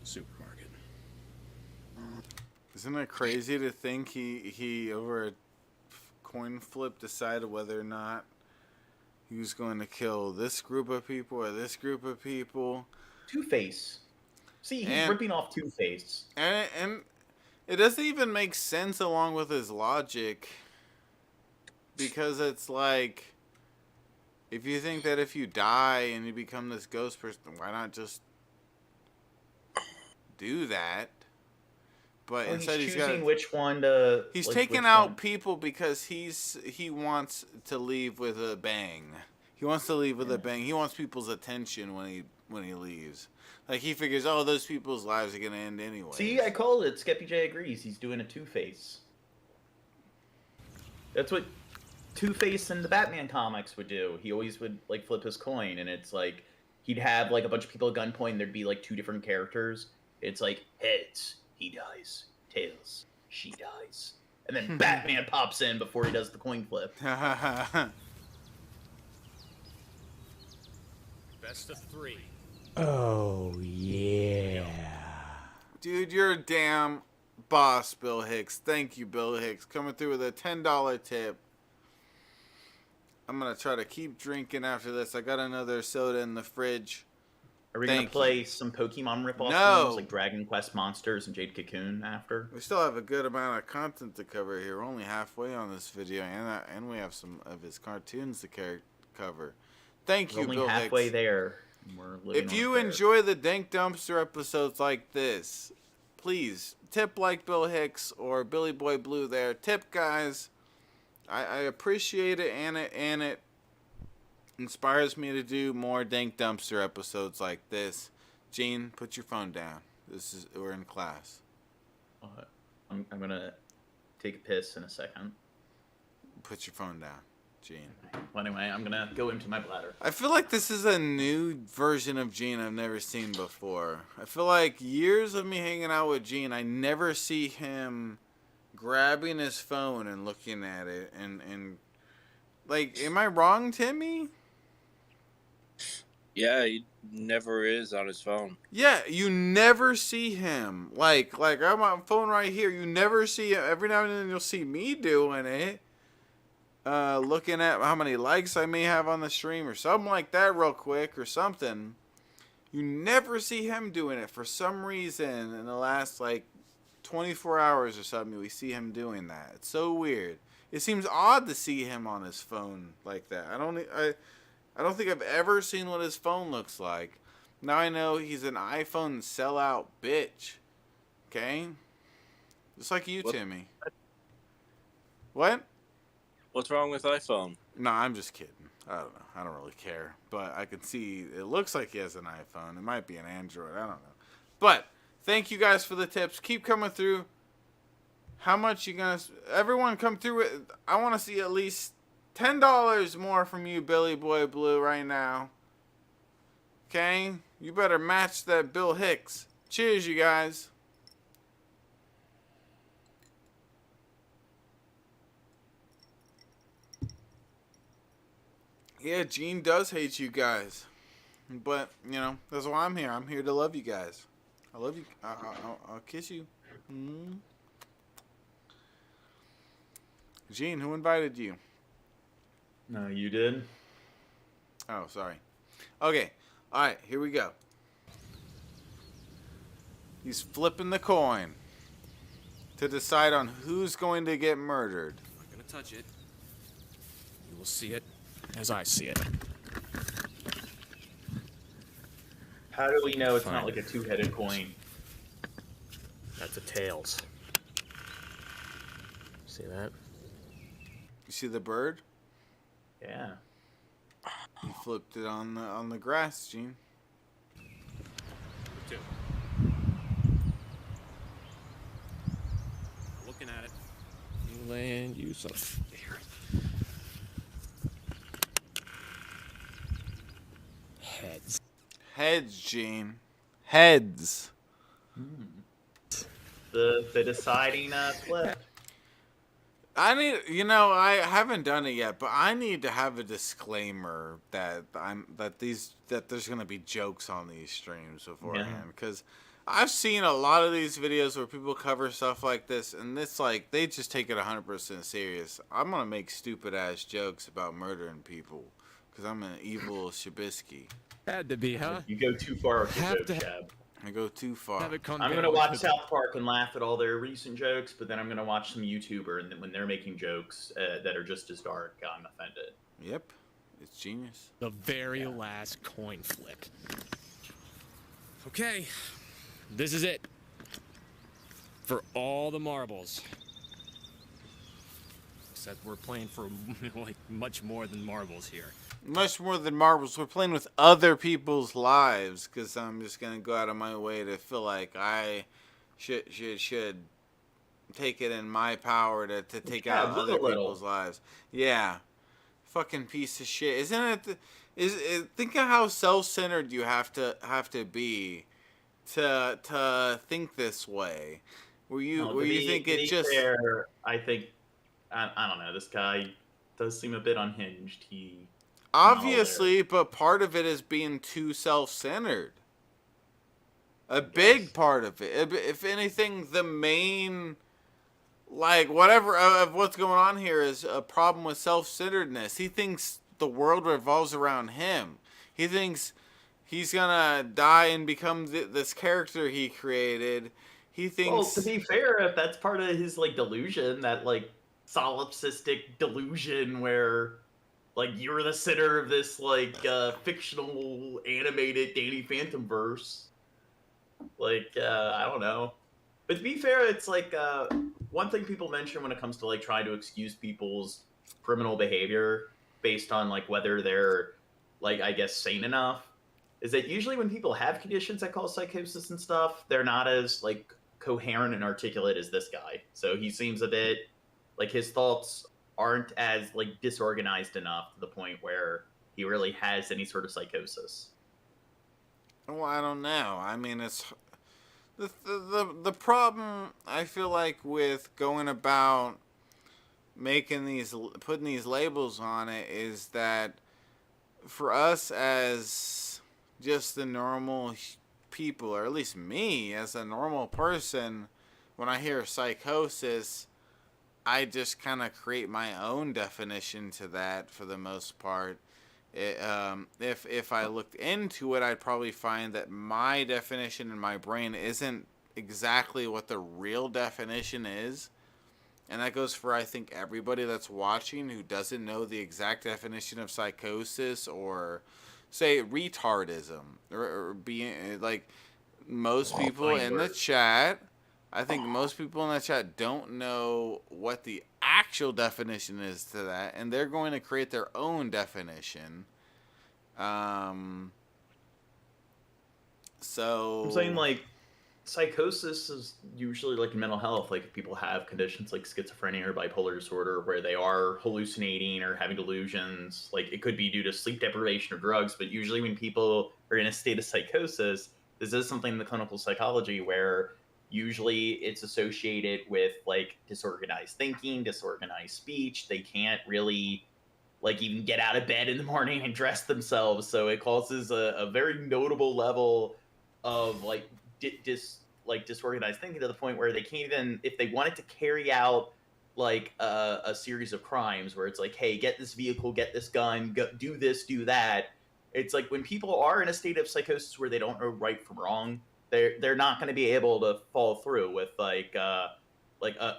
supermarket. Isn't it crazy to think he over a coin flip decided whether or not he was going to kill this group of people or this group of people? Two-Face. See, he's ripping off Two-Face. And it doesn't even make sense along with his logic. Because it's like, if you think that if you die and you become this ghost person, why not just do that? But well, instead he's choosing choosing which one to... He's like, taking out people because he wants to leave with a bang. He wants to leave with a bang. He wants people's attention when he leaves. Like, he figures, oh, those people's lives are going to end anyway. See, I called it. Skeppy J agrees. He's doing a Two-Face. That's what Two-Face in the Batman comics would do. He always would, like, flip his coin, and it's like, he'd have, like, a bunch of people at gunpoint, and there'd be, like, 2 different characters. It's like, heads, he dies. Tails, she dies. And then Batman pops in before he does the coin flip. Best of 3. Oh, yeah. Dude, you're a damn boss, Bill Hicks. Thank you, Bill Hicks. Coming through with a $10 tip. I'm gonna try to keep drinking after this. I got another soda in the fridge. Are we going to play some Pokemon ripoff games like Dragon Quest Monsters and Jade Cocoon after? We still have a good amount of content to cover here. We're only halfway on this video, and we have some of his cartoons to cover. Thank you, Bill Hicks. Only halfway there. If you enjoy the Dank Dumpster episodes like this, please tip like Bill Hicks or Billy Boy Blue there. Tip, guys. I appreciate it, and it inspires me to do more Dank Dumpster episodes like this. Gene, put your phone down. We're in class. I'm gonna take a piss in a second. Put your phone down, Gene. Well, anyway, I'm gonna go into my bladder. I feel like this is a new version of Gene I've never seen before. I feel like years of me hanging out with Gene, I never see him grabbing his phone and looking at it and like, am I wrong, Timmy? Yeah, he never is on his phone. Yeah, you never see him. Like I'm on phone right here. You never see him. Every now and then you'll see me doing it. Looking at how many likes I may have on the stream or something like that real quick or something. You never see him doing it for some reason in the last, 24 hours or something. We see him doing that. It's so weird. It seems odd to see him on his phone like that. I don't think I've ever seen what his phone looks like. Now I know he's an iPhone sellout bitch. Okay? Just like you, Timmy. What? What's wrong with iPhone? No, I'm just kidding. I don't know. I don't really care. But I can see it looks like he has an iPhone. It might be an Android. I don't know. But thank you guys for the tips. Keep coming through. How much you gonna... Everyone come through with... I want to see at least $10 more from you, Billy Boy Blue, right now. Okay? You better match that Bill Hicks. Cheers, you guys. Yeah, Gene does hate you guys. But, that's why I'm here. I'm here to love you guys. I love you. I'll kiss you. Mm-hmm. Gene, who invited you? No, you did. Oh, sorry. Okay. All right, here we go. He's flipping the coin to decide on who's going to get murdered. I'm not going to touch it. You will see it as I see it. How do we know it's not like a two-headed coin? That's a tails. See that? You see the bird? Yeah. He flipped it on the grass, Gene. Me too. Looking at it. You land, you son of... Heads. Heads, Gene. Heads. The deciding flip. I I haven't done it yet, but I need to have a disclaimer that there's gonna be jokes on these streams beforehand, because I've seen a lot of these videos where people cover stuff like this, and it's like they just take it 100% serious. I'm gonna make stupid ass jokes about murdering people because I'm an evil Shabisky. Had to be, huh? You go too far with your joke, Chab. I go too far. I'm going to watch South Park and laugh at all their recent jokes, but then I'm going to watch some YouTuber, and then when they're making jokes that are just as dark, I'm offended. Yep. It's genius. The very last coin flip. Okay. This is it. For all the marbles. Except we're playing for much more than marbles here. Much more than marbles. We're playing with other people's lives, because I'm just going to go out of my way to feel like I should take it in my power to take out other people's lives. Yeah. Fucking piece of shit. Isn't it? Think of how self-centered you have to be to think this way. You think it just... Fair, I think, I don't know, this guy does seem a bit unhinged. Obviously, but part of it is being too self-centered. A big part of it. If anything, the main like whatever of what's going on here is a problem with self-centeredness. He thinks the world revolves around him. He thinks he's gonna die and become this character he created. He thinks. Well, to be fair, if that's part of his like delusion, that like solipsistic delusion where like you're the center of this like fictional animated Danny Phantom verse, like I don't know. But to be fair, it's like one thing people mention when it comes to like trying to excuse people's criminal behavior based on like whether they're like I guess sane enough is that usually when people have conditions that cause psychosis and stuff, they're not as like coherent and articulate as this guy. So he seems a bit like his thoughts aren't as like disorganized enough to the point where he really has any sort of psychosis. Well, I don't know. I mean, it's the problem I feel like with going about putting these labels on it is that for us as just the normal people, or at least me as a normal person, when I hear psychosis, I just kind of create my own definition to that for the most part. If I looked into it, I'd probably find that my definition in my brain isn't exactly what the real definition is. And that goes for, I think, everybody that's watching who doesn't know the exact definition of psychosis or, say, retardism. Or being, like, most people in the chat, I think most people in the chat don't know what the actual definition is to that, and they're going to create their own definition. So I'm saying, like, psychosis is usually like in mental health, like if people have conditions like schizophrenia or bipolar disorder where they are hallucinating or having delusions, like it could be due to sleep deprivation or drugs, but usually when people are in a state of psychosis, this is something in the clinical psychology where usually it's associated with like disorganized thinking, disorganized speech. They can't really like even get out of bed in the morning and dress themselves, so it causes a very notable level of like disorganized thinking to the point where they can't even, if they wanted to carry out like a series of crimes where it's like, hey, get this vehicle, get this gun, go, do this, do that. It's like when people are in a state of psychosis where they don't know right from wrong, they're not going to be able to follow through with like a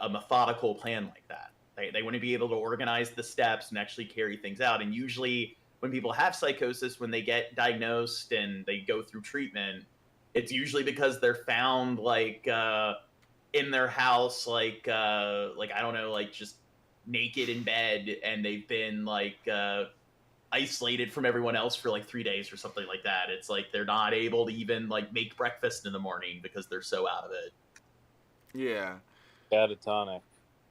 methodical plan like that. They want to be able to organize the steps and actually carry things out. And usually when people have psychosis, when they get diagnosed and they go through treatment, it's usually because they're found like in their house, like I don't know, like just naked in bed, and they've been like isolated from everyone else for like 3 days or something like that. It's like they're not able to even like make breakfast in the morning because they're so out of it. Yeah. Catatonic.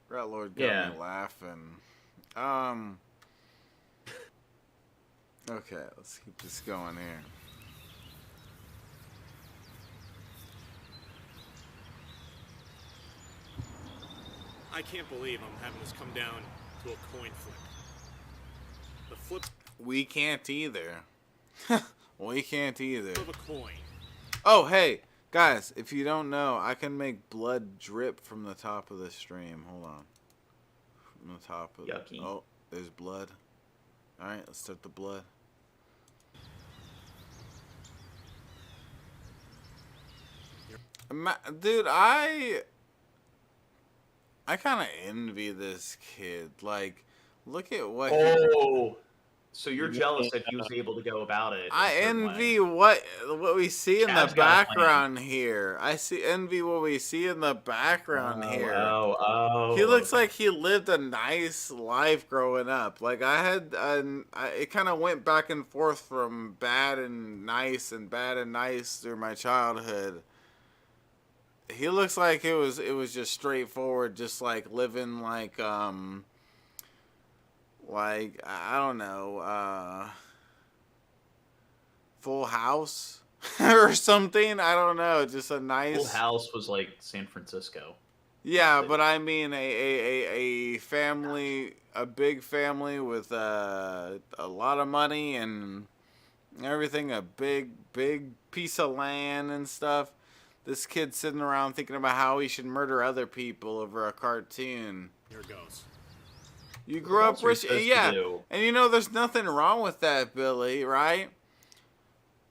Rat Lord got me laughing. Okay, let's keep this going here. I can't believe I'm having this come down to a coin flip. The flip We can't either. We can't either. of a coin. Oh, hey, guys, if you don't know, I can make blood drip from the top of the stream. Hold on. From the top of Yucky. Oh, there's blood. All right, let's start the blood. Dude, I kind of envy this kid. Like, look at what So you're jealous that he was able to go about it. I envy what we see in Chad's the got a plan. background here. Envy what we see in the background here. Oh. He looks like he lived a nice life growing up. Like it kind of went back and forth from bad and nice through my childhood. He looks like it was just straightforward, just like living like I don't know, Full House or something. I don't know, just a nice. Full House was like San Francisco. Yeah, but I mean a family, a big family with a lot of money and everything, a big piece of land and stuff. this kid sitting around thinking about how he should murder other people over a cartoon. Here it goes. You grew up rich, yeah, and you know there's nothing wrong with that, Billy, right?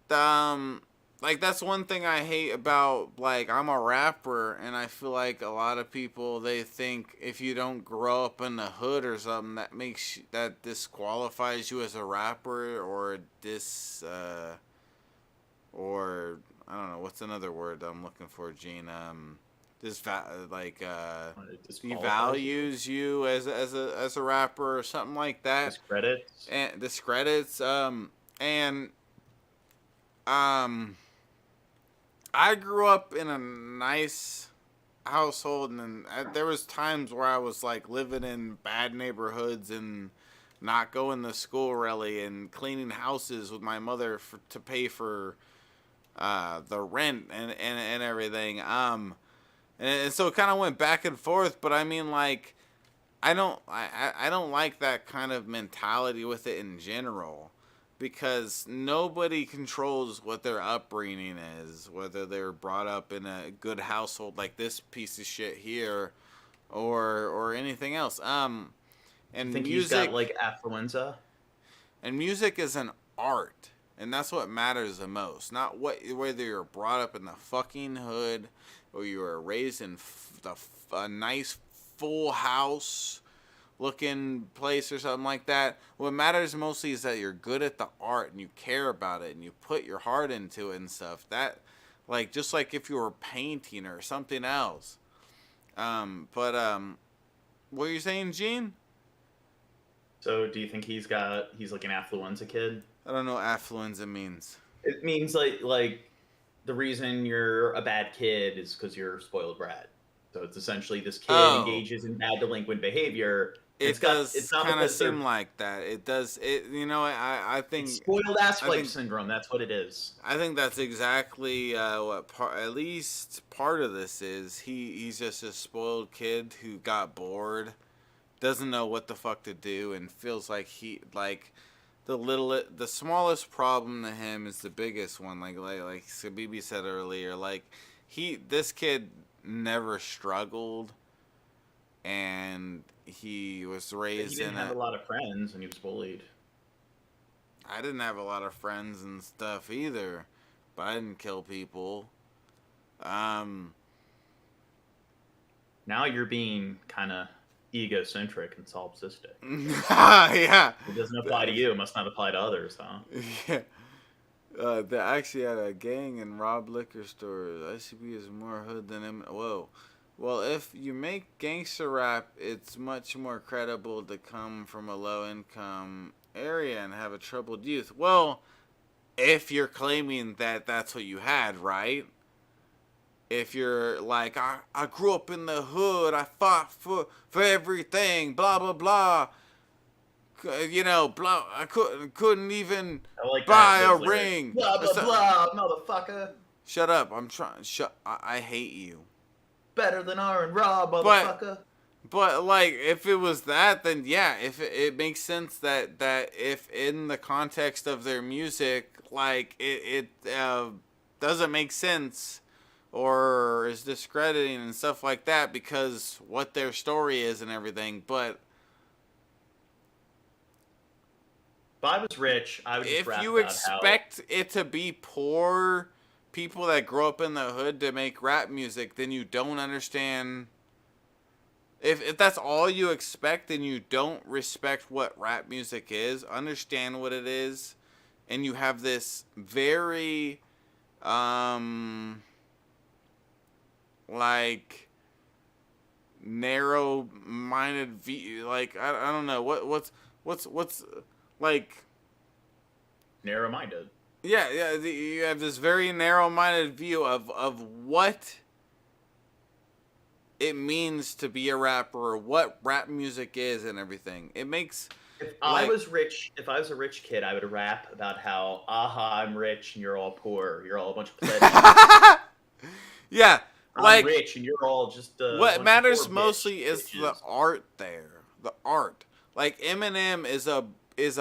Like that's one thing I hate about, like, I'm a rapper, and I feel like a lot of people, they think if you don't grow up in the hood or something, that disqualifies you as a rapper, or or I don't know, what's another word I'm looking for, Gene? Devalues you as a rapper or something like that. Discredits. I grew up in a nice household, and there was times where I was like living in bad neighborhoods and not going to school really, and cleaning houses with my mother to pay for the rent and everything. And so it kind of went back and forth, but I mean, like, I don't like that kind of mentality with it in general, because nobody controls what their upbringing is, whether they're brought up in a good household like this piece of shit here, or anything else. And you think music, he's got like affluenza? And music is an art, and that's what matters the most. Not whether you're brought up in the fucking hood, or you were raised in a nice full house looking place or something like that. What matters mostly is that you're good at the art and you care about it and you put your heart into it and stuff. That, like, just like if you were painting or something else. What are you saying, Gene? So do you think he's like an affluenza kid? I don't know what affluenza means. It means like the reason you're a bad kid is because you're a spoiled brat. So it's essentially this kid engages in bad delinquent behavior. It does kind of seem like that. It does. I think it's spoiled ass wife syndrome. That's what it is. I think that's exactly what at least part of this is. He's just a spoiled kid who got bored, doesn't know what the fuck to do, and feels like the smallest problem to him is the biggest one. Like Sabibi said earlier, like this kid never struggled, and he was raised he didn't have a lot of friends, and he was bullied. I didn't have a lot of friends and stuff either, but I didn't kill people. Now you're being kind of egocentric and solipsistic. Yeah. It doesn't apply to you. It must not apply to others, huh? Yeah. They actually had a gang and robbed liquor stores. ICB is more hood than him. Whoa. Well, if you make gangster rap, it's much more credible to come from a low-income area and have a troubled youth. Well, if you're claiming that that's what you had, right? If you're like, I grew up in the hood, I fought for everything, blah, blah, blah. You know, blah, I couldn't even buy a ring. Blah, blah, blah, motherfucker. Shut up. I'm trying. I hate you. Better than R and Rob, motherfucker. But like, if it was that, then yeah, if it makes sense that if in the context of their music, like it doesn't make sense or is discrediting and stuff like that because what their story is and everything. But if I was rich, I would just rap about how... If you expect it to be poor people that grow up in the hood to make rap music, then you don't understand. If that's all you expect, then you don't respect what rap music is, understand what it is, and you have this very like narrow-minded view. Like I don't know what's like narrow-minded. Yeah, you have this very narrow-minded view of what it means to be a rapper, or what rap music is, and everything. It makes. If I was a rich kid, I would rap about how, I'm rich and you're all poor. You're all a bunch of pledges. Yeah, I'm rich and you're all just. What matters mostly is the art there. The art, like Eminem is a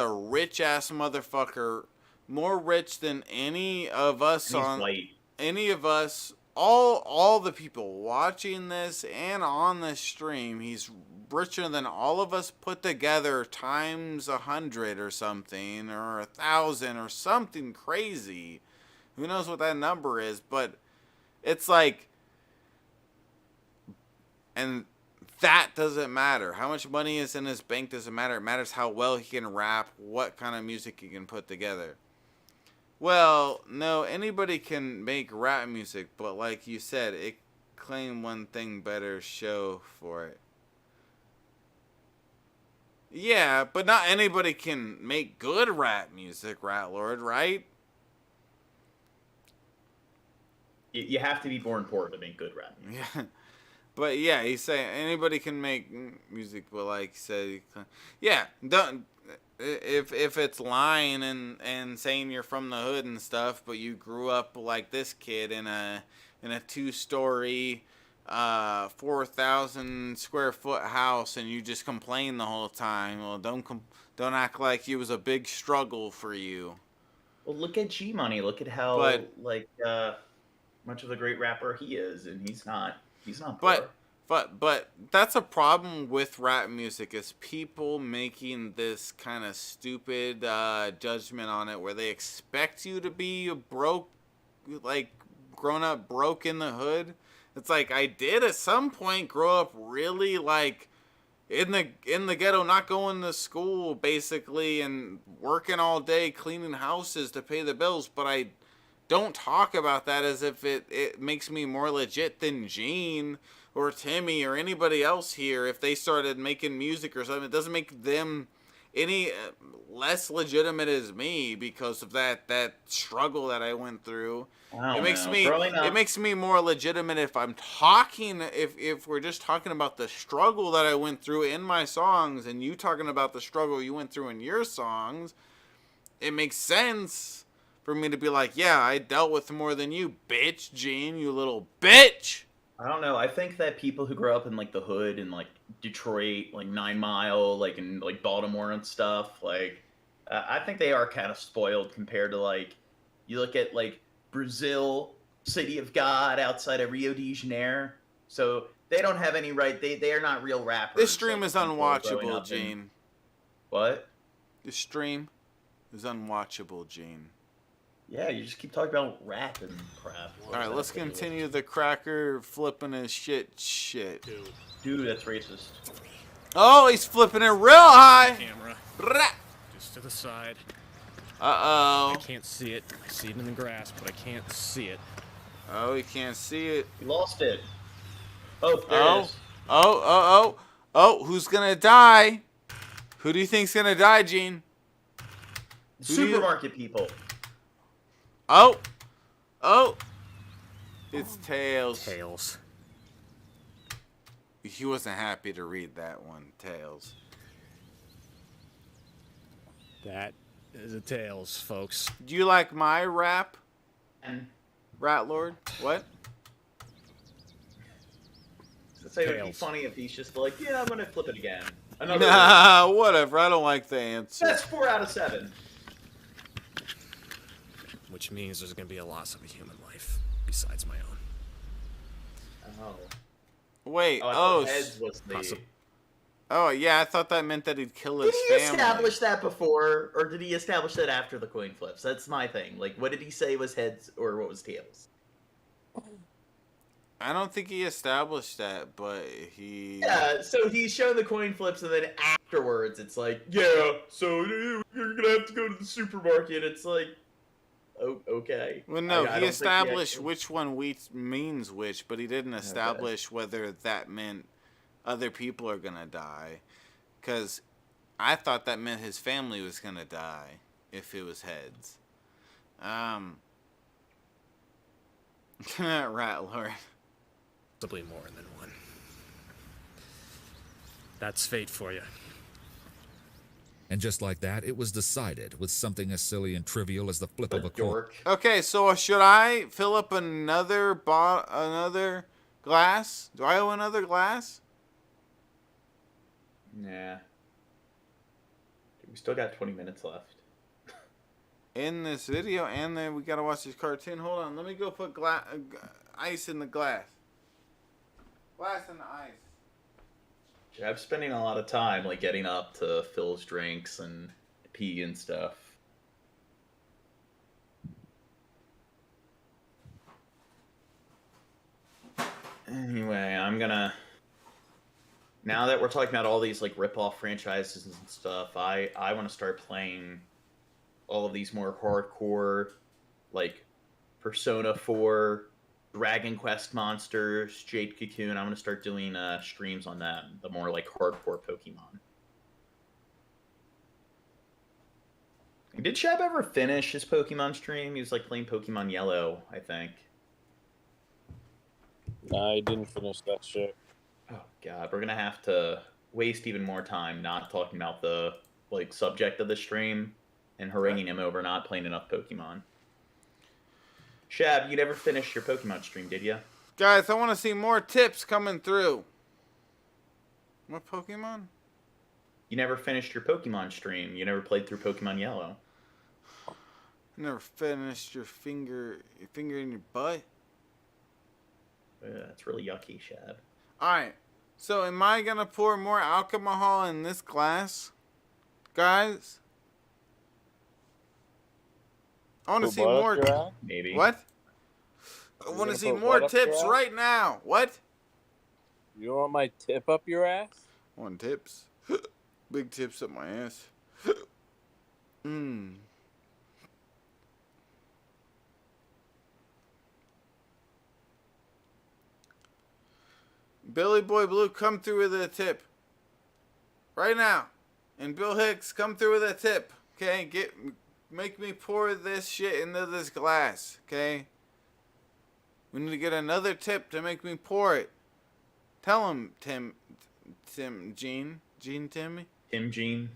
rich ass motherfucker. More rich than any of us white. Any of us all the people watching this and on this stream, he's richer than all of us put together times 100 or something, or 1,000 or something crazy. Who knows what that number is? But it's like, and that doesn't matter. How much money is in his bank doesn't matter. It matters how well he can rap, what kind of music he can put together. Well, no, anybody can make rap music, but like you said, it claim one thing better show for it. Yeah, but not anybody can make good rap music, Rat Lord, right? You have to be born poor to make good rap music. Yeah. But yeah, he's saying anybody can make music, but like he said, yeah, don't, if it's lying and saying you're from the hood and stuff, but you grew up like this kid in a 2-story, 4,000 square foot house, and you just complain the whole time. Well, don't act like it was a big struggle for you. Well, look at G Money. Look at how much of a great rapper he is, and he's not. He's not poor. But that's a problem with rap music, is people making this kind of stupid judgment on it, where they expect you to be broke, like grown up broke in the hood. It's like, I did at some point grow up really like in the ghetto, not going to school basically, and working all day cleaning houses to pay the bills, but I don't talk about that as if it makes me more legit than Gene or Timmy or anybody else here. If they started making music or something, it doesn't make them any less legitimate as me because of that struggle that I went through. It makes me more legitimate if I'm talking, if we're just talking about the struggle that I went through in my songs, and you talking about the struggle you went through in your songs. It makes sense for me to be like, yeah, I dealt with more than you, bitch, Gene, you little bitch. I don't know. I think that people who grow up in like the hood in like Detroit, like 9 Mile, like in like Baltimore and stuff, like I think they are kind of spoiled compared to like, you look at like Brazil, City of God, outside of Rio de Janeiro. So they don't have any right. They are not real rappers. This stream is unwatchable, Gene. What? This stream is unwatchable, Gene. Yeah, you just keep talking about rap and crap. All right, let's continue the cracker flipping his shit. Dude, that's racist. Oh, he's flipping it real high. Camera. Just to the side. Uh-oh. I can't see it. I see it in the grass, but I can't see it. Oh, he can't see it. He lost it. Oh, there it is. Oh, who's gonna die? Who do you think's gonna die, Gene? Supermarket people. Oh, it's Tails. Tails. He wasn't happy to read that one, Tails. That is a Tails, folks. Do you like my rap? Rat Lord? What? I'd say it would be funny if he's just like, yeah, I'm gonna flip it again. Nah, whatever. I don't like the answer. That's 4 out of 7. Which means there's going to be a loss of a human life besides my own. Oh. Wait, Heads was the... Oh, yeah, I thought that meant that he'd kill his family. Did he establish that before, or did he establish that after the coin flips? That's my thing. Like, what did he say was heads, or what was tails? I don't think he established that, but he... Yeah, so he's showing the coin flips, and then afterwards, it's like, yeah, so you're going to have to go to the supermarket. It's like... Oh, okay. Well, no, he established which one means which, but he didn't establish whether that meant other people are gonna die. Because I thought that meant his family was gonna die if it was heads. Rat Lord. Possibly more than one. That's fate for you. And just like that, it was decided with something as silly and trivial as the flip of a coin. Okay, so should I fill up another glass? Do I owe another glass? Nah. We still got 20 minutes left. In this video, and then we gotta watch this cartoon. Hold on, let me go put glass. ice in the glass. Glass in the ice. Yeah, I'm spending a lot of time like getting up to fill his drinks and pee and stuff. Anyway, I'm gonna. Now that we're talking about all these like rip-off franchises and stuff, I want to start playing all of these more hardcore, like Persona 4, Dragon Quest monsters, Jade Cocoon. I'm gonna start doing streams on them, the more like hardcore Pokemon. Did Shab ever finish his Pokemon stream? He was like playing Pokemon Yellow, I think. Nah, I didn't finish that shit. Oh god, we're gonna have to waste even more time not talking about the like subject of the stream and haranguing him over not playing enough Pokemon. Shab, you never finished your Pokemon stream, did you? Guys, I want to see more tips coming through. What Pokemon? You never finished your Pokemon stream. You never played through Pokemon Yellow. You never finished your finger in your butt? That's really yucky, Shab. Alright, so am I going to pour more alcohol in this glass? Guys? I want to see more. Maybe. What? I want to see more tips right now. What? You want my tip up your ass? I want tips. Big tips up my ass. Billy Boy Blue, come through with a tip. Right now. And Bill Hicks, come through with a tip. Okay? Make me pour this shit into this glass. Okay? We need to get another tip to make me pour it. Tell him, Tim, Gene. Timmy? Tim Gene.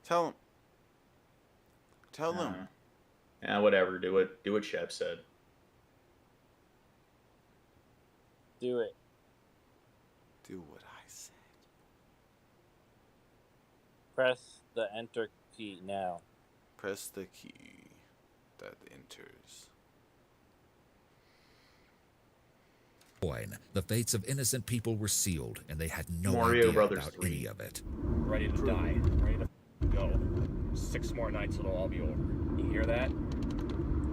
Tell him. Tell them. Yeah, whatever. Do what Shab said. Do it. Do what I said. Press the enter key now. Press the key that enters. The fates of innocent people were sealed, and they had no Mario idea Brothers about 3. any of it. Ready to die. Ready to go. 6 more nights, it'll all be over. You hear that?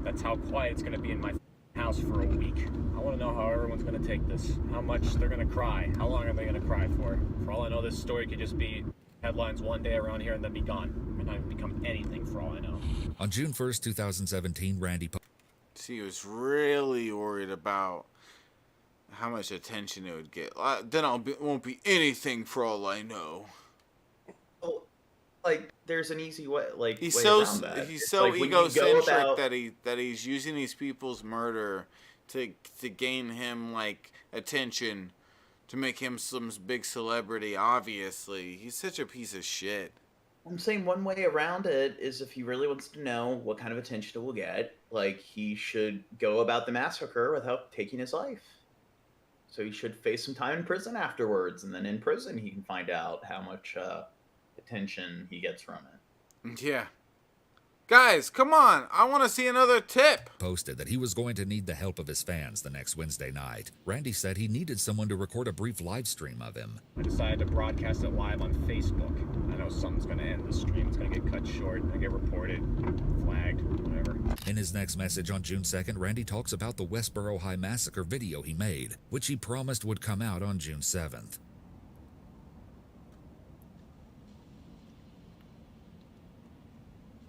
That's how quiet it's gonna be in my house for a week. I want to know how everyone's gonna take this. How much they're gonna cry. How long are they gonna cry for? For all I know, this story could just be headlines one day around here and then be gone. And not become anything for all I know. On June 1st, 2017, Randy... She was really worried about how much attention it would get. Then won't be anything for all I know. Oh, like there's an easy way. Like he's way so around that. he's It's so like when you go egocentric about- that he's using these people's murder to gain him like attention, to make him some big celebrity. Obviously, he's such a piece of shit. I'm saying one way around it is if he really wants to know what kind of attention it will get, like he should go about the massacre without taking his life. So he should face some time in prison afterwards, and then in prison he can find out how much attention he gets from it. Yeah. Guys, come on. I want to see another tip. Posted that he was going to need the help of his fans the next Wednesday night. Randy said he needed someone to record a brief live stream of him. I decided to broadcast it live on Facebook. I know something's gonna end the stream. It's gonna get cut short. I get reported, flagged, whatever. In his next message on June 2nd, Randy talks about the Westboro High Massacre video he made, which he promised would come out on June 7th.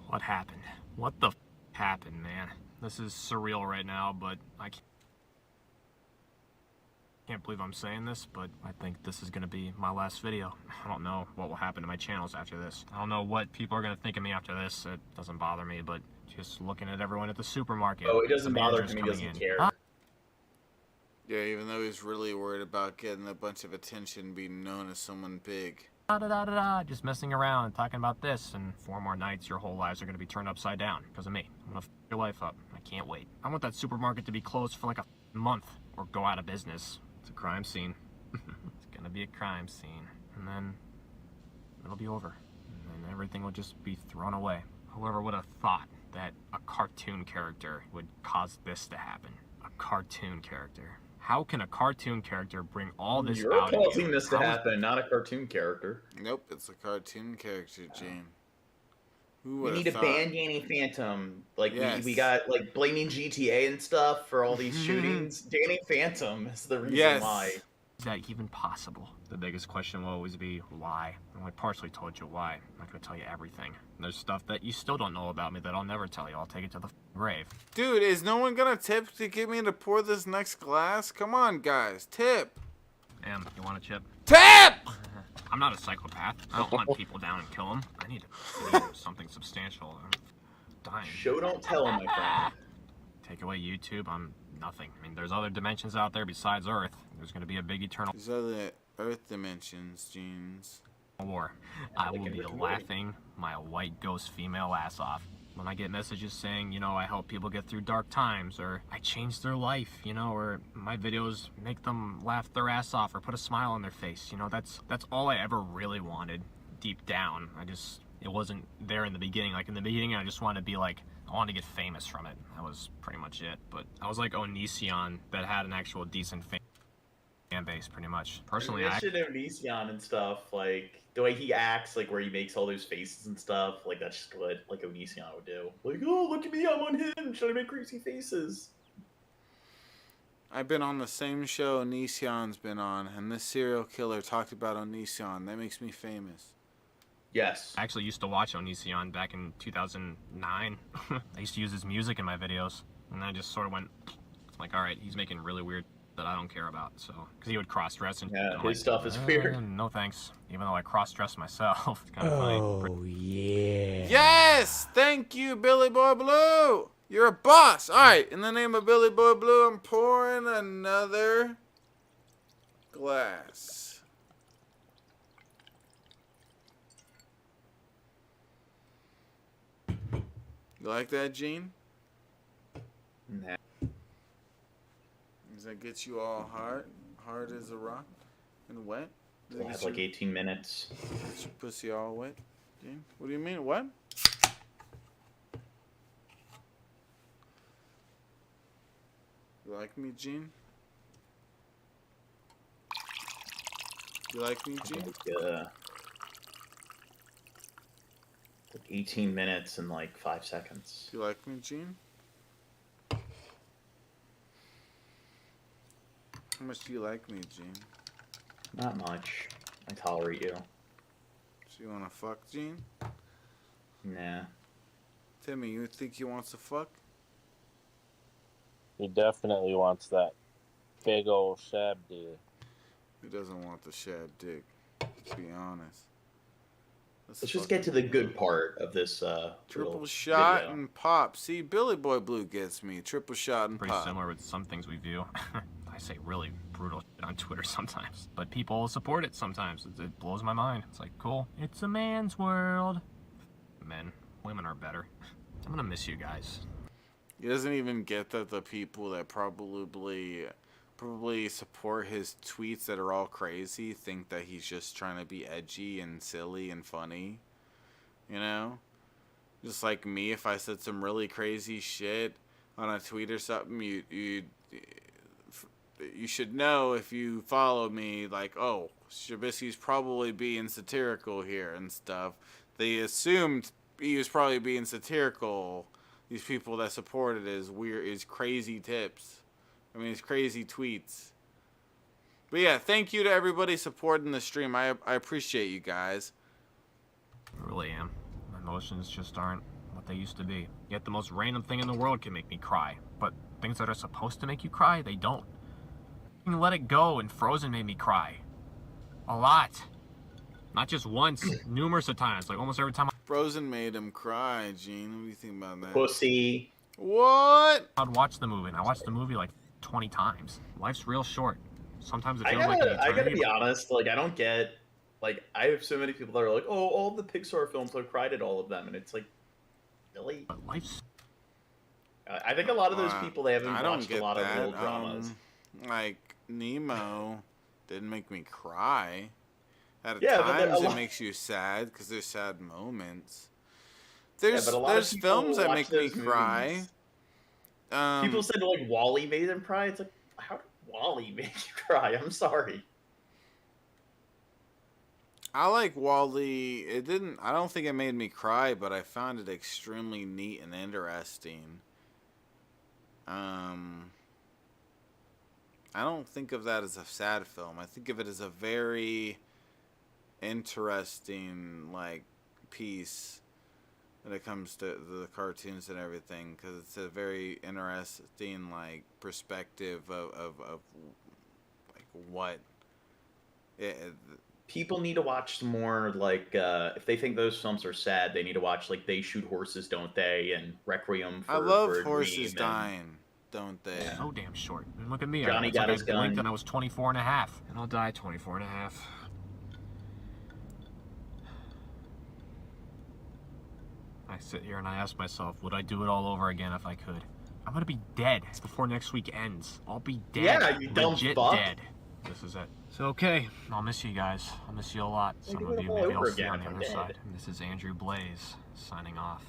What happened? What the happened, man? This is surreal right now, but I can't believe I'm saying this, but I think this is gonna be my last video. I don't know what will happen to my channels after this. I don't know what people are gonna think of me after this. It doesn't bother me, but just looking at everyone at the supermarket. Oh, it doesn't the bother managers him. He coming doesn't in. care. Yeah, even though he's really worried about getting a bunch of attention, being known as someone big. Just messing around and talking about this, and 4 more nights your whole lives are going to be turned upside down because of me. I'm going to f your life up. I can't wait. I want that supermarket to be closed for like a month or go out of business. It's a crime scene. It's going to be a crime scene. And then it'll be over. And then everything will just be thrown away. Whoever would have thought that a cartoon character would cause this to happen? cartoon character. How can a cartoon character bring all this You're out of causing you? this to happen, not a cartoon character. Nope, it's a cartoon character, Gene. Who We would've need to thought? ban Danny Phantom. Like Yes. we got like blaming GTA and stuff for all these shootings. Danny Phantom is the reason why. Is that even possible? The biggest question will always be why. And I partially told you why. I'm not gonna tell you everything. There's stuff that you still don't know about me that I'll never tell you. I'll take it to the grave. Dude, is no one gonna tip to get me to pour this next glass? Come on, guys, tip. Em, you want a chip? Tip! I'm not a psychopath. I don't hunt people down and kill them. I need to do something substantial. I'm dying. Show don't tell, my friend. Take away YouTube, I'm nothing. I mean, there's other dimensions out there besides Earth. There's going to be a big eternal There's other Earth dimensions, Genes. war. I will be laughing my white ghost female ass off when I get messages saying, you know, I help people get through dark times, or I change their life, you know, or my videos make them laugh their ass off or put a smile on their face. You know, that's all I ever really wanted deep down. It wasn't there in the beginning. Like in the beginning, I just wanted to be like, I wanted to get famous from it. That was pretty much it. But I was like Onision that had an actual decent fan base, pretty much. Personally, I should Onision and stuff, like the way he acts, like where he makes all those faces and stuff, like that's just what like Onision would do. Like, oh, look at me, I'm unhinged. Should I make crazy faces? I've been on the same show Onision's been on, and this serial killer talked about Onision. That makes me famous. Yes. I actually used to watch Onision back in 2009. I used to use his music in my videos, and I just sort of went, like, all right, he's making really weird that I don't care about. So, because he would cross-dress and his stuff is weird. No thanks. Even though I cross-dress myself, it's kind of funny. Oh, yeah. Yes! Thank you, Billy Boy Blue! You're a boss! Alright, in the name of Billy Boy Blue, I'm pouring another glass. You like that, Gene? Nah. Does that get you all hard as a rock and wet? Does We'll have like 18 minutes. Get your pussy all wet, Gene? What do you mean? What? You like me, Gene? You like me, Gene? Like 18 minutes and like 5 seconds. You like me, Gene? How much do you like me, Gene? Not much. I tolerate you. So you wanna fuck, Gene? Nah. Timmy, you think he wants to fuck? He definitely wants that big old shab dick. He doesn't want the shab dick, to be honest. Let's just get to the good part of this triple shot video. and pop. See, Billy Boy Blue gets me. Triple shot and Pretty pop. similar with some things we view. I say really brutal shit on Twitter sometimes, but people support it sometimes. It blows my mind. It's like, cool. It's a man's world. Men, women are better. I'm gonna miss you guys. He doesn't even get that the people that probably support his tweets that are all crazy think that he's just trying to be edgy and silly and funny. You know? Just like me, if I said some really crazy shit on a tweet or something, you should know if you follow me, like, oh, Shabisky's probably being satirical here and stuff. They assumed he was probably being satirical. These people that supported his crazy tips. I mean, his crazy tweets. But yeah, thank you to everybody supporting the stream. I appreciate you guys. I really am. My emotions just aren't what they used to be. Yet the most random thing in the world can make me cry. But things that are supposed to make you cry, they don't. You can Let It Go and Frozen made me cry. A lot. Not just once, numerous of times. Like almost every time Frozen made him cry, Gene. What do you think about that? Pussy. What? I'd watch the movie, and I watched the movie like 20 times. Life's real short. Sometimes it I feels like an eternity. gotta be honest, like I don't get, like I have so many people that are like, oh, all the Pixar films, I've cried at all of them, and it's like, really? But life's... I think a lot of those people, they haven't I don't watched get a lot that. of real dramas. Like Nemo didn't make me cry. At Yeah, but times a it lot- makes you sad because there's sad moments. Yeah, There's but a lot of people films that watch make me those cry. movies. People said like Wally made them cry. It's like, how did Wally make you cry? I'm sorry. I like Wally. I don't think it made me cry, but I found it extremely neat and interesting. I don't think of that as a sad film. I think of it as a very interesting, like, piece when it comes to the cartoons and everything, because it's a very interesting, like, perspective of like, what people need to watch some more, like, if they think those films are sad, they need to watch, like, They Shoot Horses, Don't They, and Requiem for I love for a Horses Dream, Dying, don't they? Yeah. So damn short. And look at me. Johnny got his gun. And I was 24 and a half. And I'll die 24 and a half. I sit here and I ask myself, would I do it all over again if I could? I'm gonna be dead before next week ends. I'll be dead. Yeah, you dumb Legit fuck. dead. This is it. So, okay. I'll miss you guys. I'll miss you a lot. Some do of it you all maybe I'll over see again on the if I'm other dead. side. And this is Andrew Blaze signing off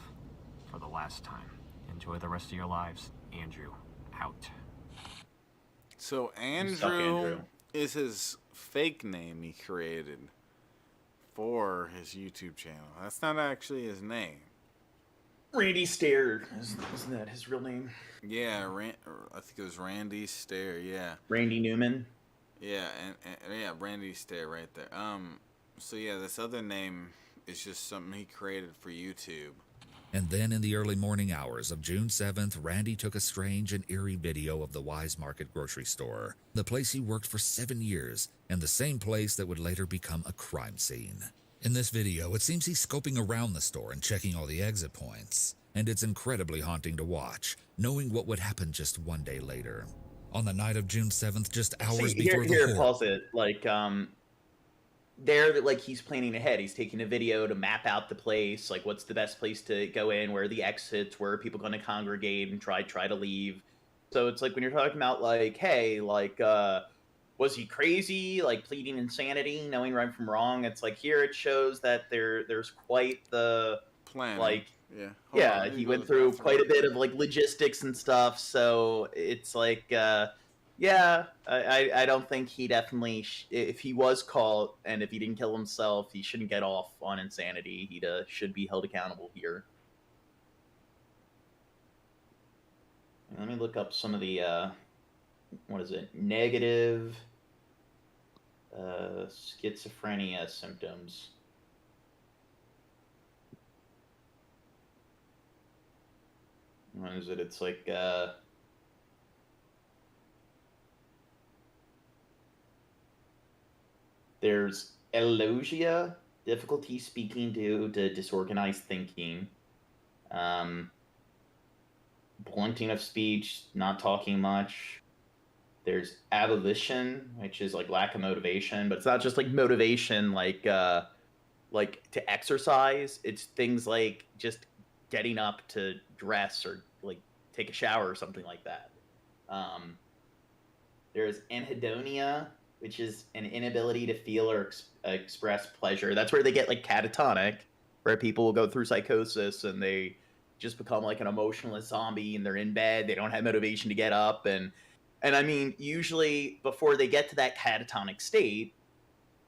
for the last time. Enjoy the rest of your lives. Andrew, out. So You suck, Andrew Andrew. is his fake name he created for his YouTube channel. That's not actually his name. Randy Stair. Isn't that his real name? Yeah, I think it was Randy Stair. Yeah, Randy Newman. yeah, and yeah, Randy Stair right there. So yeah, this other name is just something he created for YouTube. And then in the early morning hours of June 7th, Randy took a strange and eerie video of the Wise Market grocery store, the place he worked for 7 years, and the same place that would later become a crime scene. In this video, it seems he's scoping around the store and checking all the exit points, and it's incredibly haunting to watch, knowing what would happen just one day later. On the night of June 7th, just hours before the horror... pause it. Like, there, like, he's planning ahead. He's taking a video to map out the place, like, what's the best place to go in, where are the exits, where are people going to congregate and try to leave. So it's like, when you're talking about, like, hey, like, was he crazy, like, pleading insanity, knowing right from wrong? It's like, here it shows that there's quite the Plan. like, Yeah. yeah, he went through quite a bit of, like, logistics and stuff, so it's like, yeah, I don't think he definitely, if he was caught and if he didn't kill himself, he shouldn't get off on insanity. He should be held accountable here. Let me look up some of the, what is it, negative schizophrenia symptoms. What is it? It's like, there's elogia, difficulty speaking due to disorganized thinking, blunting of speech, not talking much. There's abolition, which is like lack of motivation, but it's not just like motivation, like to exercise. It's things like just getting up to dress or like take a shower or something like that. There's anhedonia, which is an inability to feel or express pleasure. That's where they get like catatonic, where people will go through psychosis and they just become like an emotionless zombie and they're in bed. They don't have motivation to get up. And I mean, usually before they get to that catatonic state,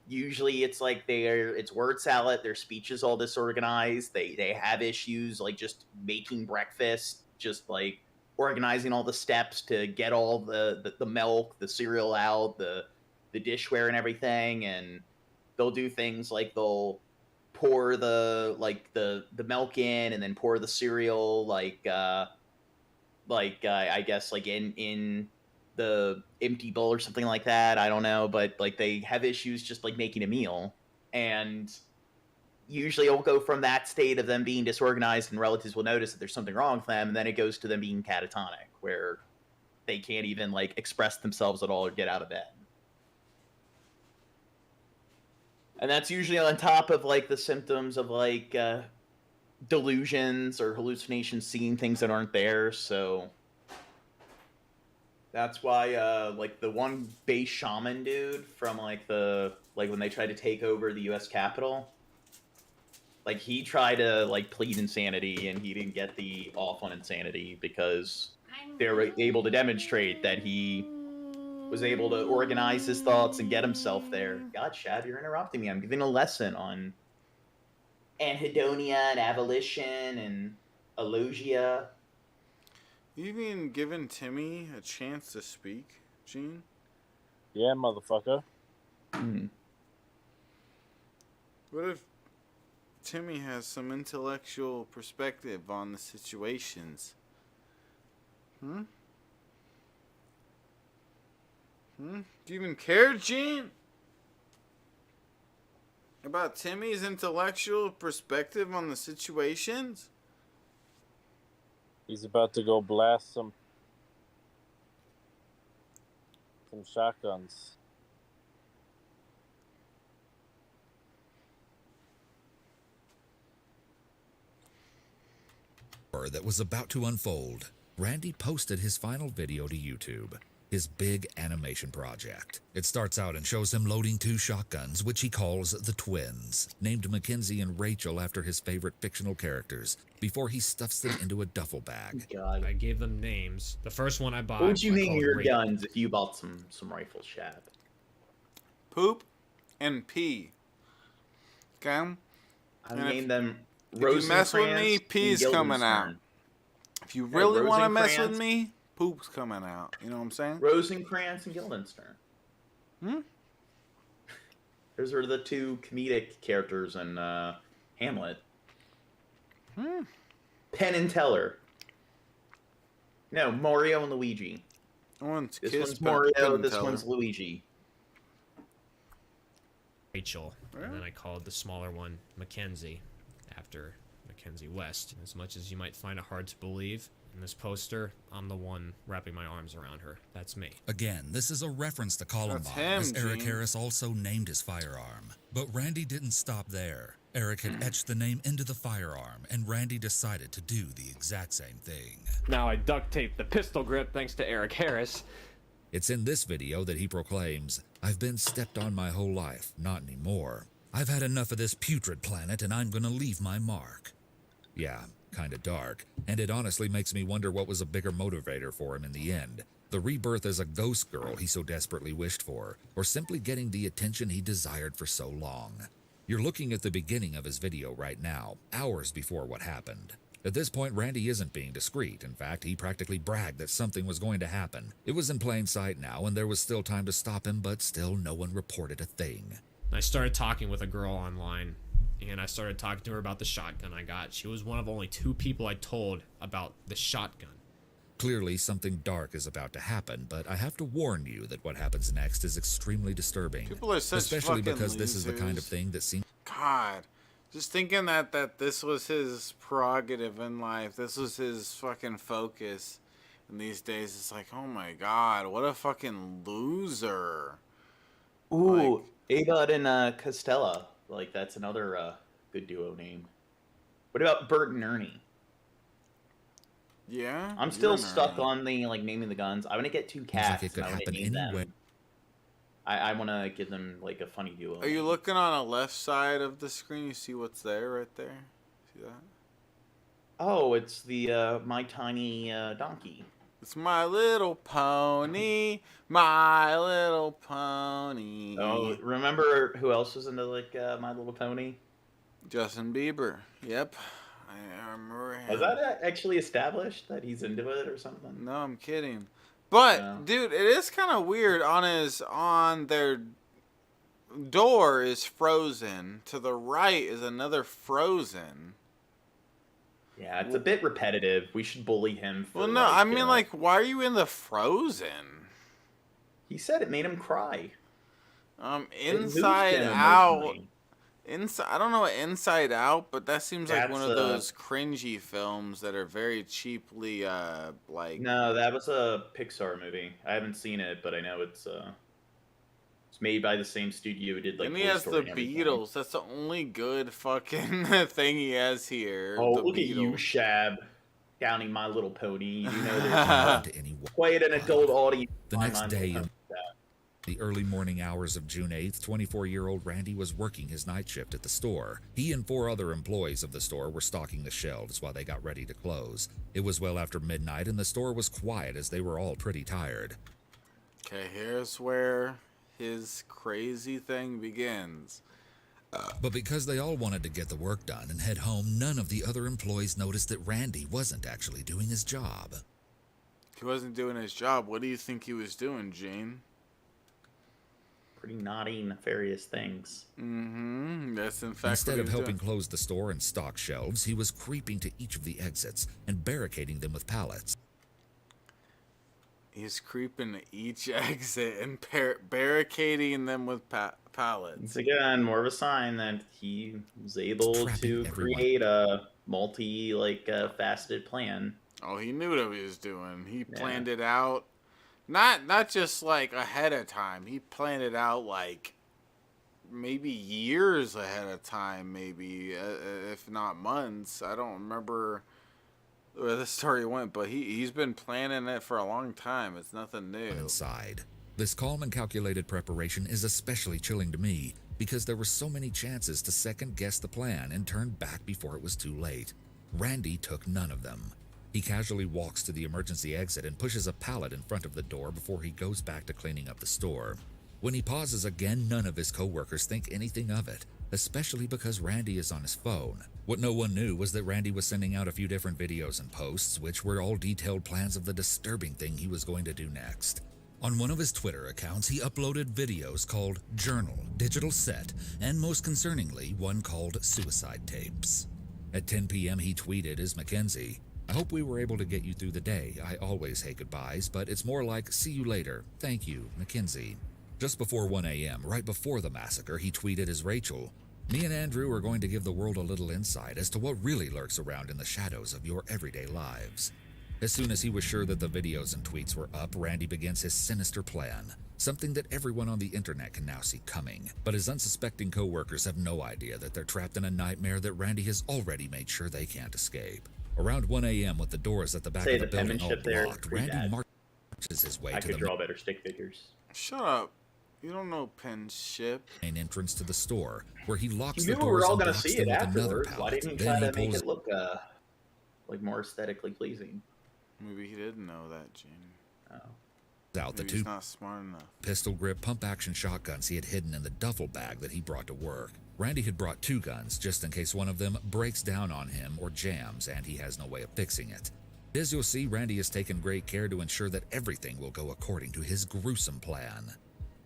usually it's like it's word salad. Their speech is all disorganized. They have issues like just making breakfast, just like organizing all the steps to get all the milk, the cereal out, the dishware and everything. And they'll do things like they'll pour the milk in and then pour the cereal I guess like in the empty bowl or something like that. I don't know, but like they have issues just like making a meal. And usually it'll go from that state of them being disorganized and relatives will notice that there's something wrong with them, and then it goes to them being catatonic, where they can't even like express themselves at all or get out of bed. And that's usually on top of like the symptoms of like delusions or hallucinations, seeing things that aren't there. So that's why like the one base shaman dude from like when they tried to take over the US Capitol, like he tried to like plead insanity and he didn't get the off on insanity because they were able to demonstrate that he was able to organize his thoughts and get himself there. God, Shab, you're interrupting me. I'm giving a lesson on anhedonia and abolition and alogia. You even given Timmy a chance to speak, Gene? Yeah, motherfucker. What if Timmy has some intellectual perspective on the situations? Do you even care, Gene? About Timmy's intellectual perspective on the situations? He's about to go blast some shotguns. That was about to unfold, Randy posted his final video to YouTube, his big animation project. It starts out and shows him loading 2 shotguns, which he calls the twins, named Mackenzie and Rachel after his favorite fictional characters, before he stuffs them into a duffel bag. God. I gave them names. The first one I bought. What would you I name called your Rachel. guns if you bought some rifles, Shab? Poop and pee. Okay? I named them If you mess with me, Rosencrantz pee's and coming out. Guildenstern. If you really want to mess with Rosencrantz. me, poop's coming out. You know what I'm saying? Rosencrantz and Guildenstern. Those are the 2 comedic characters in Hamlet. Penn and Teller. No, Mario and Luigi. This one's Mario, this one's Luigi. Rachel, and then I called the smaller one Mackenzie, after Mackenzie West. As much as you might find it hard to believe, in this poster, I'm the one wrapping my arms around her. That's me. Again, this is a reference to Columbine, as Eric Harris also named his firearm. But Randy didn't stop there. Eric had etched the name into the firearm, and Randy decided to do the exact same thing. Now I duct taped the pistol grip thanks to Eric Harris. It's in this video that he proclaims, "I've been stepped on my whole life, not anymore. I've had enough of this putrid planet and I'm gonna leave my mark." Yeah, kinda dark, and it honestly makes me wonder what was a bigger motivator for him in the end. The rebirth as a ghost girl he so desperately wished for, or simply getting the attention he desired for so long. You're looking at the beginning of his video right now, hours before what happened. At this point, Randy isn't being discreet. In fact, he practically bragged that something was going to happen. It was in plain sight now, and there was still time to stop him, but still no one reported a thing. I started talking with a girl online, and I started talking to her about the shotgun I got. She was one of only 2 people I told about the shotgun. Clearly, something dark is about to happen, but I have to warn you that what happens next is extremely disturbing. People are such especially fucking because this is the kind of losers. thing that seems... God. Just thinking that this was his prerogative in life. This was his fucking focus. And these days, it's like, oh my God, what a fucking loser. Ooh, Abud and Costella. Like, that's another good duo name. What about Bert and Ernie? Yeah? I'm still stuck on the, like, naming the guns. I want to get 2 cats. it could and I wanna happen name them. anyway. I want to give them, like, a funny duo. Are you looking on the left side of the screen? You see what's there right there? See that? Oh, it's the My Tiny Donkey. It's My Little Pony, My Little Pony. Oh, remember who else was into, like, My Little Pony? Justin Bieber. Yep. I remember him. Was that actually established that he's into it or something? No, I'm kidding. But, dude, it is kind of weird. On their door is Frozen. To the right is another Frozen. Yeah, it's a bit repetitive. We should bully him for, Well, no, I mean, like, why are you in the Frozen? He said it made him cry. Inside Out. I don't know what Inside Out, but that seems like one of those cringy films that are very cheaply, like... No, that was a Pixar movie. I haven't seen it, but I know it's made by the same studio who did, like, And he Toy has Story the and everything. Beatles. That's the only good fucking thing he has here. Oh, the look Beatles. at you, Shab. Downing My Little Pony. You know there's quite an adult audience. The next day... The early morning hours of June 8th, 24-year-old Randy was working his night shift at the store. He and 4 other employees of the store were stocking the shelves while they got ready to close. It was well after midnight and the store was quiet as they were all pretty tired. Okay, here's where his crazy thing begins. But because they all wanted to get the work done and head home, none of the other employees noticed that Randy wasn't actually doing his job. He wasn't doing his job. What do you think he was doing, Gene? Pretty naughty, nefarious things. Mm-hmm. That's in fact Instead what of he was helping doing. close the store and stock shelves, he was creeping to each of the exits and barricading them with pallets. He's creeping to each exit and barricading them with pallets. It's again more of a sign that he was able Trapping to everyone. create a faceted plan. Oh, he knew what he was doing. He planned it out. Not just like ahead of time. He planned it out like maybe years ahead of time, maybe if not months. I don't remember where the story went, but he's been planning it for a long time. It's nothing new. Inside. This calm and calculated preparation is especially chilling to me because there were so many chances to second guess the plan and turn back before it was too late. Randy took none of them. He casually walks to the emergency exit and pushes a pallet in front of the door before he goes back to cleaning up the store. When he pauses again, none of his co-workers think anything of it, especially because Randy is on his phone. What no one knew was that Randy was sending out a few different videos and posts, which were all detailed plans of the disturbing thing he was going to do next. On one of his Twitter accounts, he uploaded videos called Journal, Digital Set, and most concerningly, one called Suicide Tapes. At 10 p.m., he tweeted as Mackenzie, "I hope we were able to get you through the day. I always hate goodbyes, but it's more like, see you later. Thank you, Mackenzie." Just before 1 a.m., right before the massacre, he tweeted as Rachel, "Me and Andrew are going to give the world a little insight as to what really lurks around in the shadows of your everyday lives." As soon as he was sure that the videos and tweets were up, Randy begins his sinister plan, something that everyone on the internet can now see coming. But his unsuspecting co-workers have no idea that they're trapped in a nightmare that Randy has already made sure they can't escape. Around 1 a.m., with the doors at the back of the building all blocked, Randy marches his way I to could the draw better stick figures. Shut up. You don't know penship. main entrance to the store, where he locks You the knew we were doors all and gonna blocks see them it with another afterwards. Why pallet. didn't he Then try he to make pulls it look more aesthetically pleasing? Maybe he didn't know that, Gene. out the Maybe two he's not smart enough. pistol grip pump-action shotguns he had hidden in the duffel bag that he brought to work. Randy had brought 2 guns, just in case one of them breaks down on him or jams and he has no way of fixing it. As you'll see, Randy has taken great care to ensure that everything will go according to his gruesome plan.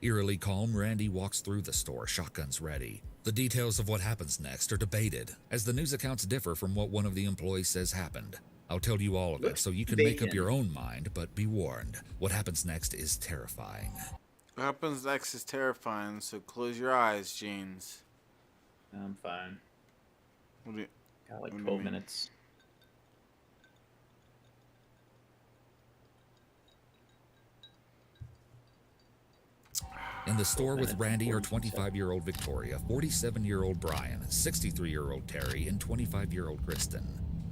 Eerily calm, Randy walks through the store, shotguns ready. The details of what happens next are debated, as the news accounts differ from what one of the employees says happened. I'll tell you all of it so you can make up your own mind, but be warned, what happens next is terrifying. What happens next is terrifying, so close your eyes, Jeans. I'm fine. What do you, Got like what do you 12 mean? minutes. In the store with Randy are 25-year-old Victoria, 47-year-old Brian, 63-year-old Terry, and 25-year-old Kristen.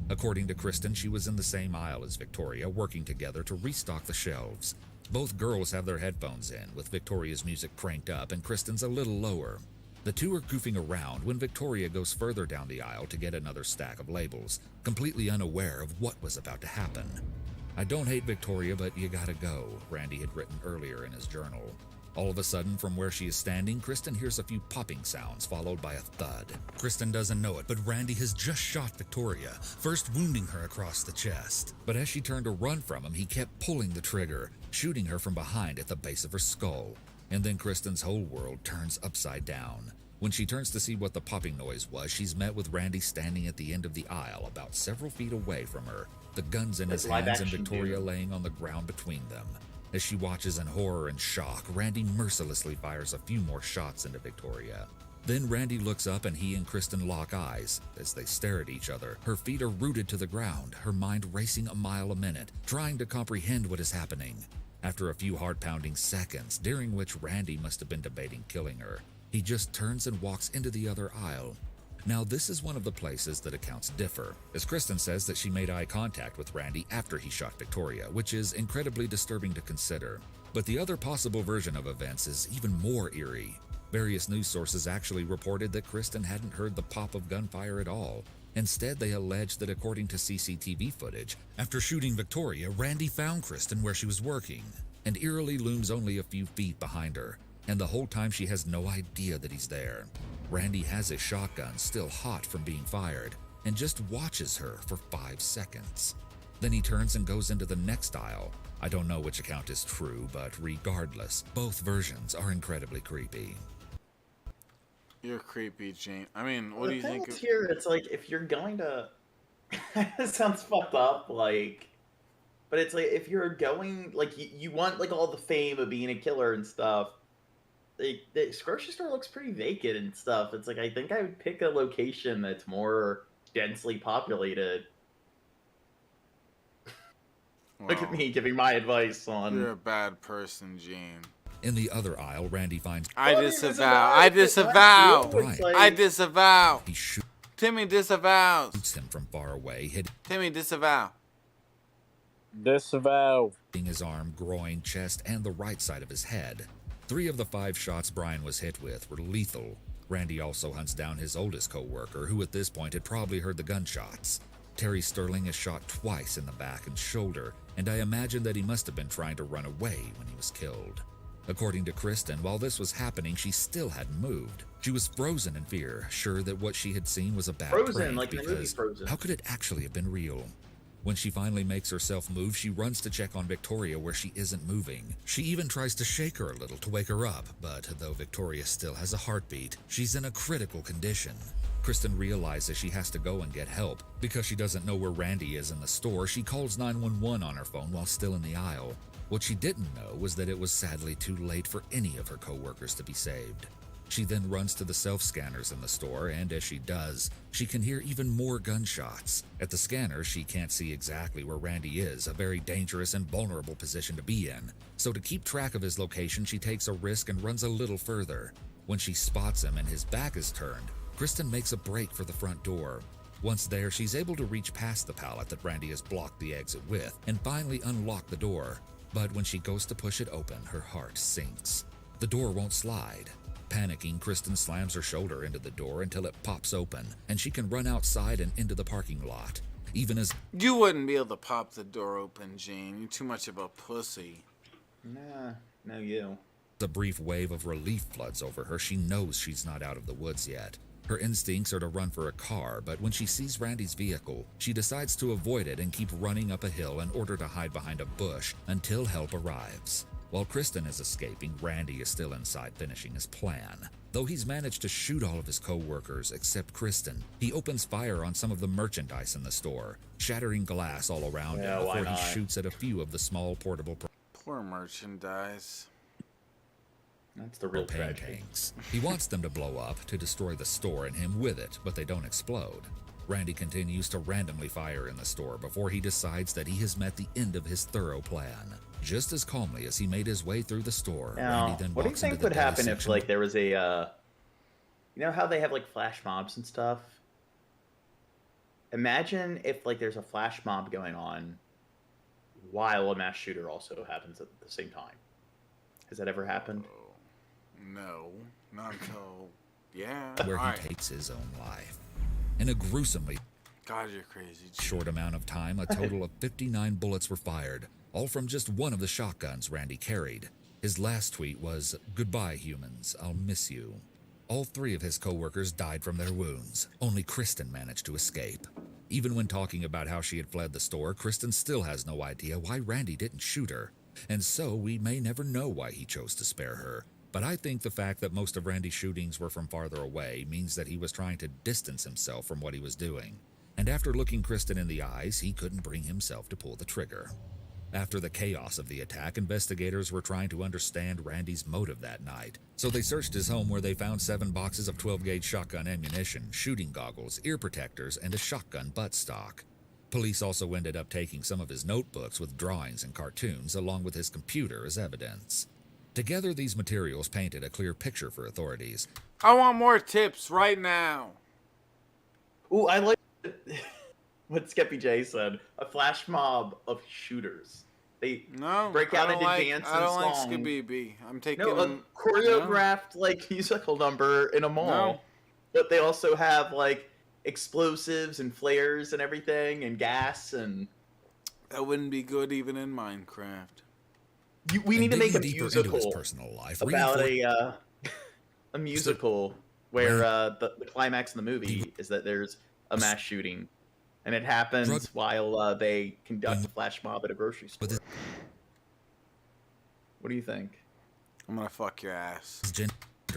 According to Kristen, she was in the same aisle as Victoria, working together to restock the shelves. Both girls have their headphones in, with Victoria's music cranked up and Kristen's a little lower. The two are goofing around when Victoria goes further down the aisle to get another stack of labels, completely unaware of what was about to happen. "I don't hate Victoria, but you gotta go," Randy had written earlier in his journal. All of a sudden, from where she is standing, Kristen hears a few popping sounds, followed by a thud. Kristen doesn't know it, but Randy has just shot Victoria, first wounding her across the chest. But as she turned to run from him, he kept pulling the trigger, shooting her from behind at the base of her skull. And then Kristen's whole world turns upside down. When she turns to see what the popping noise was, she's met with Randy standing at the end of the aisle, about several feet away from her, the guns in his hands and Victoria laying on the ground between them. As she watches in horror and shock, Randy mercilessly fires a few more shots into Victoria. Then Randy looks up and he and Kristen lock eyes. As they stare at each other, her feet are rooted to the ground, her mind racing a mile a minute, trying to comprehend what is happening. After a few heart-pounding seconds, during which Randy must have been debating killing her, he just turns and walks into the other aisle. Now, this is one of the places that accounts differ, as Kristen says that she made eye contact with Randy after he shot Victoria, which is incredibly disturbing to consider. But the other possible version of events is even more eerie. Various news sources actually reported that Kristen hadn't heard the pop of gunfire at all. Instead, they alleged that according to CCTV footage, after shooting Victoria, Randy found Kristen where she was working, and eerily looms only a few feet behind her, and the whole time she has no idea that he's there. Randy has his shotgun still hot from being fired, and just watches her for 5 seconds. Then he turns and goes into the next aisle. I don't know which account is true, but regardless, both versions are incredibly creepy. You're creepy, Gene. I mean, what do you think? Here, it's like if you're going to. It sounds fucked up, like, but it's like if you're going, like, you want like all the fame of being a killer and stuff. The grocery store looks pretty vacant and stuff. It's like I think I would pick a location that's more densely populated. Wow. Look at me giving my advice on. You're a bad person, Gene. In the other aisle, Randy finds... I disavow. I disavow. Right. I disavow. He shoots Timmy disavows. him from far away, hitting Timmy disavow. Disavow. his arm, groin, chest, and the right side of his head. 3 of the 5 shots Brian was hit with were lethal. Randy also hunts down his oldest co-worker, who at this point had probably heard the gunshots. Terry Sterling is shot twice in the back and shoulder, and I imagine that he must have been trying to run away when he was killed. According to Kristen, while this was happening, she still hadn't moved. She was frozen in fear, sure that what she had seen was a bad prank, like in the movie Frozen. How could it actually have been real? When she finally makes herself move, she runs to check on Victoria where she isn't moving. She even tries to shake her a little to wake her up, but though Victoria still has a heartbeat, she's in a critical condition. Kristen realizes she has to go and get help. Because she doesn't know where Randy is in the store, she calls 911 on her phone while still in the aisle. What she didn't know was that it was sadly too late for any of her co-workers to be saved. She then runs to the self-scanners in the store, and as she does, she can hear even more gunshots. At the scanner, she can't see exactly where Randy is, a very dangerous and vulnerable position to be in. So to keep track of his location, she takes a risk and runs a little further. When she spots him and his back is turned, Kristen makes a break for the front door. Once there, she's able to reach past the pallet that Randy has blocked the exit with, and finally unlock the door. But when she goes to push it open, her heart sinks. The door won't slide. Panicking, Kristen slams her shoulder into the door until it pops open, and she can run outside and into the parking lot. Even as... You wouldn't be able to pop the door open, Gene. You're too much of a pussy. Nah, no you. A brief wave of relief floods over her. She knows she's not out of the woods yet. Her instincts are to run for a car, but when she sees Randy's vehicle, she decides to avoid it and keep running up a hill in order to hide behind a bush until help arrives. While Kristen is escaping, Randy is still inside finishing his plan. Though he's managed to shoot all of his co-workers except Kristen, he opens fire on some of the merchandise in the store, shattering glass all around him before he shoots at a few of the small portable... Poor merchandise. That's the real tragedy. He wants them to blow up to destroy the store and him with it, but they don't explode. Randy continues to randomly fire in the store before he decides that he has met the end of his thorough plan. Just as calmly as he made his way through the store, Now, Randy then what do you walks into think the would deli happen if, section. like, there was a, you know how they have, like, flash mobs and stuff? Imagine if, like, there's a flash mob going on while a mass shooter also happens at the same time. Has that ever happened? No, not until... Yeah. Where he takes his own life. In a gruesomely God, you're crazy. short amount of time, a total of 59 bullets were fired, all from just one of the shotguns Randy carried. His last tweet was, "Goodbye, humans, I'll miss you." All 3 of his co-workers died from their wounds. Only Kristen managed to escape. Even when talking about how she had fled the store, Kristen still has no idea why Randy didn't shoot her. And so we may never know why he chose to spare her. But I think the fact that most of Randy's shootings were from farther away means that he was trying to distance himself from what he was doing. And after looking Kristen in the eyes, he couldn't bring himself to pull the trigger. After the chaos of the attack, investigators were trying to understand Randy's motive that night. So they searched his home where they found 7 boxes of 12-gauge shotgun ammunition, shooting goggles, ear protectors, and a shotgun buttstock. Police also ended up taking some of his notebooks with drawings and cartoons along with his computer as evidence. Together, these materials painted a clear picture for authorities. I want more tips right now. Ooh, I like what Skeppy J said. A flash mob of shooters. They No, break out I don't into like, dance I don't and like song. Scooby-Doo. I'm taking No, a choreographed like musical number in a mall. No. But they also have like explosives and flares and everything and gas and. That wouldn't be good even in Minecraft. We need to make a deeper into his musical personal life, about a musical where the climax in the movie is that there's a mass shooting, and it happens while they conduct a flash mob at a grocery store. What do you think? I'm gonna fuck your ass. Gender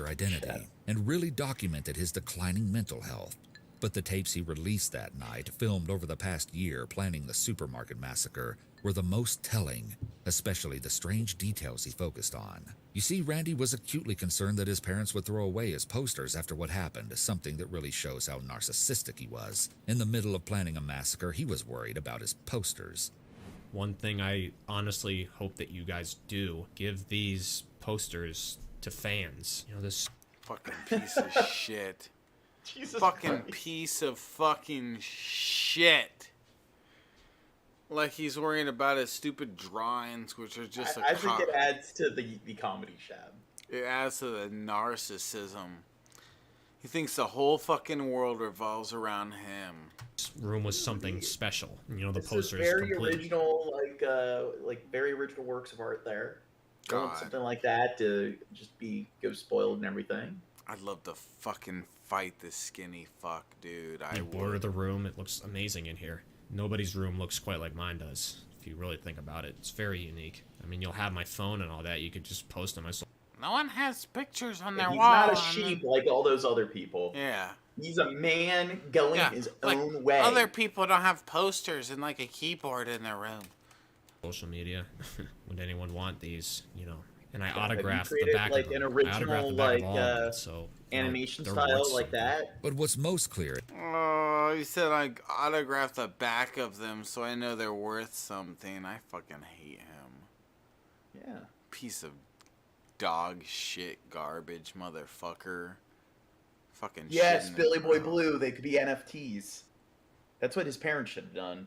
identity, and really documented his declining mental health. But the tapes he released that night, filmed over the past year planning the supermarket massacre, were the most telling, especially the strange details he focused on. You see, Randy was acutely concerned that his parents would throw away his posters after what happened, something that really shows how narcissistic he was. In the middle of planning a massacre, he was worried about his posters. One thing I honestly hope that you guys do, give these posters to fans. You know, this fucking piece of shit. Jesus fucking Christ. piece of fucking shit. Like he's worrying about his stupid drawings, which are just I think it adds to the comedy, Shab. It adds to the narcissism. He thinks the whole fucking world revolves around him. This room was something special. You know, the This is posters very complete. original, like very original works of art there. I want God. something like that to just go spoiled and everything. I'd love to fucking fight this skinny fuck, dude. I You would. border the room, it looks amazing in here. Nobody's room looks quite like mine does. If you really think about it, it's very unique. I mean, you'll have my phone and all that. You could just post on my social. No one has pictures on their He's wall. not a sheep like all those other people. Yeah. He's a man going his own way. Other people don't have posters and like a keyboard in their room. Social media. Would anyone want these? You know, and I Have you autographed the created, back like of them. an I autographed original the back of all of them, so animation they're style worth like something. that? But what's most clear, Oh, you said I autographed the back of them, so I know they're worth something. I fucking hate him. Yeah. Piece of dog shit garbage motherfucker. Fucking Yes, shitting in Billy his Boy mouth. Blue. They could be NFTs. That's what his parents should have done.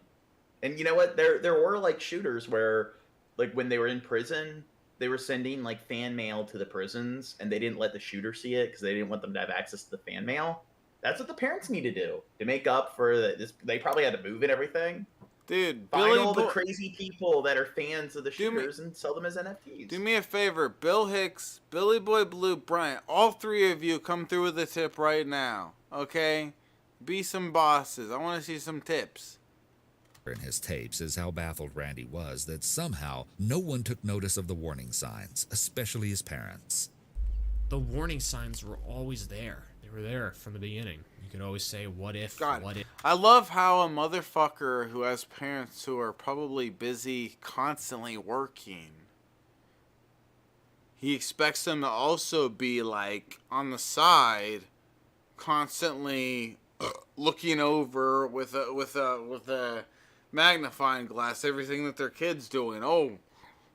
And you know what? There were like shooters where, like when they were in prison, they were sending like fan mail to the prisons, and they didn't let the shooter see it because they didn't want them to have access to the fan mail. That's what the parents need to do to make up for this. They probably had to move and everything. Dude, Find Billy all the Boy- crazy people that are fans of the shooters and sell them as NFTs. Do me a favor, Bill Hicks, Billy Boy Blue, Bryant, all three of you come through with a tip right now, okay? Be some bosses. I want to see some tips. in his tapes is how baffled Randy was that somehow no one took notice of the warning signs, especially his parents. The warning signs were always there. They were there from the beginning. You could always say, what if, God, what if. I love how a motherfucker who has parents who are probably busy constantly working, he expects them to also be like on the side, constantly looking over with a magnifying glass everything that their kid's doing. Oh,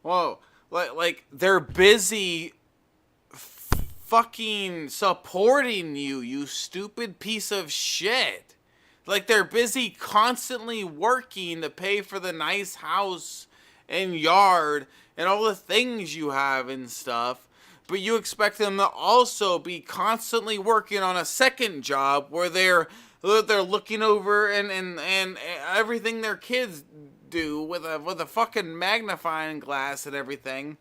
whoa, like they're busy fucking supporting you, you stupid piece of shit. Like they're busy constantly working to pay for the nice house and yard and all the things you have and stuff, but you expect them to also be constantly working on a second job where they're looking over and everything their kids do with a fucking magnifying glass and everything.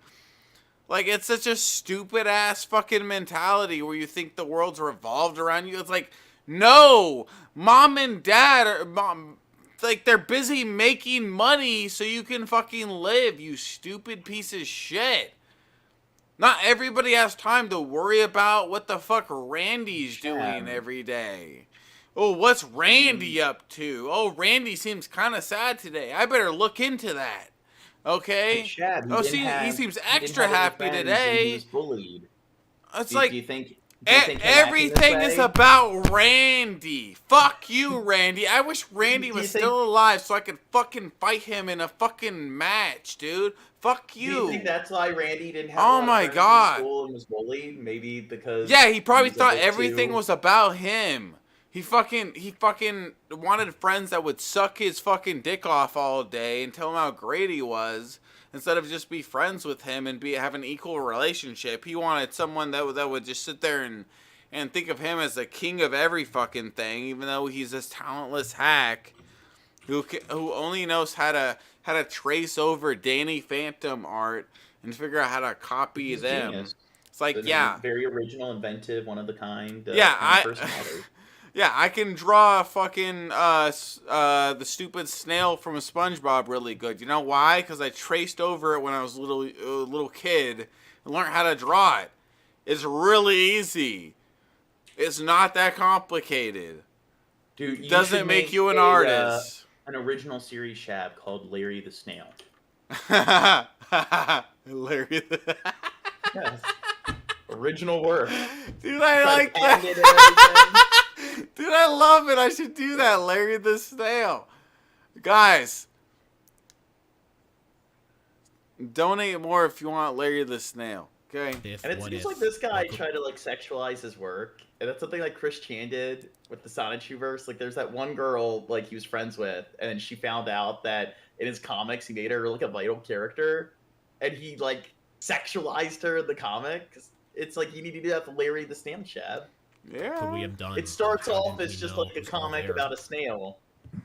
Like, it's such a stupid ass fucking mentality where you think the world's revolved around you. It's like, no, mom and dad are like they're busy making money so you can fucking live, you stupid piece of shit. Not everybody has time to worry about what the fuck Randy's doing every day. Oh, what's Randy up to? Oh, Randy seems kind of sad today. I better look into that. Okay. Hey, Shad, He seems extra happy today. He was bullied. It's do like you think him acting this everything is way? about Randy. Fuck you, Randy. I wish Randy was still alive so I could fucking fight him in a fucking match, dude. Fuck Do you. you think that's why Randy didn't have Oh a lot of my friends God. in school and was bullied? Maybe because Yeah, he probably was a thought bit everything too- was about him. He fucking wanted friends that would suck his fucking dick off all day and tell him how great he was, instead of just be friends with him and have an equal relationship. He wanted someone that would just sit there and think of him as the king of every fucking thing, even though he's this talentless hack who only knows how to trace over Danny Phantom art and figure out how to copy He's them. genius. It's like, yeah, very original, inventive, one of the kind. Yeah, I can draw a fucking the stupid snail from a SpongeBob really good. You know why? Because I traced over it when I was a little kid and learned how to draw it. It's really easy. It's not that complicated. Dude, you doesn't make you an artist. An original series shab called Larry the Snail. Larry the... Yes. Original work. Dude, I like that. Dude, I love it. I should do that. Larry the Snail. Guys, donate more if you want Larry the Snail. Okay? And it seems like this guy tried to like sexualize his work. And that's something like Chris Chan did with the Sonichuverse. Like there's that one girl like he was friends with, and she found out that in his comics he made her like a vital character. And he like sexualized her in the comics. It's like you need to do that for Larry the Snail Shab. Yeah. Could we have done? It starts off as just like a comic about a snail,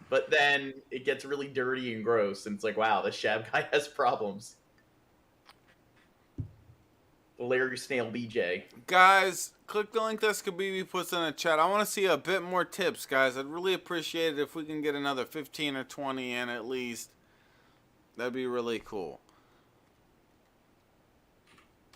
but then it gets really dirty and gross, and it's like, wow, this Shab guy has problems. The Larry Snail BJ. Guys, click the link that Skabibi puts in the chat. I want to see a bit more tips, guys. I'd really appreciate it if we can get another 15 or 20 in at least. That'd be really cool.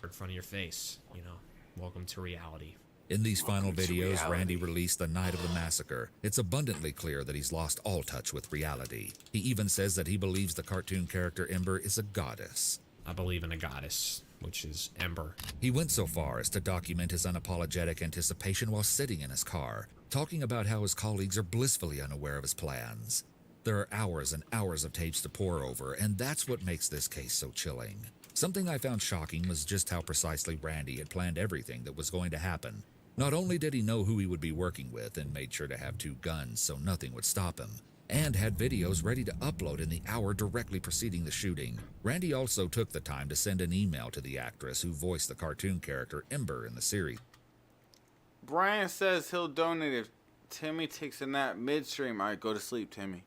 In front of your face, you know. Welcome to reality. In these final videos Randy released the night of the massacre, it's abundantly clear that he's lost all touch with reality. He even says that he believes the cartoon character Ember is a goddess. I believe in a goddess, which is Ember. He went so far as to document his unapologetic anticipation while sitting in his car, talking about how his colleagues are blissfully unaware of his plans. There are hours and hours of tapes to pore over, and that's what makes this case so chilling. Something I found shocking was just how precisely Randy had planned everything that was going to happen. Not only did he know who he would be working with and made sure to have 2 guns so nothing would stop him, and had videos ready to upload in the hour directly preceding the shooting, Randy also took the time to send an email to the actress who voiced the cartoon character Ember in the series. Brian says he'll donate if Timmy takes a nap midstream. All right, go to sleep, Timmy.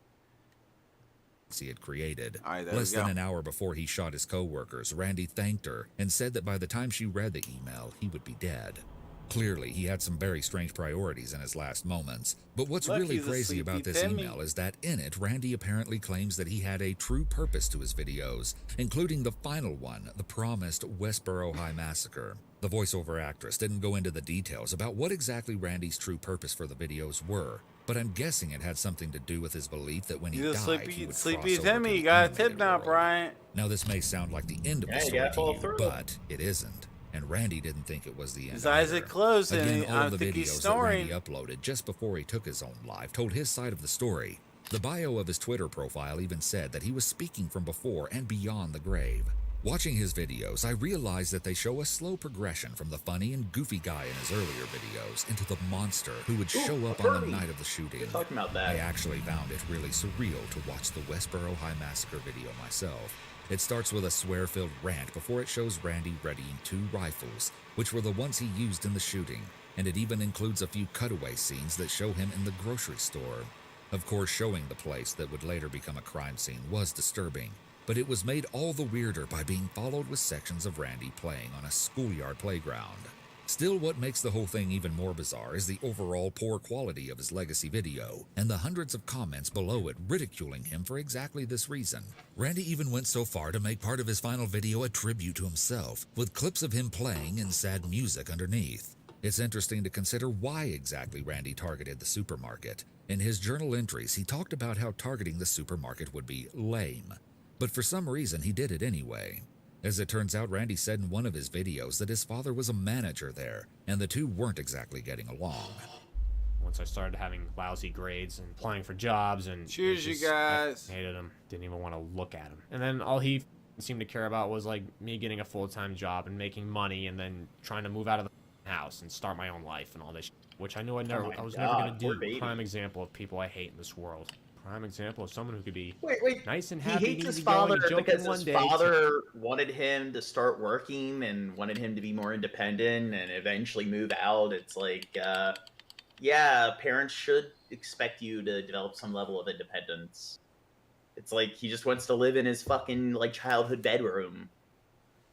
He had created. Right, Less than an hour before he shot his co-workers, Randy thanked her and said that by the time she read the email, he would be dead. Clearly, he had some very strange priorities in his last moments, but what's really crazy about this email is that in it, Randy apparently claims that he had a true purpose to his videos, including the final one, the promised Westboro High Massacre. The voiceover actress didn't go into the details about what exactly Randy's true purpose for the videos were, but I'm guessing it had something to do with his belief that when he died, he would Sleepy cross over Timmy, to you the got a animated tip now, world. Brian. Now, this may sound like the end of the story to you, but it isn't. And Randy didn't think it was the end. His eyes are closed, and Again, all I of the think he's videos that snoring. Randy uploaded just before he took his own life told his side of the story. The bio of his Twitter profile even said that he was speaking from before and beyond the grave. Watching his videos, I realized that they show a slow progression from the funny and goofy guy in his earlier videos into the monster who would show up on the night of the shooting. Talking about that. I actually found it really surreal to watch the Westboro High Massacre video myself. It starts with a swear-filled rant before it shows Randy readying 2 rifles, which were the ones he used in the shooting, and it even includes a few cutaway scenes that show him in the grocery store. Of course, showing the place that would later become a crime scene was disturbing, but it was made all the weirder by being followed with sections of Randy playing on a schoolyard playground. Still, what makes the whole thing even more bizarre is the overall poor quality of his legacy video, and the hundreds of comments below it ridiculing him for exactly this reason. Randy even went so far to make part of his final video a tribute to himself, with clips of him playing and sad music underneath. It's interesting to consider why exactly Randy targeted the supermarket. In his journal entries, he talked about how targeting the supermarket would be lame, but for some reason he did it anyway. As it turns out, Randy said in one of his videos that his father was a manager there, and the two weren't exactly getting along. Once I started having lousy grades and applying for jobs and... Cheers, you guys. I hated him. Didn't even want to look at him. And then all he seemed to care about was, like, me getting a full-time job and making money and then trying to move out of the house and start my own life and all this. which I know I was never going to do. Prime example of people I hate in this world. Prime example of someone who could be nice and happy. He hates his father because his father wanted him to start working and wanted him to be more independent and eventually move out. It's like, yeah, parents should expect you to develop some level of independence. It's like he just wants to live in his fucking like childhood bedroom.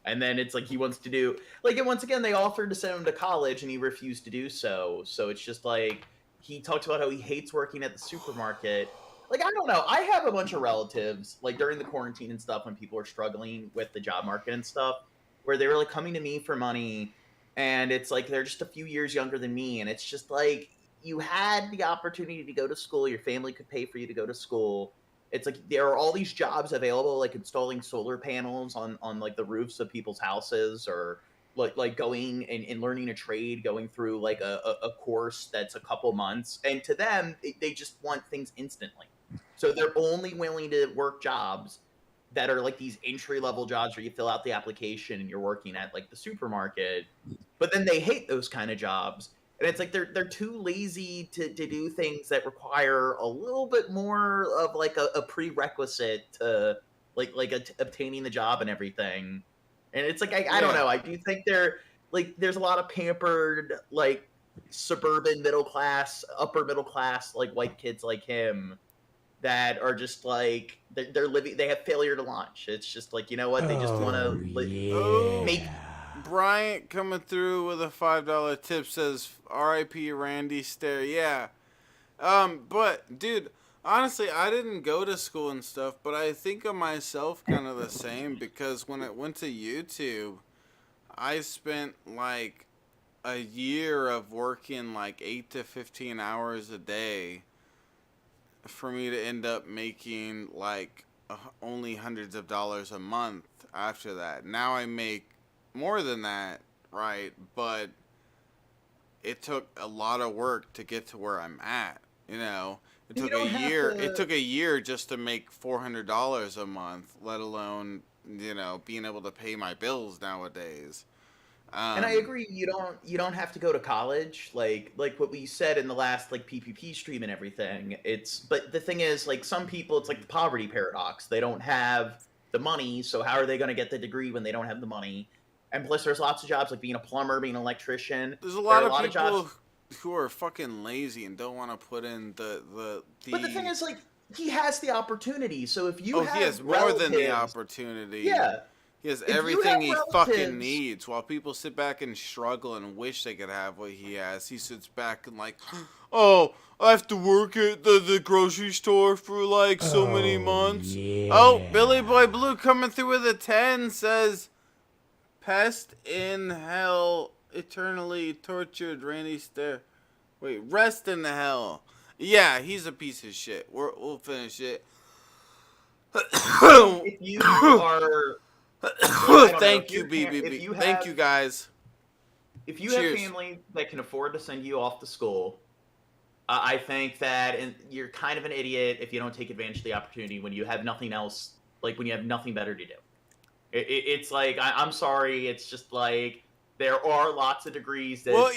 And then it's like he wants to do like, and once again they offered to send him to college and he refused to do so. So it's just like he talks about how he hates working at the supermarket. Like, I don't know. I have a bunch of relatives, like, during the quarantine and stuff when people are struggling with the job market and stuff, where they were, like, coming to me for money, and it's, like, they're just a few years younger than me, and it's just, like, you had the opportunity to go to school, your family could pay for you to go to school. It's, like, there are all these jobs available, like, installing solar panels on like, the roofs of people's houses, or, like going and learning a trade, going through, like, a course that's a couple months, and to them, they just want things instantly. So they're only willing to work jobs that are like these entry-level jobs where you fill out the application and you're working at like the supermarket. But then they hate those kind of jobs. And it's like they're too lazy to do things that require a little bit more of like a prerequisite to obtaining the job and everything. And it's like, I don't know. I do think there's a lot of pampered, like suburban middle class, upper middle class, like white kids like him that are just like they're living. They have failure to launch. It's just like, you know what? They just want to make. Bryant coming through with a $5 tip says R.I.P. Randy Stair. Yeah, but dude, honestly, I didn't go to school and stuff, but I think of myself kind of the same because when it went to YouTube, I spent like a year of working like 8 to 15 hours a day for me to end up making like only hundreds of dollars a month after that. Now I make more than that, right? But it took a lot of work to get to where I'm at, you know? It took a year. It took a year just to make $400 a month, let alone, you know, being able to pay my bills nowadays. And I agree. You don't have to go to college, like what we said in the last like PPP stream and everything. But the thing is, like some people, it's like the poverty paradox. They don't have the money, so how are they going to get the degree when they don't have the money? And plus, there's lots of jobs like being a plumber, being an electrician. There's a lot of people who are fucking lazy and don't want to put in the. But the thing is, like, he has the opportunity. So if you he has more than the opportunity. Yeah. He has everything he fucking needs. While people sit back and struggle and wish they could have what he has, he sits back and like, oh, I have to work at the grocery store for like so many months. Yeah. Oh, Billy Boy Blue coming through with a 10 says, pest in hell, eternally tortured Randy Stair. Wait, rest in the hell. Yeah, he's a piece of shit. We'll finish it. If you are... Thank you, BBB. Thank you, guys. If you have family that can afford to send you off to school, I think that you're kind of an idiot if you don't take advantage of the opportunity when you have nothing else, like when you have nothing better to do. It's like, I'm sorry, it's just like there are lots of degrees that... Well,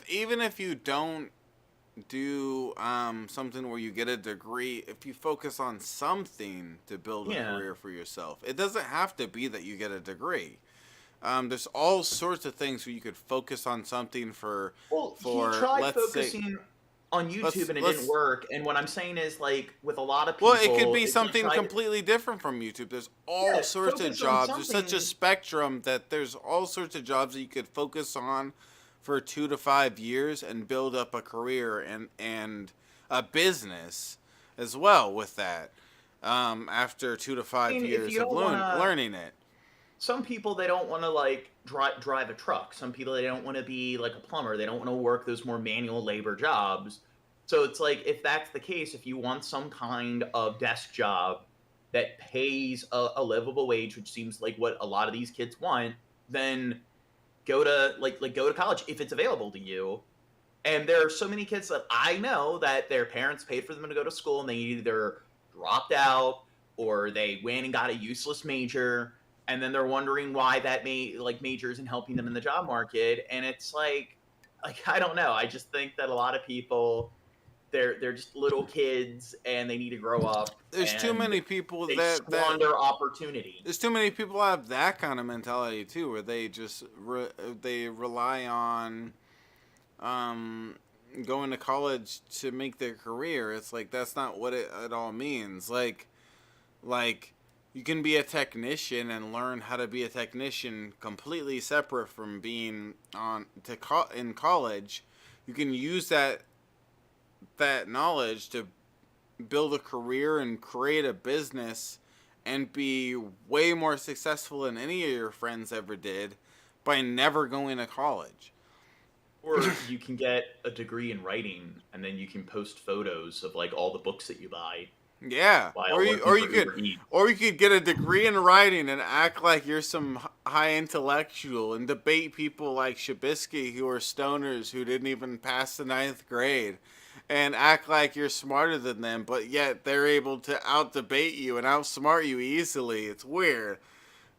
even if you don't do something where you get a degree, if you focus on something to build a career for yourself, it doesn't have to be that you get a degree. There's all sorts of things where you could focus on something for he tried focusing on YouTube and it didn't work. And what I'm saying is, like, with a lot of people, well, it could be something completely different from YouTube. There's all sorts of jobs. There's such a spectrum that there's all sorts of jobs that you could focus on for 2 to 5 years and build up a career and a business as well with that after 2 to 5 years of learning it. Some people, they don't want to like drive a truck. Some people, they don't want to be like a plumber. They don't want to work those more manual labor jobs. So it's like, if that's the case, if you want some kind of desk job that pays a livable wage, which seems like what a lot of these kids want, then go to college if it's available to you. And there are so many kids that I know that their parents paid for them to go to school and they either dropped out or they went and got a useless major, and then they're wondering why that major isn't helping them in the job market. And it's like, like, I don't know. I just think that a lot of people, they're just little kids and they need to grow up. There's too many people they that squander opportunity. There's too many people that have that kind of mentality too, where they just they rely on going to college to make their career. It's like that's not what it all means. Like you can be a technician and learn how to be a technician completely separate from being in college. You can use that knowledge to build a career and create a business and be way more successful than any of your friends ever did by never going to college. Or you can get a degree in writing and then you can post photos of like all the books that you buy. Yeah, or you could get a degree in writing and act like you're some high intellectual and debate people like Shabisky who are stoners who didn't even pass the 9th grade, and act like you're smarter than them, but yet they're able to out-debate you and outsmart you easily. It's weird.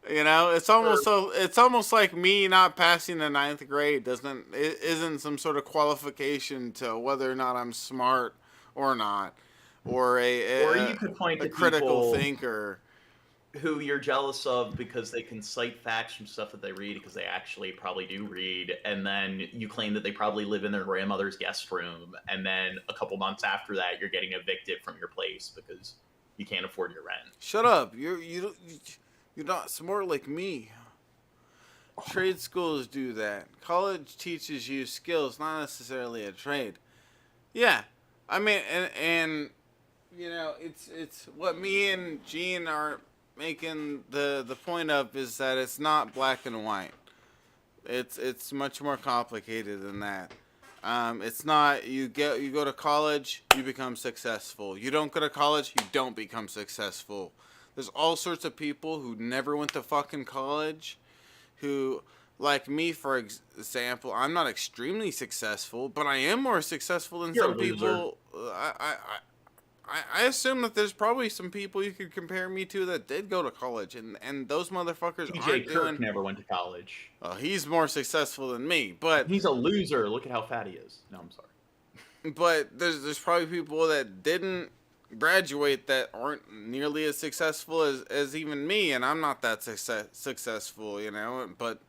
You know, it's almost like me not passing the 9th grade isn't some sort of qualification to whether or not I'm smart or not. Or you could point to critical thinker who you're jealous of because they can cite facts from stuff that they read because they actually probably do read, and then you claim that they probably live in their grandmother's guest room, and then a couple months after that you're getting evicted from your place because you can't afford your rent. Shut up! You're not smart like me. Trade schools do that. College teaches you skills, not necessarily a trade. Yeah, I mean, and you know, it's what me and Gene are making the point of is that it's not black and white. It's much more complicated than that. It's not you go to college, you become successful. You don't go to college, you don't become successful. There's all sorts of people who never went to fucking college, who, like me, for example, I'm not extremely successful, but I am more successful than some people. I assume that there's probably some people you could compare me to that did go to college, and those motherfuckers TJ Kirk never went to college. He's more successful than me, but he's a loser. Look at how fat he is. No, I'm sorry. But there's probably people that didn't graduate that aren't nearly as successful as even me, and I'm not that successful, you know. But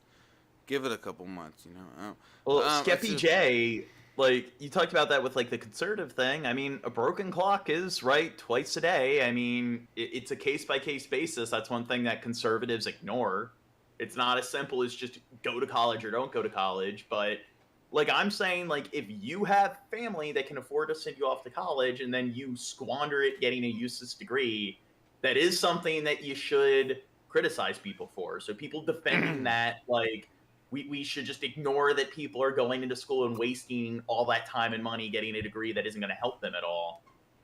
give it a couple months, you know. Well, Skeppy J. Like, you talked about that with, like, the conservative thing. I mean, a broken clock is right twice a day. I mean, it's a case-by-case basis. That's one thing that conservatives ignore. It's not as simple as just go to college or don't go to college. But, like, I'm saying, like, if you have family that can afford to send you off to college and then you squander it getting a useless degree, that is something that you should criticize people for. So people defending that, like, we should just ignore that people are going into school and wasting all that time and money getting a degree that isn't going to help them at all.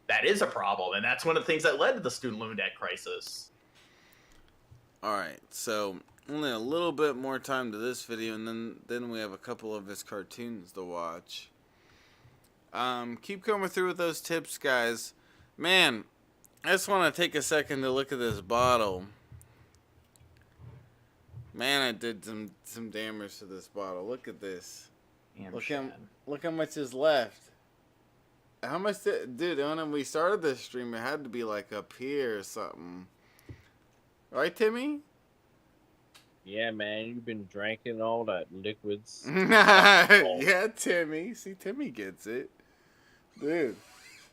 That is a problem, and that's one of the things that led to the student loan debt crisis. All right, so only a little bit more time to this video, and then we have a couple of his cartoons to watch. Keep coming through with those tips, guys. Man, I just want to take a second to look at this bottle. Man, I did some damage to this bottle. Look at this. Look how much is left. How much dude, when we started this stream, it had to be like up here or something. Right, Timmy? Yeah, man, you've been drinking all that liquids. Yeah, Timmy. See, Timmy gets it. Dude.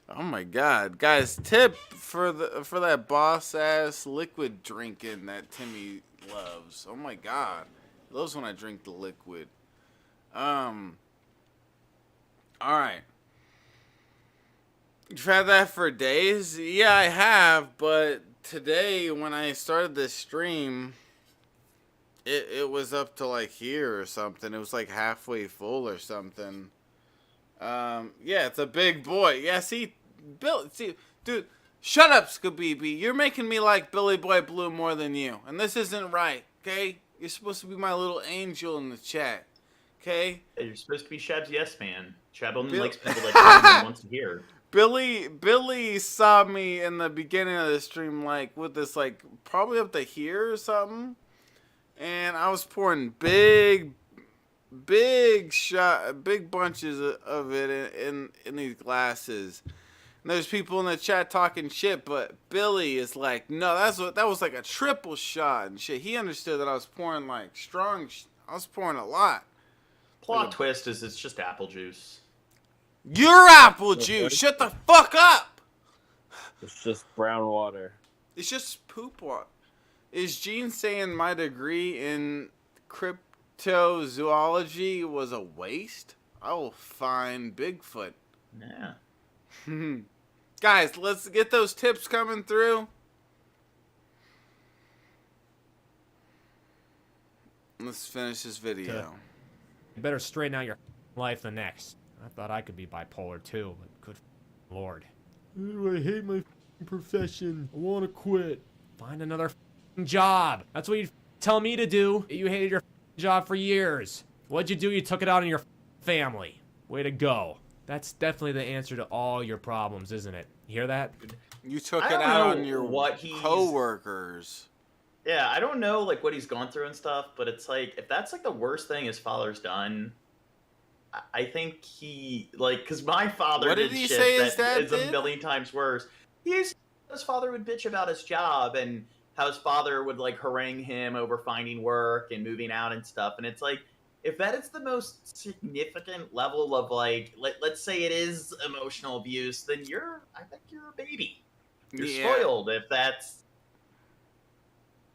Oh my god. Guys, tip for that boss ass liquid drinking that Timmy loves. Oh my god. He loves when I drink the liquid. Alright. You've had that for days? Yeah, I have, but today when I started this stream, it was up to like here or something. It was like halfway full or something. Yeah, it's a big boy. Yeah, see, dude, shut up, Skabibi. You're making me like Billy Boy Blue more than you. And this isn't right, okay? You're supposed to be my little angel in the chat, okay? Hey, you're supposed to be Shab's yes man. Shab only likes people that he wants to hear. Billy saw me in the beginning of the stream, like, with this, like, probably up to here or something. And I was pouring big big bunches of it in these glasses. And there's people in the chat talking shit, but Billy is like, no, that was like a triple shot and shit. He understood that I was pouring like I was pouring a lot. Plot twist is it's just apple juice. Your apple juice. Shut the fuck up. It's just brown water. It's just poop water. Is Gene saying my degree in cryptozoology was a waste? I will find Bigfoot. Yeah. Guys, let's get those tips coming through. Let's finish this video. You better straighten out your life the next. I thought I could be bipolar too, but good Lord. I hate my profession. I want to quit. Find another job. That's what you tell me to do. You hated your job for years. What'd you do? You took it out on your family. Way to go. That's definitely the answer to all your problems, isn't it? You hear that? You took it out on your coworkers. Yeah, I don't know like what he's gone through and stuff, but it's like if that's like the worst thing his father's done, I think he like because my father what did he say his dad is a million times worse. His father would bitch about his job and how his father would like harangue him over finding work and moving out and stuff, and it's like. If that is the most significant level of like, let's say it is emotional abuse, then I think you're a baby. You're spoiled if that's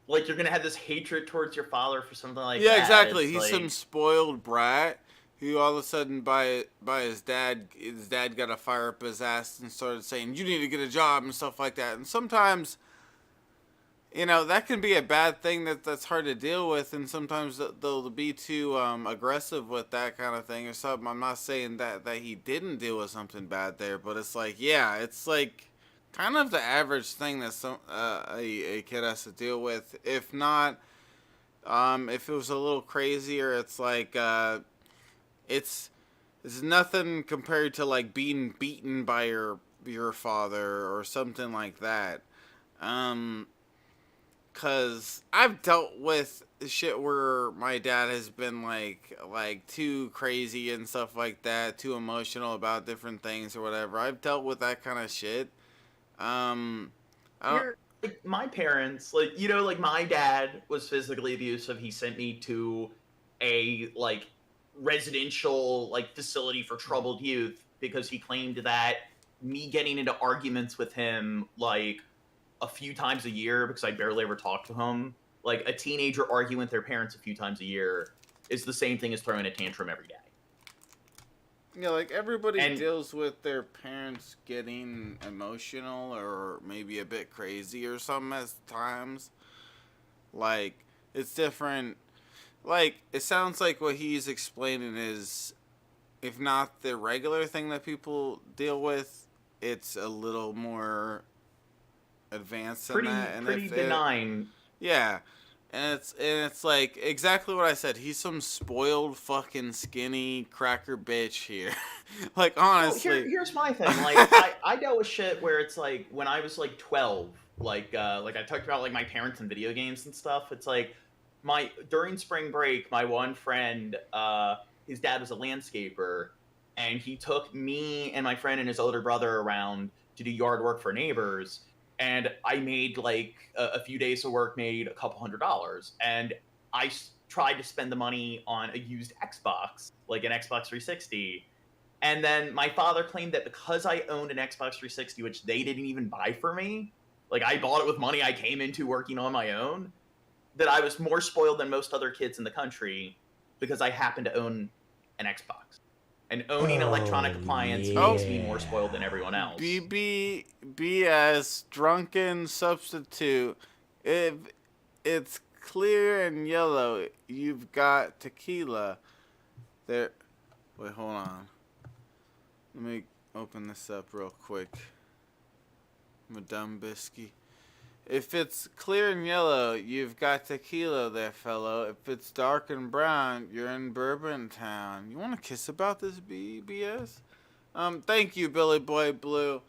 like you're gonna have this hatred towards your father for something like that. Yeah, exactly. It's He's like, some spoiled brat who all of a sudden by his dad got to fire up his ass and started saying you need to get a job and stuff like that. And sometimes. That can be a bad thing that's hard to deal with, and sometimes they'll be too aggressive with that kind of thing or something. I'm not saying that he didn't deal with something bad there, but it's like, yeah, it's like kind of the average thing that a kid has to deal with. If not, if it was a little crazier, it's like it's nothing compared to like being beaten by your father or something like that. Cause I've dealt with shit where my dad has been like too crazy and stuff like that, too emotional about different things or whatever. I've dealt with that kind of shit. Like my parents, like my dad was physically abusive. He sent me to a like residential like facility for troubled youth because he claimed that me getting into arguments with him like a few times a year because I barely ever talk to him. Like a teenager arguing with their parents a few times a year is the same thing as throwing a tantrum every day. Yeah, like everybody deals with their parents getting emotional or maybe a bit crazy or something at times. Like it's different. Like it sounds like what he's explaining is, if not the regular thing that people deal with, it's a little more advanced than that, and pretty benign. Yeah, and it's like exactly what I said. He's some spoiled fucking skinny cracker bitch here. Like honestly, here's my thing. Like I dealt with shit where it's like when I was like 12, like I talked about like my parents and video games and stuff. It's like during spring break, my one friend, his dad was a landscaper, and he took me and my friend and his older brother around to do yard work for neighbors. And I made like a few days of work, made a couple $100s. And I tried to spend the money on a used Xbox, like an Xbox 360. And then my father claimed that because I owned an Xbox 360, which they didn't even buy for me, like I bought it with money I came into working on my own, that I was more spoiled than most other kids in the country because I happened to own an Xbox. And owning electronic appliance makes me more spoiled than everyone else. BS, drunken substitute. If it's clear and yellow, you've got tequila. There. Wait, hold on. Let me open this up real quick. Madame Bisky. If it's clear and yellow, you've got tequila there, fellow. If it's dark and brown, you're in Bourbon Town. You want to kiss about this BS? Thank you, Billy Boy Blue.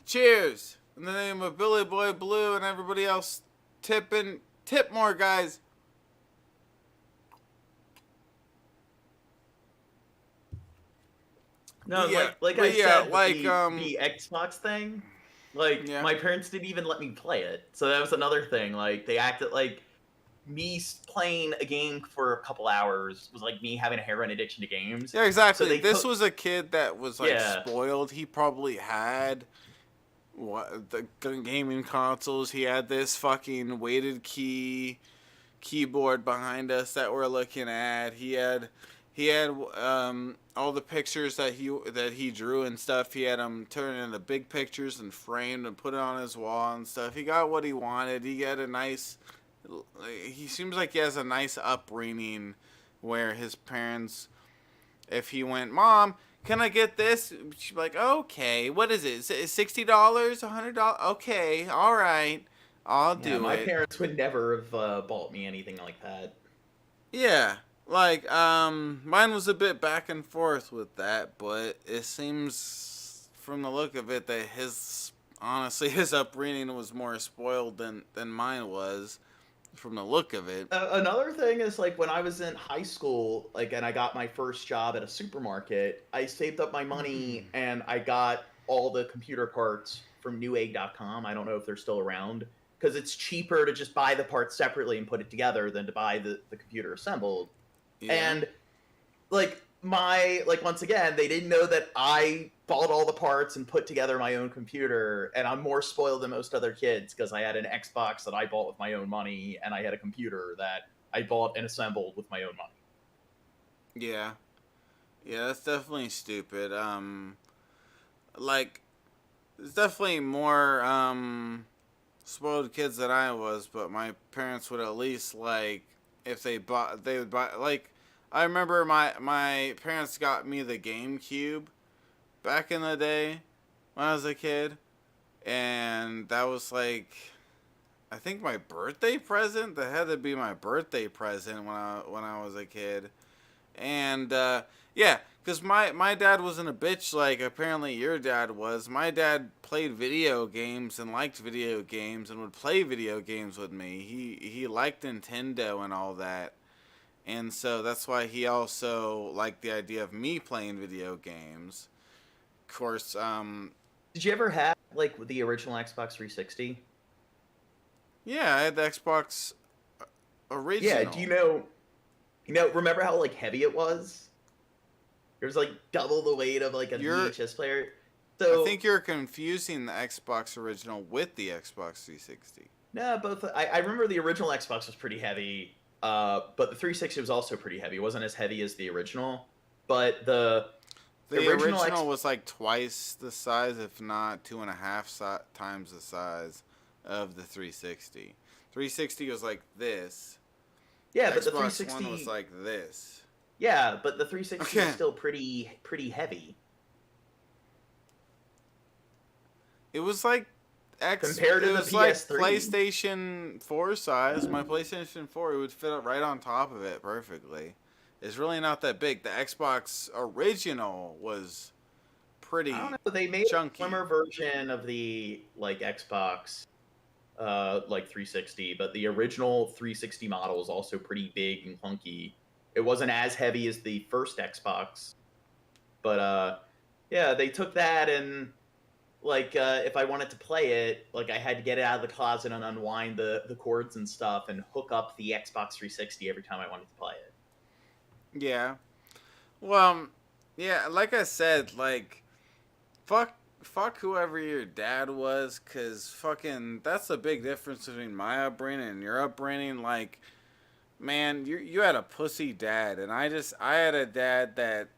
Cheers. In the name of Billy Boy Blue and everybody else tipping. Tip more, guys. No, Yeah, like but I yeah, said, like, the Xbox thing, like Yeah. my parents didn't even let me play it. So that was another thing. Like they acted like me playing a game for a couple hours was like me having a hair-run addiction to games. Yeah, exactly. So they This was a kid that was like Yeah. spoiled. He probably had the gaming consoles. He had this fucking weighted keyboard behind us that we're looking at. He had all the pictures that he drew and stuff. He had them turned into big pictures and framed and put it on his wall and stuff. He got what he wanted. He had a nice. He seems like he has a nice upbringing, where his parents, if he went, Mom, can I get this? She'd be like, okay, what is it? $60? $100? Okay, all right, I'll do my it. parents would never have bought me anything like that. Yeah, like, mine was a bit back and forth with that, but it seems from the look of it that his upbringing was more spoiled than mine was, from the look of it. Another thing is, like, when I was in high school, like, and I got my first job at a supermarket, I saved up my money and I got all the computer parts from Newegg.com. I don't know if they're still around, because it's cheaper to just buy the parts separately and put it together than to buy the computer assembled. Yeah. And like once again, they didn't know that I bought all the parts and put together my own computer, and I'm more spoiled than most other kids because I had an Xbox that I bought with my own money, and I had a computer that I bought and assembled with my own money. Yeah, that's definitely stupid. Like, there's definitely more spoiled kids than I was, but my parents would at least, like, if they would buy, like, I remember my parents got me the GameCube back in the day when I was a kid, and that was like, I think my birthday present. That had to be my birthday present when I was a kid. And yeah, because my dad wasn't a bitch like apparently your dad was. My dad played video games and liked video games and would play video games with me. He liked Nintendo and all that. And so that's why he also liked the idea of me playing video games. Of course, Did you ever have, like, the original Xbox 360? Yeah, I had the Xbox original. Yeah, do you know, remember how, like, heavy it was? It was, like, double the weight of, like, a VHS player. So I think you're confusing the Xbox original with the Xbox 360. No, both. I remember the original Xbox was pretty heavy, but the 360 was also pretty heavy. It wasn't as heavy as the original, but the original was like twice the size, if not 2.5 times the size of the 360. 360 was like this. Yeah, but Xbox the 360 One was like this. Yeah, but the 360 is still pretty heavy. It was like compared to the PS3. Like PlayStation 4 size. My PlayStation 4, it would fit right on top of it perfectly. It's really not that big. The Xbox original was pretty chunky. I don't know. They made a slimmer version of the like Xbox, like 360, but the original 360 model is also pretty big and clunky. It wasn't as heavy as the first Xbox, but yeah, they took that and like if I wanted to play it, like I had to get it out of the closet and unwind the cords and stuff and hook up the Xbox 360 every time I wanted to play it. Yeah. Well, yeah, like I said, like, fuck whoever your dad was, because fucking, that's a big difference between my upbringing and your upbringing. Like, man, you had a pussy dad, and I had a dad that,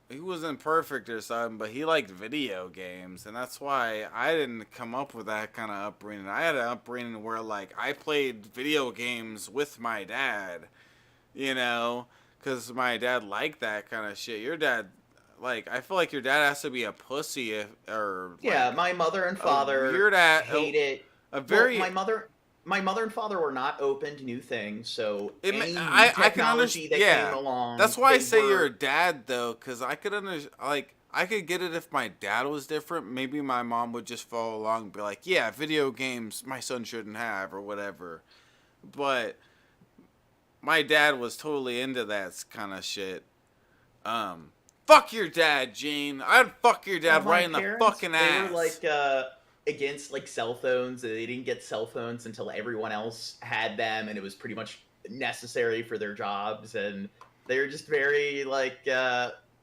he wasn't perfect or something, but he liked video games, and that's why I didn't come up with that kind of upbringing. I had an upbringing where, like, I played video games with my dad, you know, because my dad liked that kind of shit. Your dad, like, I feel like your dad has to be a pussy or... Like, yeah, my mother and father hate it. My mother and father were not open to new things, so any technology that came along... That's why I say you're a dad, though, because I could understand... Like, I could get it if my dad was different. Maybe my mom would just follow along and be like, yeah, video games my son shouldn't have, or whatever. But... my dad was totally into that kind of shit. Fuck your dad, Gene. I'd fuck your dad right in the fucking ass. They were like against like cell phones. They didn't get cell phones until everyone else had them, and it was pretty much necessary for their jobs. And they were just very like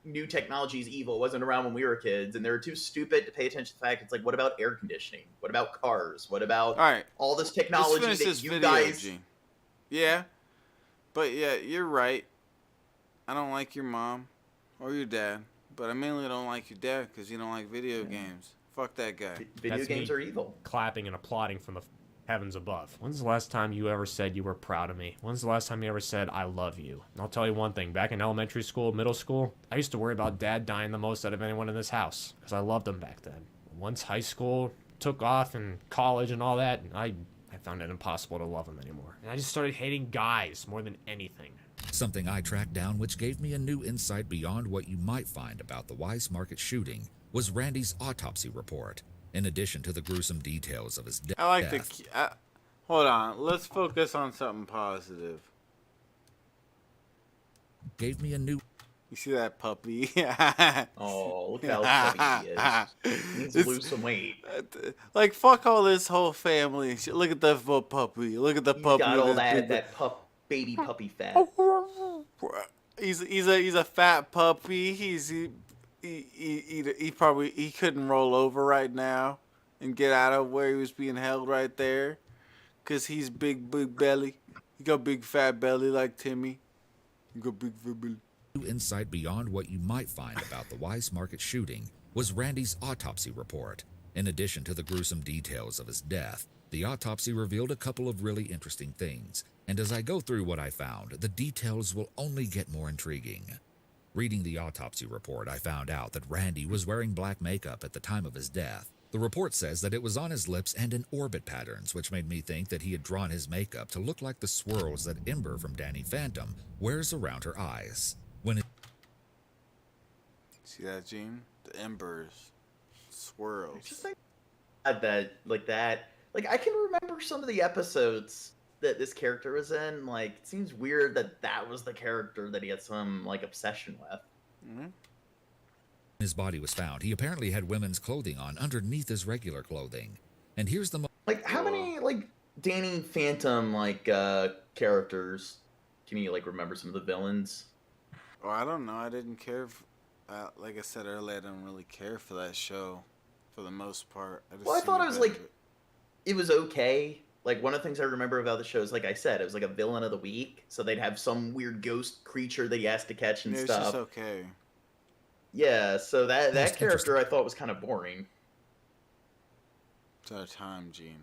new technology is evil. It wasn't around when we were kids, and they were too stupid to pay attention to the fact. It's like, what about air conditioning? What about cars? What about all this technology Let's finish that this you video, guys? Gene. Yeah, but yeah, you're right. I don't like your mom or your dad, but I mainly don't like your dad because you don't like video games. Fuck that guy. Video games are evil. Clapping and applauding from the heavens above. When's the last time you ever said you were proud of me? When's the last time you ever said I love you? And I'll tell you one thing. Back in elementary school, middle school, I used to worry about dad dying the most out of anyone in this house because I loved him back then. Once high school took off and college and all that, I found it impossible to love him anymore. And I just started hating guys more than anything. Something I tracked down which gave me a new insight beyond what you might find about the Wise Market shooting was Randy's autopsy report. In addition to the gruesome details of his death. I like hold on. Let's focus on something positive. Gave me a new... You see that puppy? Oh, look how chubby he is. He needs to lose some weight. Like, fuck all this whole family. Look at the puppy. Look at the puppy. Got all that baby puppy fat. He's a fat puppy. He probably couldn't roll over right now and get out of where he was being held right there, cause he's big belly. He got big fat belly like Timmy. He got big fat belly. New insight beyond what you might find about the Wise Market shooting was Randy's autopsy report. In addition to the gruesome details of his death, the autopsy revealed a couple of really interesting things. And as I go through what I found, the details will only get more intriguing. Reading the autopsy report, I found out that Randy was wearing black makeup at the time of his death. The report says that it was on his lips and in orbit patterns, which made me think that he had drawn his makeup to look like the swirls that Ember from Danny Phantom wears around her eyes. See that, Gene? The embers, swirls. It's just like that. Like, I can remember some of the episodes that this character was in. Like, it seems weird that was the character that he had some like obsession with. Mm-hmm. His body was found. He apparently had women's clothing on underneath his regular clothing. And here's the like, how many like Danny Phantom like characters can you like remember some of the villains? Oh, I don't know. I didn't care. Like I said earlier, I don't really care for that show for the most part. I thought it was like it was okay. Like, one of the things I remember about the show is, like I said, it was like a villain of the week. So they'd have some weird ghost creature that he has to catch and stuff. It's just okay. Yeah, so that character I thought was kind of boring. It's out of time, Gene.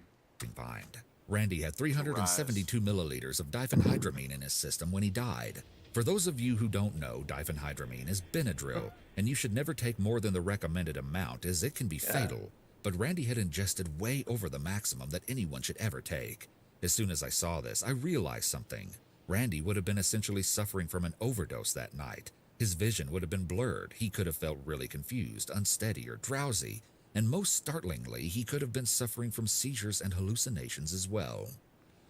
Find. Randy had 372 milliliters of diphenhydramine in his system when he died. For those of you who don't know, diphenhydramine is Benadryl, and you should never take more than the recommended amount, as it can be fatal. But Randy had ingested way over the maximum that anyone should ever take. As soon as I saw this, I realized something. Randy would have been essentially suffering from an overdose that night. His vision would have been blurred. He could have felt really confused, unsteady, or drowsy. And most startlingly, he could have been suffering from seizures and hallucinations as well.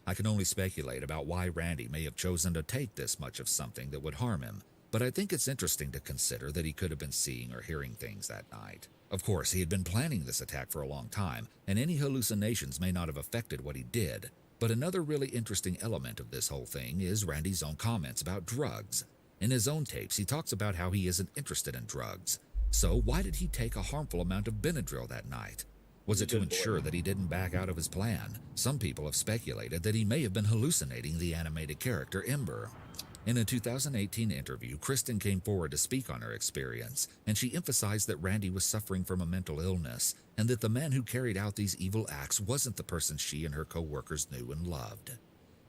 I can only speculate about why Randy may have chosen to take this much of something that would harm him, but I think it's interesting to consider that he could have been seeing or hearing things that night. Of course, he had been planning this attack for a long time, and any hallucinations may not have affected what he did. But another really interesting element of this whole thing is Randy's own comments about drugs. In his own tapes, he talks about how he isn't interested in drugs. So why did he take a harmful amount of Benadryl that night? Was it to ensure that he didn't back out of his plan? Some people have speculated that he may have been hallucinating the animated character Ember. In a 2018 interview, Kristen came forward to speak on her experience, and she emphasized that Randy was suffering from a mental illness, and that the man who carried out these evil acts wasn't the person she and her co-workers knew and loved.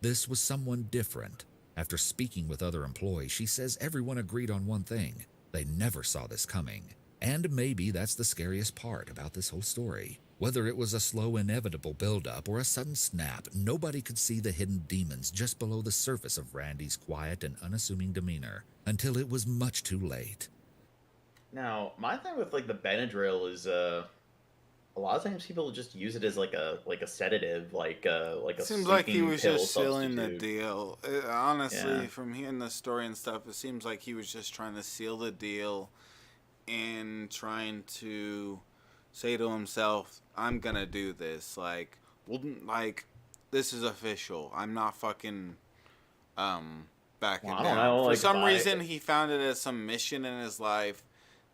This was someone different. After speaking with other employees, she says everyone agreed on one thing. They never saw this coming. And maybe that's the scariest part about this whole story. Whether it was a slow, inevitable buildup or a sudden snap, nobody could see the hidden demons just below the surface of Randy's quiet and unassuming demeanor until it was much too late. Now, my thing with like the Benadryl is a lot of times people just use it as like a sedative, like a seems like he was just sealing the substitute. deal. Honestly, from hearing the story and stuff, it seems like he was just trying to seal the deal in trying to say to himself, I'm gonna do this. Like, this is official. I'm not fucking backing Well, I don't down. know, For like, some if I- reason, he found it as some mission in his life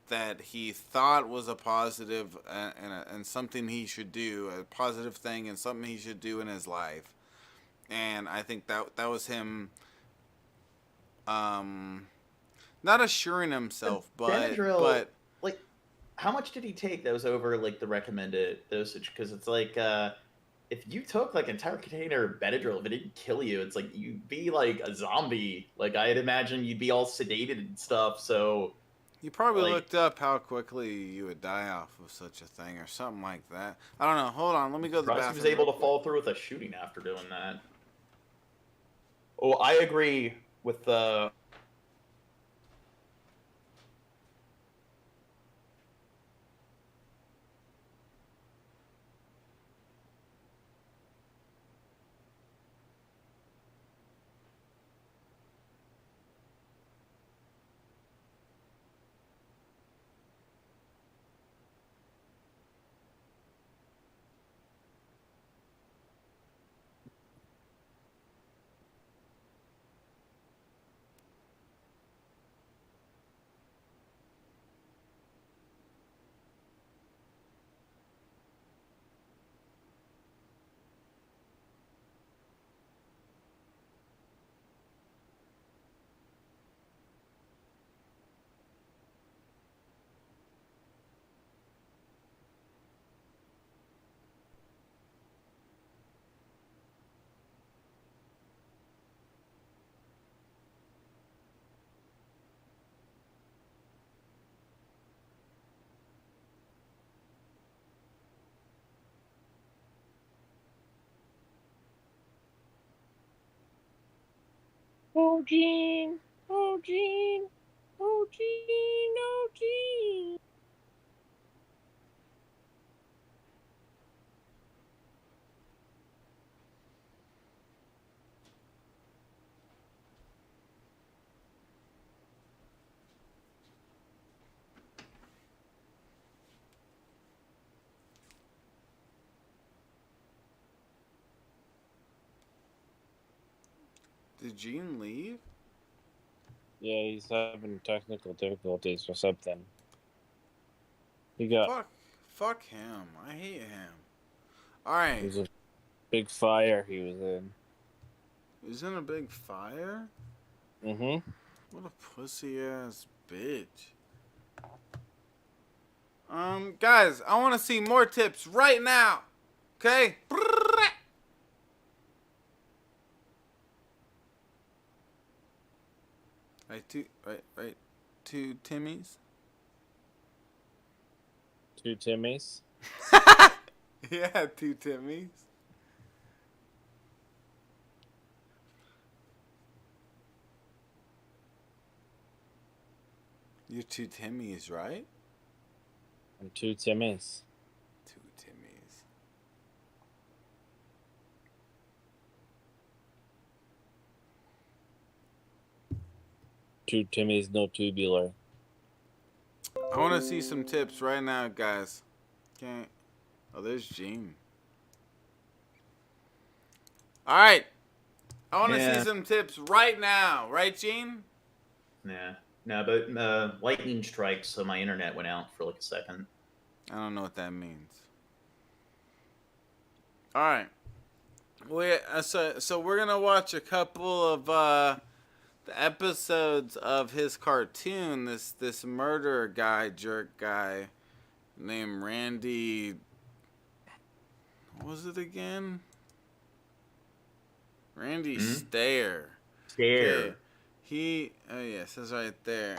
that he thought was a positive and something he should do, a positive thing and something he should do in his life. And I think that was him, not assuring himself, Benadryl, but like, how much did he take that was over like the recommended dosage? Because it's like, if you took like an entire container of Benadryl, if it didn't kill you, it's like you'd be like a zombie. Like I'd imagine you'd be all sedated and stuff. So you probably like, looked up how quickly you would die off of such a thing or something like that. I don't know. Hold on, let me go to the bathroom. He was able to fall through with a shooting after doing that. Oh, I agree with the. Oh, Gene. Oh, Gene. Oh, Gene. Oh, Gene. Did Gene leave? Yeah, he's having technical difficulties or something. He got. Fuck him. I hate him. Alright. It was a big fire he was in. He's in a big fire? Mm-hmm. What a pussy ass bitch. Guys, I want to see more tips right now. Okay? Right. Two Timmys. Two Timmys. Yeah, two Timmys. You're two Timmys, right? And two Timmys. Two Timmys. Two Timmys, no tubular. I want to see some tips right now, guys. Okay. Oh, there's Gene. All right. I want to see some tips right now. Right, Gene? Nah. No, but lightning strikes, so my internet went out for like a second. I don't know what that means. All right. So we're going to watch a couple of the episodes of his cartoon, this murderer guy, jerk guy named Randy. What was it again? Randy Stair. Stair. Okay. It says right there.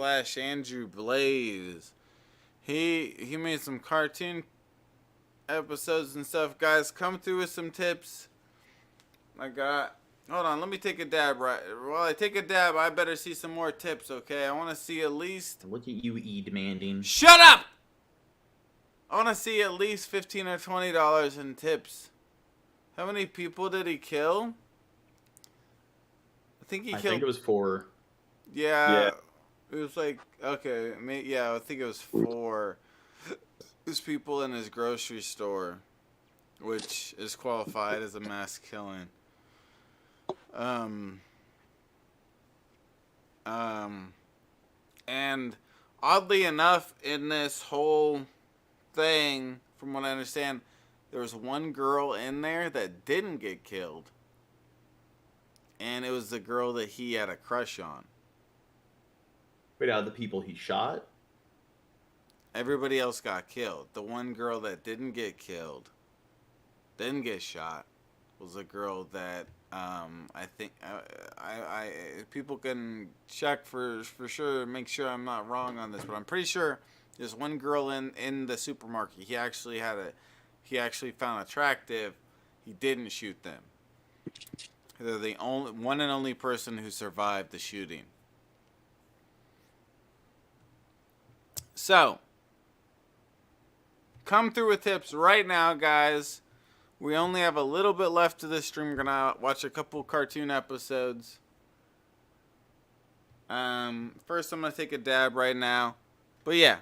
/ Andrew Blaze. He made some cartoon episodes and stuff. Guys, come through with some tips. Hold on, let me take a dab. Right while I take a dab, I better see some more tips, okay? I want to see at least. Look at you, demanding. Shut up! I want to see at least $15 or $20 in tips. How many people did he kill? I think it was 4. Yeah. It was like, okay, yeah, I think it was 4. There's people in his grocery store, which is qualified as a mass killing. And oddly enough, in this whole thing, from what I understand, there was one girl in there that didn't get killed. And it was the girl that he had a crush on. Wait, out of the people he shot? Everybody else got killed. The one girl that didn't get killed, didn't get shot, was a girl that I think I people can check for sure, make sure I'm not wrong on this, but I'm pretty sure there's one girl in the supermarket. He actually found attractive. He didn't shoot them. They're the only one and only person who survived the shooting. So, come through with tips right now, guys. We only have a little bit left of this stream. We're gonna watch a couple cartoon episodes. First I'm gonna take a dab right now, but yeah.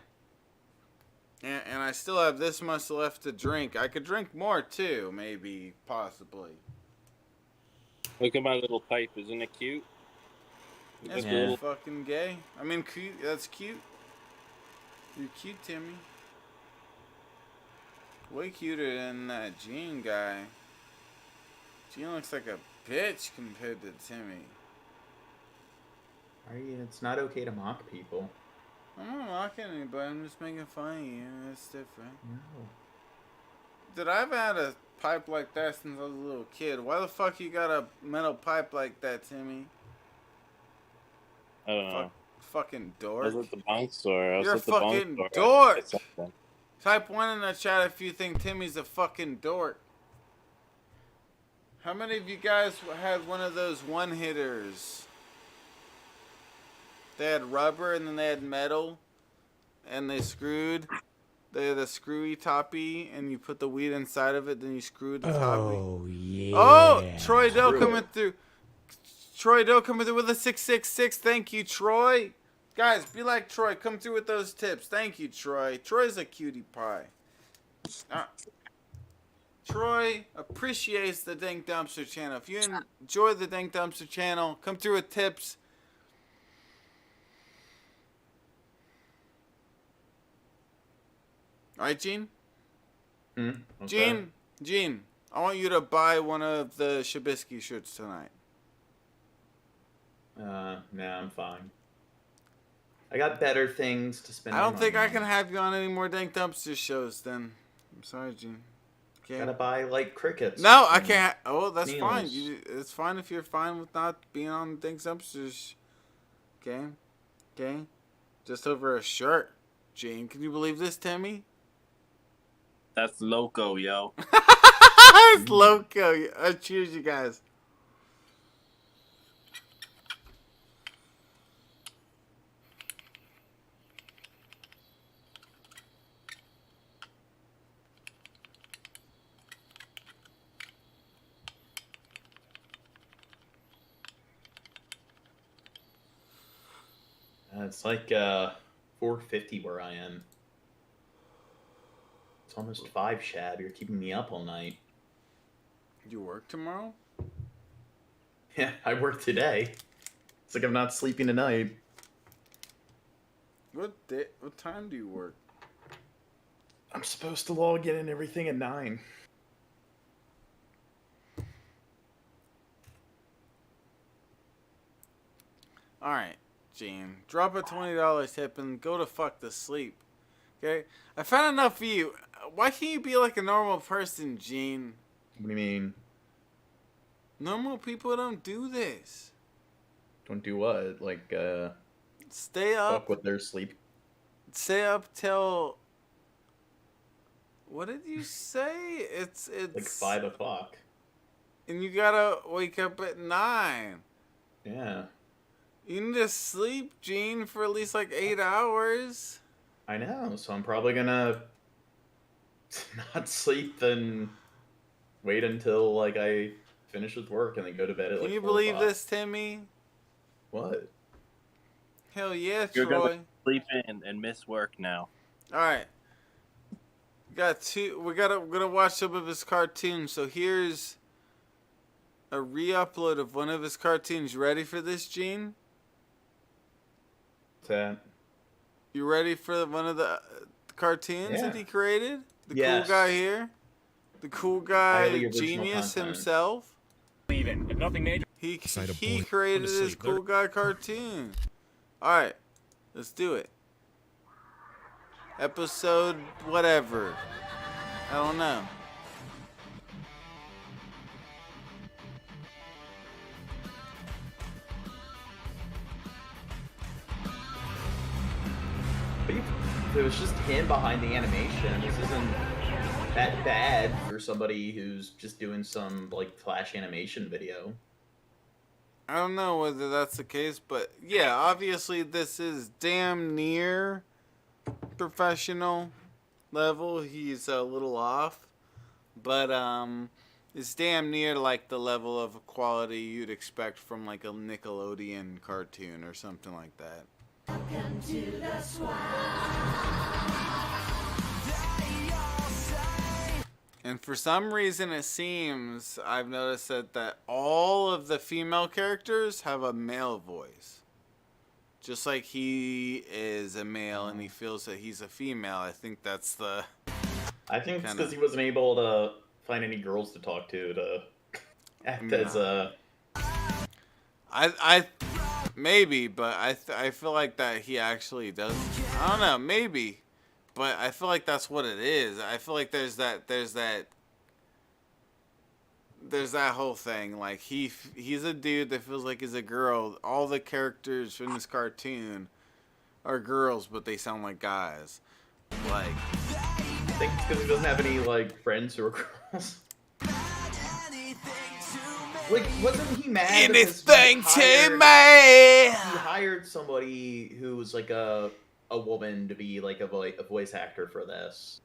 And I still have this much left to drink. I could drink more too, maybe, possibly. Look at my little pipe. Isn't it cute? That's pretty fucking gay. I mean, cute. That's cute. You're cute, Timmy. Way cuter than that Gene guy. Gene looks like a bitch compared to Timmy. It's not okay to mock people. I'm not mocking anybody. I'm just making fun of you. That's different. No. Dude, I've had a pipe like that since I was a little kid. Why the fuck you got a metal pipe like that, Timmy? I don't know. Fucking dork. I was at the bunk store. You're a fucking dork. Type 1 in the chat if you think Timmy's a fucking dork. How many of you guys had one of those one-hitters? They had rubber and then they had metal. And they screwed. They had a screwy toppy and you put the weed inside of it, then you screwed the toppy. Oh, yeah. Oh, Troy Doe coming through. Troy Doe coming through with a 666. Thank you, Troy. Guys, be like Troy. Come through with those tips. Thank you, Troy. Troy's a cutie pie. Troy appreciates the Dank Dumpster channel. If you enjoy the Dank Dumpster channel, come through with tips. Alright, Gene? Okay. Gene, I want you to buy one of the Shabisky shirts tonight. Nah, I'm fine. I got better things to spend. I don't think I can have you on any more Dank Dumpster shows then. I'm sorry, Gene. Okay. Gotta buy like crickets. No, I can't. Oh, that's meals. fine. It's fine if you're fine with not being on Dank Dumpsters. Okay. Just over a shirt, Gene. Can you believe this, Timmy? That's loco, yo. It's loco. Cheers, you guys. It's like 4:50 where I am. It's almost 5, Shab. You're keeping me up all night. You work tomorrow? Yeah, I work today. It's like I'm not sleeping tonight. What time do you work? I'm supposed to log in and everything at 9. Alright, Gene. Drop a $20 tip and go to fuck to sleep. Okay? I found enough for you. Why can't you be like a normal person, Gene? What do you mean? Normal people don't do this. Don't do what? Like, stay up. fuck with their sleep. Stay up till... What did you say? It's like 5 o'clock. And you gotta wake up at 9. Yeah. You need to sleep, Gene, for at least like 8 hours. I know, so I'm probably gonna not sleep and wait until like I finish with work and then go to bed at like 4 Can you believe o'clock. this, Timmy? What? Hell yeah, You're Troy. gonna sleep in and miss work now. All right. We're gonna watch some of his cartoons. So here's a re-upload of one of his cartoons. You ready for this, Gene? What's that? You ready for one of the cartoons that he created? The Yes. cool guy here? The cool Highly guy, original genius content. himself? Leaving. If nothing major. He Beside a boy. created Go to his sleep. cool guy cartoon. Alright, let's do it. Episode whatever. I don't know. But it was just him behind the animation. This isn't that bad for somebody who's just doing some like flash animation video. I don't know whether that's the case, but yeah, obviously this is damn near professional level. He's a little off, but it's damn near like the level of quality you'd expect from like a Nickelodeon cartoon or something like that. Welcome to the And for some reason, it seems I've noticed that all of the female characters have a male voice. Just like he is a male and he feels that he's a female. I think that's the. I think it's because he wasn't able to find any girls to talk to act as a. I maybe, but I feel like that he actually does. I don't know, maybe. But I feel like that's what it is. I feel like there's that whole thing. Like he's a dude that feels like he's a girl. All the characters from this cartoon are girls, but they sound like guys. Like I think it's because he doesn't have any like friends who are girls. Like, wasn't he mad? Anything to me. He hired somebody who was like a woman to be like a voice actor for this,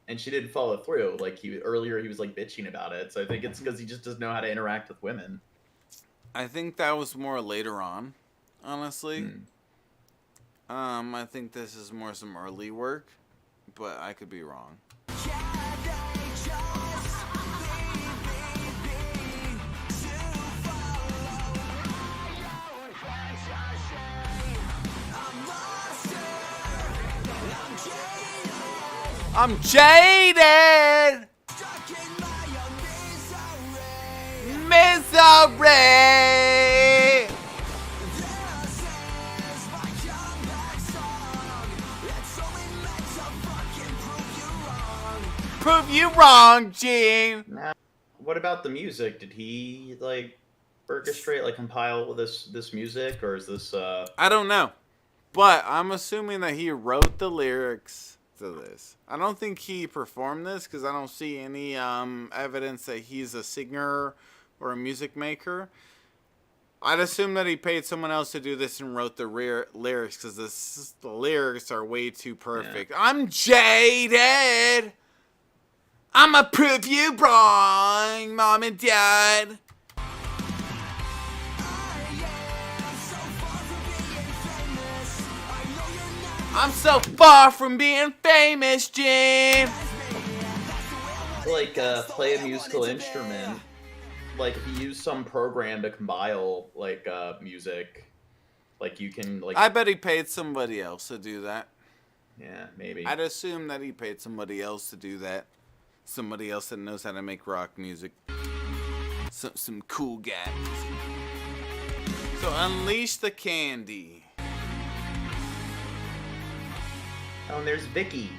and she didn't follow through. Like earlier he was like bitching about it, so I think it's because he just doesn't know how to interact with women. I think that was more later on, honestly. I think this is more some early work, but I could be wrong. I'm jaded! Misery! Prove you wrong, Gene! Now, what about the music? Did he, like, orchestrate, like, compile this music, or is this, I don't know. But I'm assuming that he wrote the lyrics to this. I don't think he performed this because I don't see any evidence that he's a singer or a music maker. I'd assume that he paid someone else to do this and wrote the lyrics because the lyrics are way too perfect. Yeah. I'm jaded. I'ma prove you wrong, Mom and Dad. I'm so far from being famous, Gene. Like, play a musical instrument. Like, if you use some program to compile, like, music, like, you can, like... I bet he paid somebody else to do that. Yeah, maybe. I'd assume that he paid somebody else to do that. Somebody else that knows how to make rock music. Some cool guys. So, unleash the candy. Oh, and there's Vicky.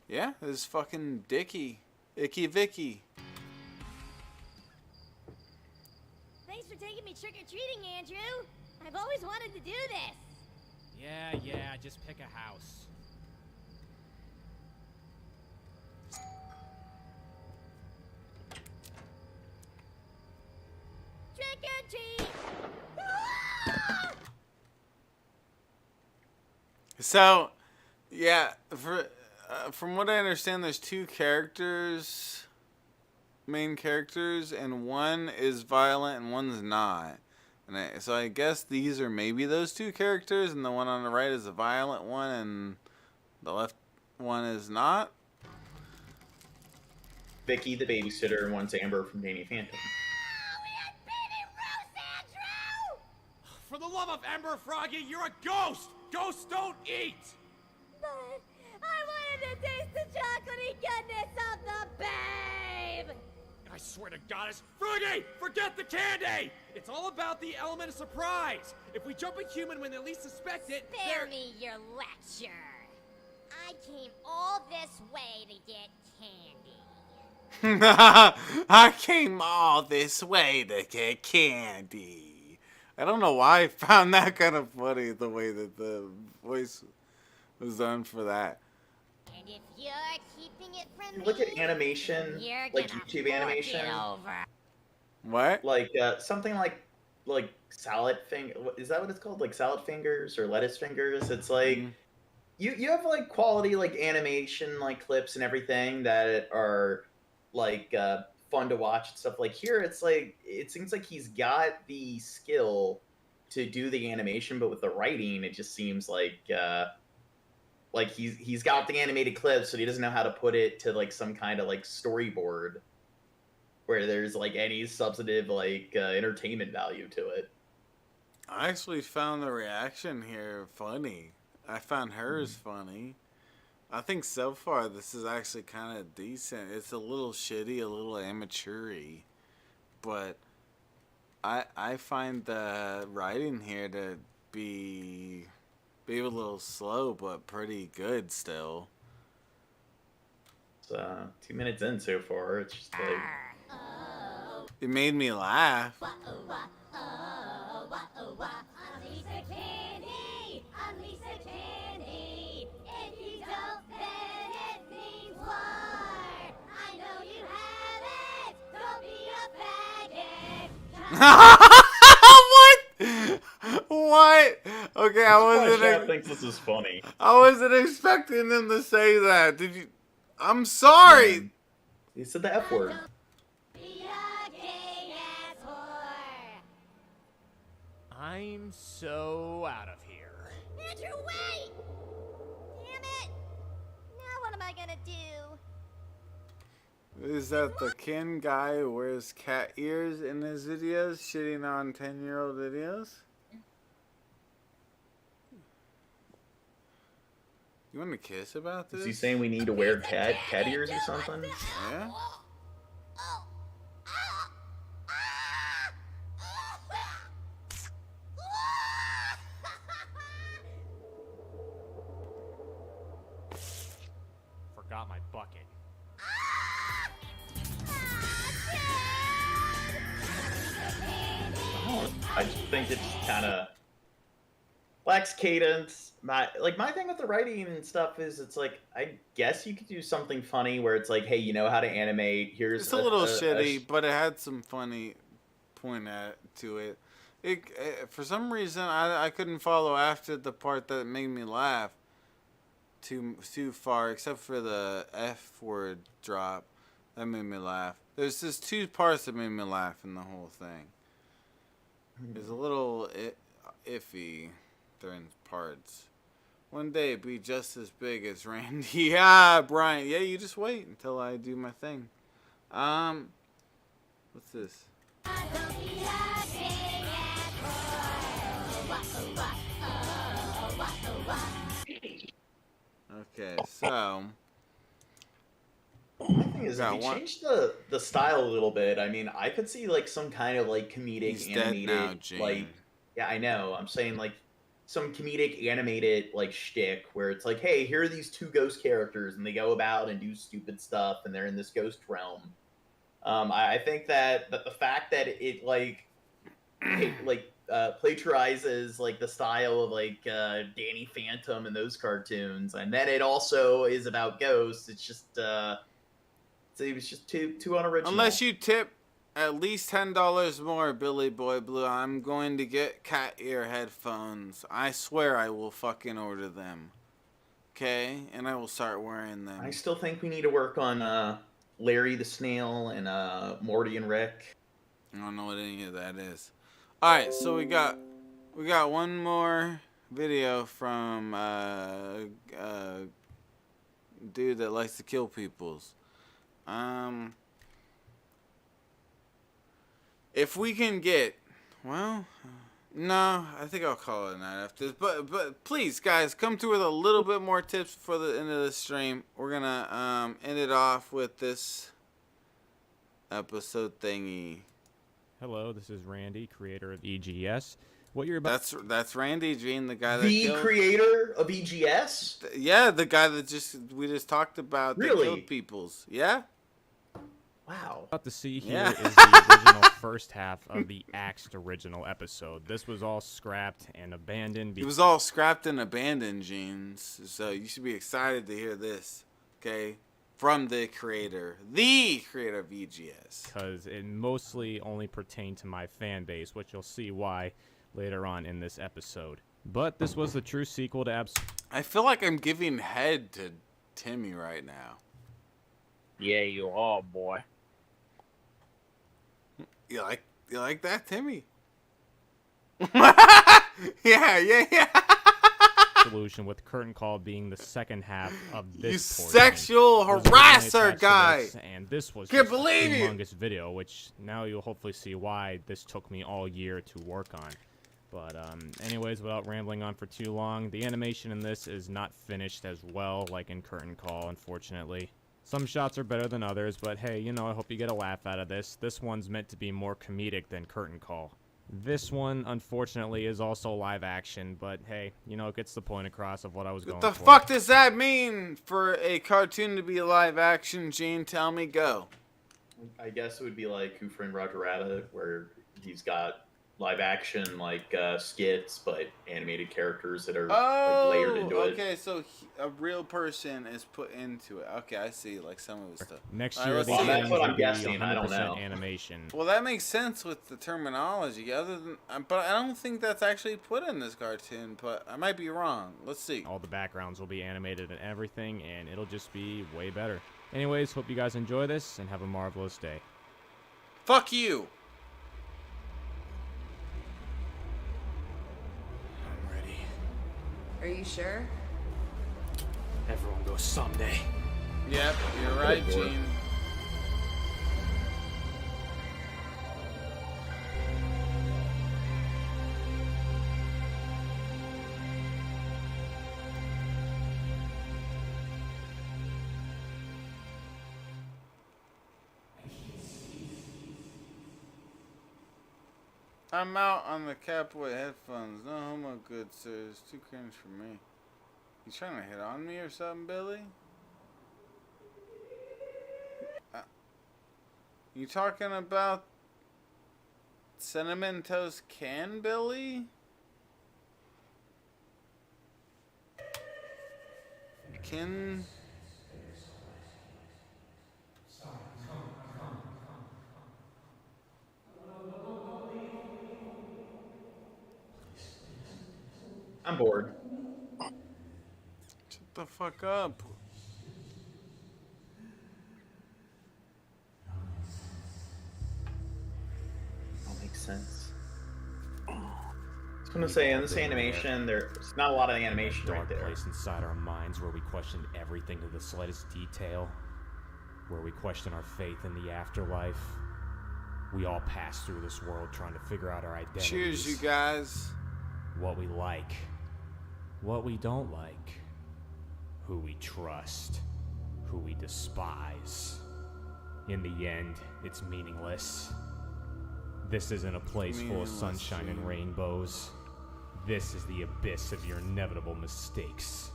Yeah, there's fucking Dicky. Icky Vicky. Thanks for taking me trick-or-treating, Andrew. I've always wanted to do this. Yeah, just pick a house. Trick-or-treat! So, yeah, from what I understand, there's two main characters, and one is violent and one's not. So I guess these are maybe those two characters, and the one on the right is a violent one, and the left one is not. Vicky, the babysitter, wants Amber from Danny Phantom. For the love of Ember, Froggy, you're a ghost! Ghosts don't eat! But I wanted to taste the chocolatey goodness of the babe! I swear to goddess, Froggy, forget the candy! It's all about the element of surprise. If we jump a human when they least suspect it, Spare me your lecture. I came all this way to get candy. I came all this way to get candy. I don't know why I found that kind of funny, the way that the voice was done for that. And if you're keeping it from You look at animation, you're like gonna YouTube fork animation. it over. What? Like something like salad finger. Is that what it's called? Like salad fingers or lettuce fingers? It's like you have like quality like animation like clips and everything that are like fun to watch and stuff. Like here, it's like it seems like he's got the skill to do the animation, but with the writing, it just seems like he's got the animated clips, so he doesn't know how to put it to like some kind of like storyboard where there's like any substantive like entertainment value to it. I actually found the reaction here funny. I found hers funny. I think so far this is actually kind of decent. It's a little shitty, a little amateur-y, but I find the writing here to be a little slow, but pretty good still. It's 2 minutes in so far. It's just like it made me laugh. What? What? Okay, I wasn't. thinks this is funny. I wasn't expecting them to say that. Did you? I'm sorry. He said the F word. I'm so out of here. Andrew, wait! Damn it! Now what am I gonna do? Is that the Ken guy who wears cat ears in his videos, shitting on 10-year-old videos? You want to kiss about this? Is he saying we need to wear cat ears or something? Yeah? Forgot my bucket. I just think it's kind of lacks cadence. My thing with the writing and stuff is it's like I guess you could do something funny where it's like, hey, you know how to animate. Here's It's a little shitty, but it had some funny point to it. For some reason, I couldn't follow after the part that made me laugh too far, except for the F word drop. That made me laugh. There's just two parts that made me laugh in the whole thing. It's a little iffy during parts. One day be just as big as Randy. Yeah, Brian. Yeah, you just wait until I do my thing. What's this? Okay, so The thing is, if you change the style a little bit, I mean, I could see like some kind of like comedic He's animated, dead now, Gene. like, yeah, I know. I'm saying like some comedic animated like shtick where it's like, hey, here are these two ghost characters, and they go about and do stupid stuff, and they're in this ghost realm. I think that the fact that it plagiarizes like the style of like Danny Phantom and those cartoons, and then it also is about ghosts. It's just it was just too unoriginal. Unless you tip at least $10 more, Billy Boy Blue, I'm going to get cat ear headphones. I swear I will fucking order them. Okay? And I will start wearing them. I still think we need to work on Larry the Snail and Morty and Rick. I don't know what any of that is. All right, so we got one more video from dude that likes to kill peoples. If we can get, well, no, I think I'll call it a night after this. But please, guys, come through with a little bit more tips before the end of the stream. We're gonna end it off with this episode thingy. Hello, this is Randy, creator of EGS. What you're about? That's Randy Gene, the guy that The killed... creator of EGS. Yeah, the guy that we just talked about. Really? That killed peoples. Yeah. Wow. About to see here is the original first half of the Axed original episode. This was all scrapped and abandoned. It was all scrapped and abandoned, Jeans. So you should be excited to hear this. Okay. From the creator of EGS. Because it mostly only pertained to my fan base, which you'll see why later on in this episode. But this was the true sequel to I feel like I'm giving head to Timmy right now. Yeah, you are, boy. You like that, Timmy? yeah. Solution, with Curtain Call being the second half of this You portion. sexual harasser guy! And this was Can't just a believe you! humongous video, which now you'll hopefully see why this took me all year to work on. But anyways, without rambling on for too long, the animation in this is not finished as well like in Curtain Call, unfortunately. Some shots are better than others, but hey, you know, I hope you get a laugh out of this. This one's meant to be more comedic than Curtain Call. This one, unfortunately, is also live action, but hey, you know, it gets the point across of what I was going for. What the fuck does that mean for a cartoon to be live action, Gene? Tell me, go. I guess it would be like Who Framed Roger Rabbit, where he's got live action like skits, but animated characters that are like, layered into it. Okay, so a real person is put into it. Okay, I see, like some of the stuff. Next All year, right, Well, that's what I'm will be guessing. I don't 100% know. animation. Well, that makes sense with the terminology. Other than, but I don't think that's actually put in this cartoon. But I might be wrong. Let's see. All the backgrounds will be animated and everything, and it'll just be way better. Anyways, hope you guys enjoy this and have a marvelous day. Fuck you. I'm ready. Are you sure? Everyone goes someday. Yep, you're right, Gene. I'm out on the Cowboy headphones. No homo good, sir. It's too cringe for me. You trying to hit on me or something, Billy? You talking about Cinnamon Toast Can, Billy? Can... I'm bored. Shut the fuck up. That makes sense. I was gonna say, in this animation, there's not a lot of animation right Dark there. place inside our minds where we question everything to the slightest detail, where we question our faith in the afterlife. We all pass through this world trying to figure out our identities. Cheers, you guys. What we like, what we don't like, who we trust, who we despise. In the end, it's meaningless. This isn't a place full of sunshine and rainbows. This is the abyss of your inevitable mistakes.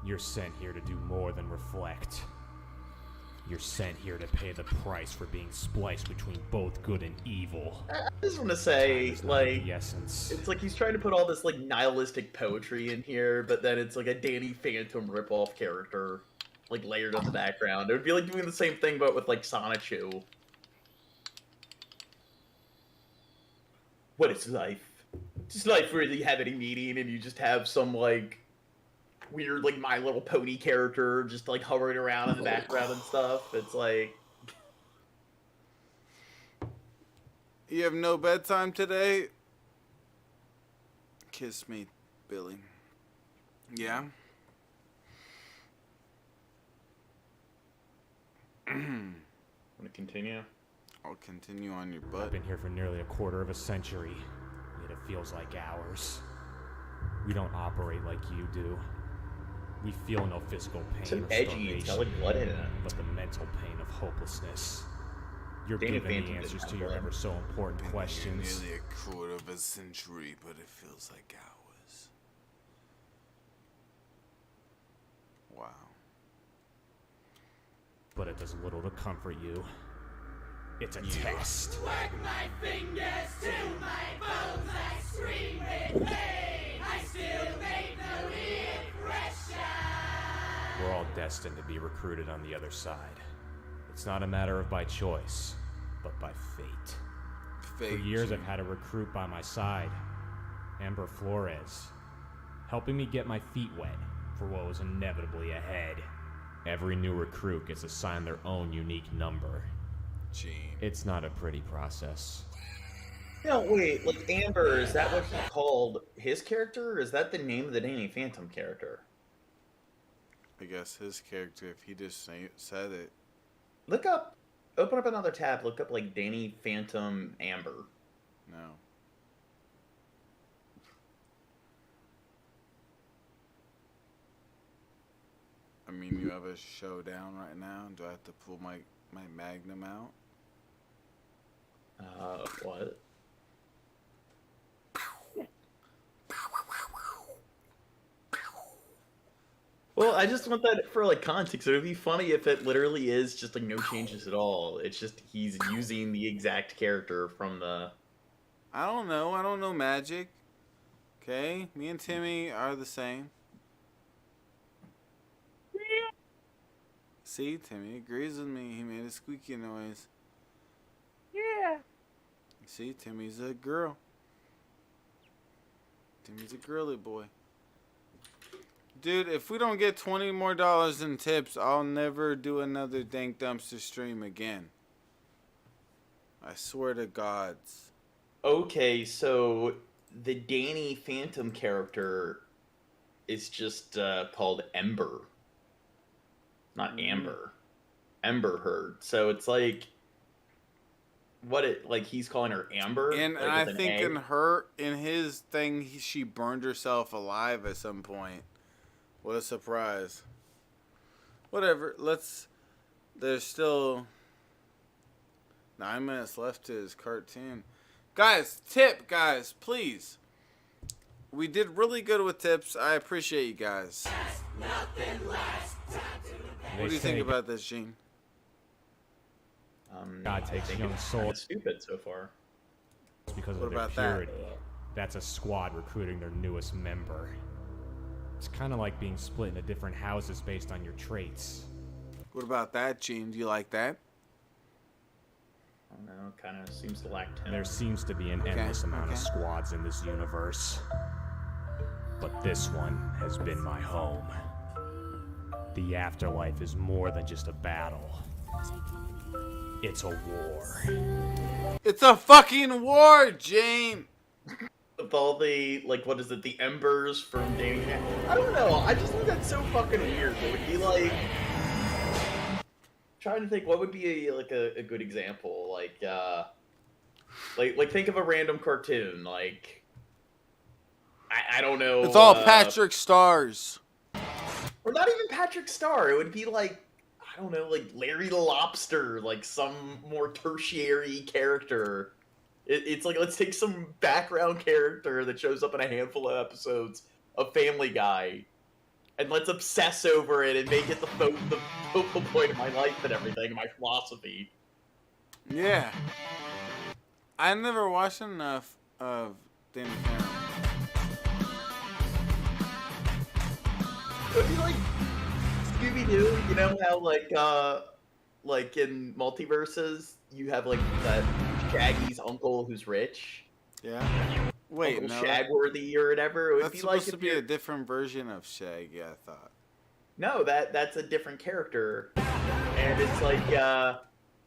You're sent here to do more than reflect. You're sent here to pay the price for being spliced between both good and evil. I just want to say, like, the essence. it's like he's trying to put all this like nihilistic poetry in here, but then it's like a Danny Phantom ripoff character, like layered in the background. It would be like doing the same thing, but with like Sonichu. What is life? Does life really have any meaning? And you just have some like weird like My Little Pony character just like hovering around in the background and stuff. It's like, You have no bedtime today? Kiss me, Billy. Yeah? Want to continue? I'll continue on your butt. I've been here for nearly a quarter of a century, yet it feels like hours. We don't operate like you do. We feel no physical pain So or edgy, it's got like blood in it. but the mental pain of hopelessness. You're Danny given the Phantom answers didn't to have your blood. ever so important questions. Nearly a quarter of a century, but it feels like hours. Wow. But it does little to comfort you. It's a test. Work my fingers to my bones, I scream with pain. I still make no impression. We're all destined to be recruited on the other side. It's not a matter of by choice, but by fate. For years I've had a recruit by my side, Amber Flores, helping me get my feet wet for what was inevitably ahead. Every new recruit gets assigned their own unique number. Gene. It's not a pretty process. No, wait, like Amber, is that what he called his character, or is that the name of the Danny Phantom character? I guess his character, if he just said it. Open up another tab, look up like Danny Phantom Amber. No. I mean, you have a showdown right now. Do I have to pull my Magnum out? What? Well, I just want that for like context. It would be funny if it literally is just like no changes at all. It's just he's using the exact character from the. I don't know magic. Okay? Me and Timmy are the same. See, Timmy agrees with me. He made a squeaky noise. Yeah. See, Timmy's a girl. Timmy's a girly boy. Dude, if we don't get $20 more in tips, I'll never do another Dank Dumpster stream again. I swear to gods. Okay, so the Danny Phantom character is just called Ember. Not Amber. Ember Heard. So it's like he's calling her Amber. And like I with an think A? in his thing, she burned herself alive at some point. What a surprise. Whatever. There's still 9 minutes left to his cartoon. Guys, please. We did really good with tips. I appreciate you guys. What do you think about this, Gene? God takes young souls. Stupid so far. Because What of their about that? purity. That's a squad recruiting their newest member. It's kind of like being split into different houses based on your traits. What about that, Gene? Do you like that? I don't know. Kind of seems to lack tone. There seems to be an endless amount of squads in this universe. But this one has been my home. The afterlife is more than just a battle. It's a war. It's a fucking war, Gene! With all the, what is it, the embers from Danny. I don't know. I just think that's so fucking weird. It would be like. Trying to think, what would be a good example? Like think of a random cartoon. I don't know. It's all Patrick Stars. Or not even Patrick Star. It would be I don't know, Larry the Lobster, some more tertiary character. It's let's take some background character that shows up in a handful of episodes of Family Guy, and let's obsess over it and make it the focal point of my life and everything, my philosophy. Yeah. I never watched enough of Danny Phantom. It would be like Scooby-Doo, you know how in multiverses you have that Shaggy's uncle who's rich? Yeah. Wait, Uncle no. Shagworthy or whatever. It would That's be supposed to be a different version of Shaggy, I thought. No, that's a different character. And it's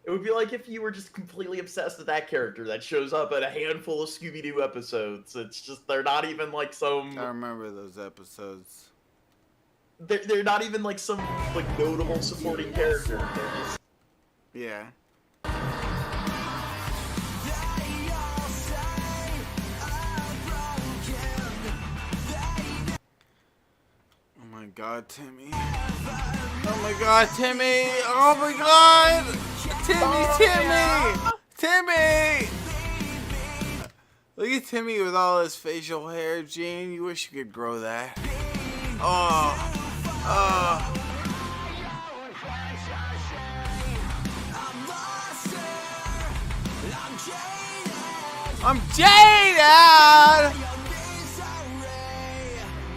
It would be like if you were just completely obsessed with that character that shows up in a handful of Scooby-Doo episodes. It's just, they're not even like some... I remember those episodes. They're not even like some like notable supporting character. They're just... Yeah. Oh my god, Timmy. Oh my god, Timmy! Oh my god! Timmy! Look at Timmy with all his facial hair, Gene. You wish you could grow that. Oh. I'm jaded!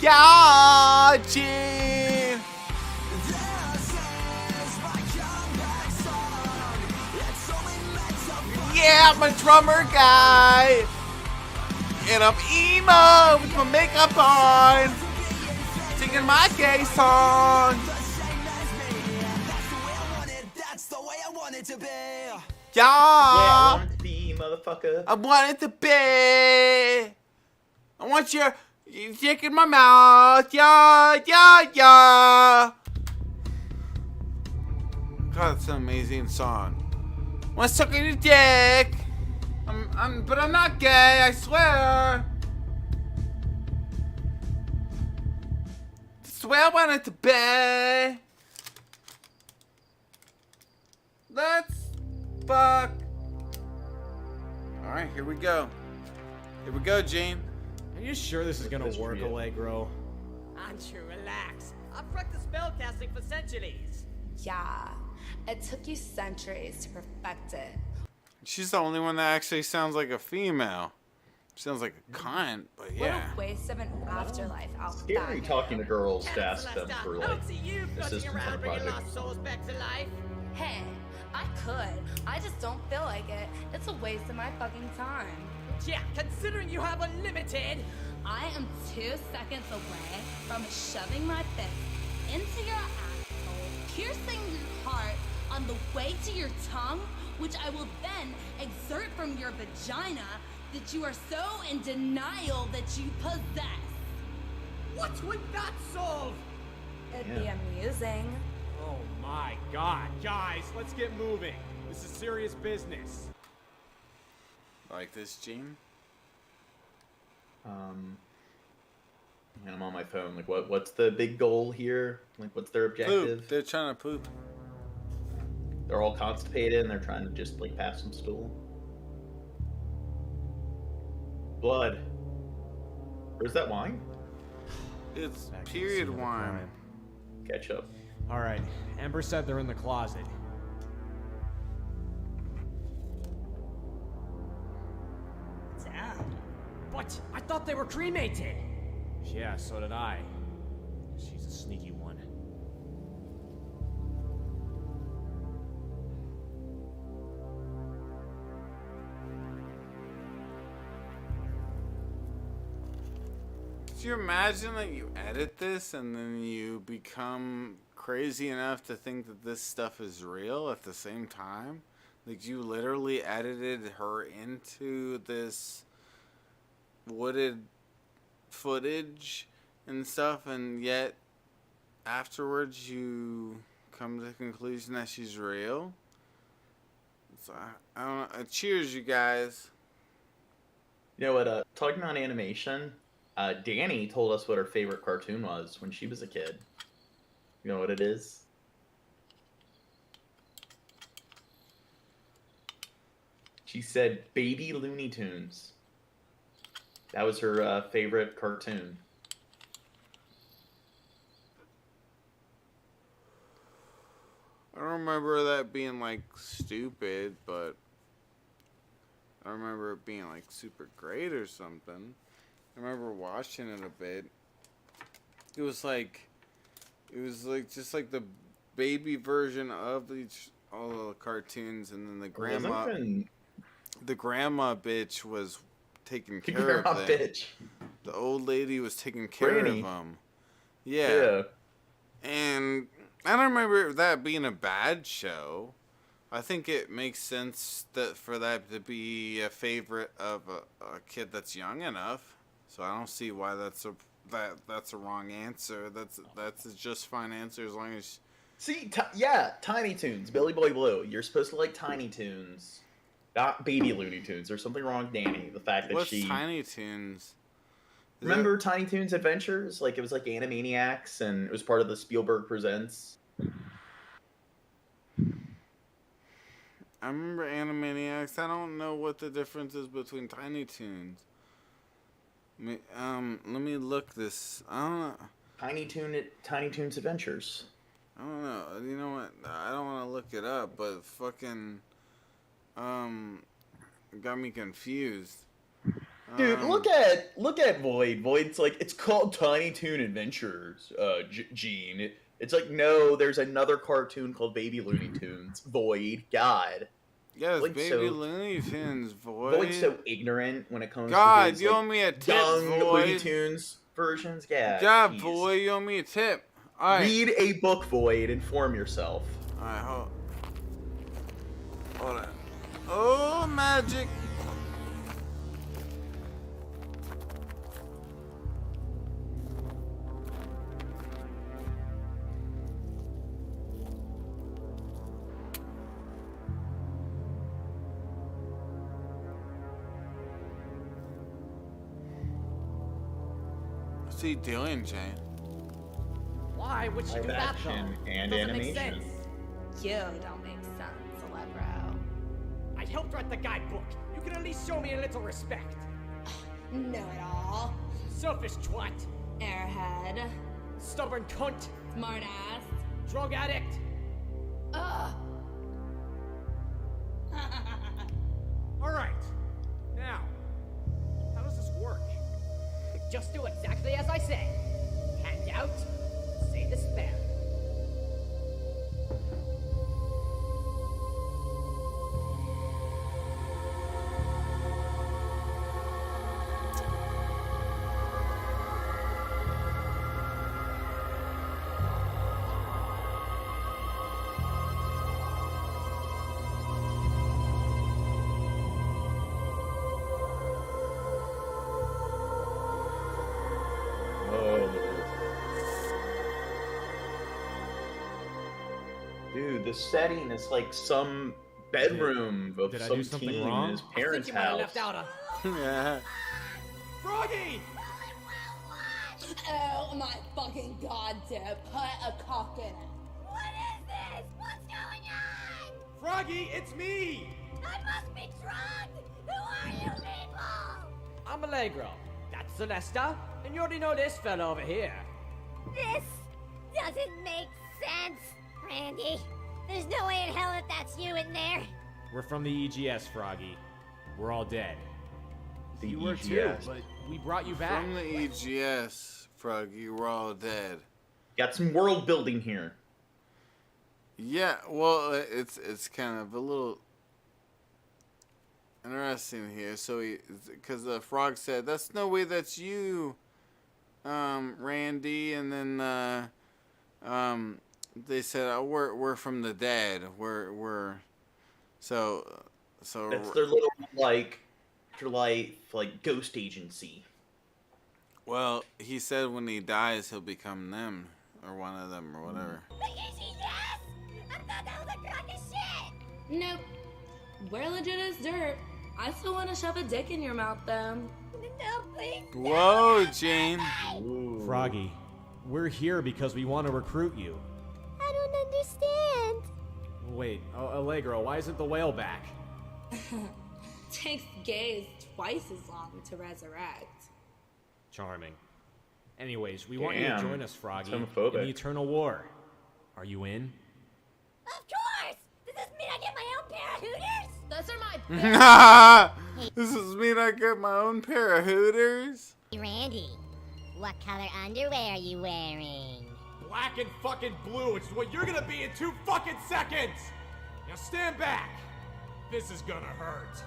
God, Gene! Yeah, I'm a drummer guy! And I'm emo with my makeup on! Singing my gay song! Yeah! I want it to be, motherfucker. I want it to be! I want your dick in my mouth! Yeah! God, it's an amazing song. I want to suck on your dick! But I'm not gay, I swear! I swear I want it to be! Let's fuck! Alright, here we go. Here we go, Gene. Are you sure this is gonna work, Allegro? Andrew, relax. I've practiced spellcasting for centuries. Yeah, it took you centuries to perfect it. She's the only one that actually sounds like a female. She sounds like a cunt, but yeah. What a waste of an afterlife out Scary back. talking to girls to ask them for like assistance on a project. Back to life. Hey, I could. I just don't feel like it. It's a waste of my fucking time. Yeah, considering you have unlimited. I am 2 seconds away from shoving my fist into your asshole, piercing your heart on the way to your tongue, which I will then exert from your vagina that you are so in denial that you possess. What would that solve? It'd be amusing. Oh my god. Guys, let's get moving. This is serious business. Like this, Gene? And I'm on my phone. Like, what's the big goal here? Like, what's their objective? Poop. They're trying to poop. They're all constipated and they're trying to just like pass some stool. Blood. Where's that wine? It's period wine. Ketchup. Alright, Ember said they're in the closet. Damn. But I thought they were cremated. Yeah, so did I. She's a sneaky one. Could you imagine that you edit this and then you become crazy enough to think that this stuff is real at the same time? Like, you literally edited her into this wooded footage and stuff, and yet afterwards you come to the conclusion that she's real? So, I don't know. Cheers, you guys. You know what? Talking about animation, Danny told us what her favorite cartoon was when she was a kid. You know what it is? She said Baby Looney Tunes. That was her favorite cartoon. I don't remember that being, like, stupid, but I remember it being, like, super great or something. I remember watching it a bit. It was like just like the baby version of all the cartoons, and then the grandma bitch was taking care of them. Bitch. The old lady was taking care of them. Yeah. And I don't remember that being a bad show. I think it makes sense that for that to be a favorite of a kid that's young enough. So I don't see why that's a wrong answer. That's a just fine answer as long as. See, Tiny Toons, Billy Boy Blue. You're supposed to like Tiny Toons, not Baby Looney Tunes. There's something wrong with Danny. The fact that What's Tiny Toons? Remember Tiny Toons Adventures? Like, it was like Animaniacs, and it was part of the Spielberg Presents. I remember Animaniacs. I don't know what the difference is between Tiny Toons. Let me look this. I don't know. Tiny Toons Adventures. I don't know. You know what? I don't want to look it up, but fucking got me confused. Dude, look at Void. Void's like, it's called Tiny Toon Adventures, Gene. It's like, no, there's another cartoon called Baby Looney Tunes. Void, God. Yes, Baby Looney Tunes, Void. Void's so ignorant when it comes to his, you owe me a tip, Void. Looney Tunes versions. Yeah, God, Void, you owe me a tip. All right. Read a book, Void. Inform yourself. All right, hold on. Oh, magic. What's he doing, Jane? Why would you do that, though? And doesn't animation. make sense. You don't make sense, Celebro. I helped write the guidebook. You can at least show me a little respect. Know-it-all. Selfish twat. Airhead. Stubborn cunt. Smartass. Drug addict. Ugh. Alright. Now, how does this work? Just do exactly as I say. Hand out, say the spell. Dude, the setting is like some bedroom of Did I some do something teen wrong? in his parents' I think you might have house. left out a... Yeah. Froggy! Oh my fucking god, Dip. Put a cock in it. What is this? What's going on? Froggy, it's me! I must be drugged! Who are you people? I'm Allegro. That's Celesta. And you already know this fella over here. This doesn't make sense, Randy. There's no way in hell that that's you in there. We're from the EGS, Froggy. We're all dead. The You were too, EGS. but we brought you back. From the EGS, Froggy, we're all dead. Got some world building here. Yeah, well, it's kind of a little interesting here. So because the frog said, "That's no way that's you, Randy," and then they said, "Oh, we're from the dead. We're so." That's their little like ghost agency. Well, he said when he dies, he'll become them or one of them or whatever. I thought that was a crock of shit. Nope. We're legit as dirt. I still want to shove a dick in your mouth, though. No, please. Whoa, Jane. Froggy, we're here because we want to recruit you. I don't understand. Wait, Allegro, why isn't the whale back? Takes gays twice as long to resurrect. Charming. Anyways, we want you to Damn, join us, Froggy, in homophobic. the Eternal War. Are you in? Of course. Does this mean I get my own pair of hooters? Those are my This is mean I get my own pair of hooters. Hey, Randy, what color underwear are you wearing? Black and fucking blue, which is what you're gonna be in 2 fucking seconds! Now stand back! This is gonna hurt.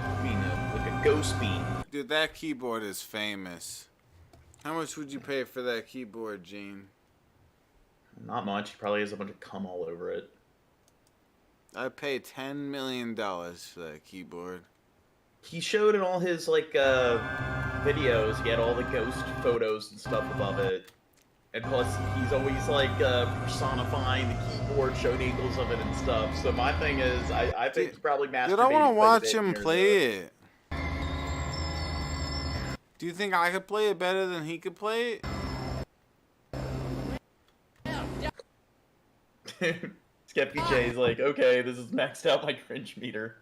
I mean, like a ghost beam. Dude, that keyboard is famous. How much would you pay for that keyboard, Gene? Not much. He probably has a bunch of cum all over it. I'd pay $10 million for that keyboard. He showed in all his, like, videos, he had all the ghost photos and stuff above it. And plus, he's always, like, personifying the keyboard, showing angles of it and stuff. So my thing is, I think he's probably masturbating. Dude, I want to watch him play it. Do you think I could play it better than he could play it? Skeptic J's like, okay, this is maxed out my cringe meter.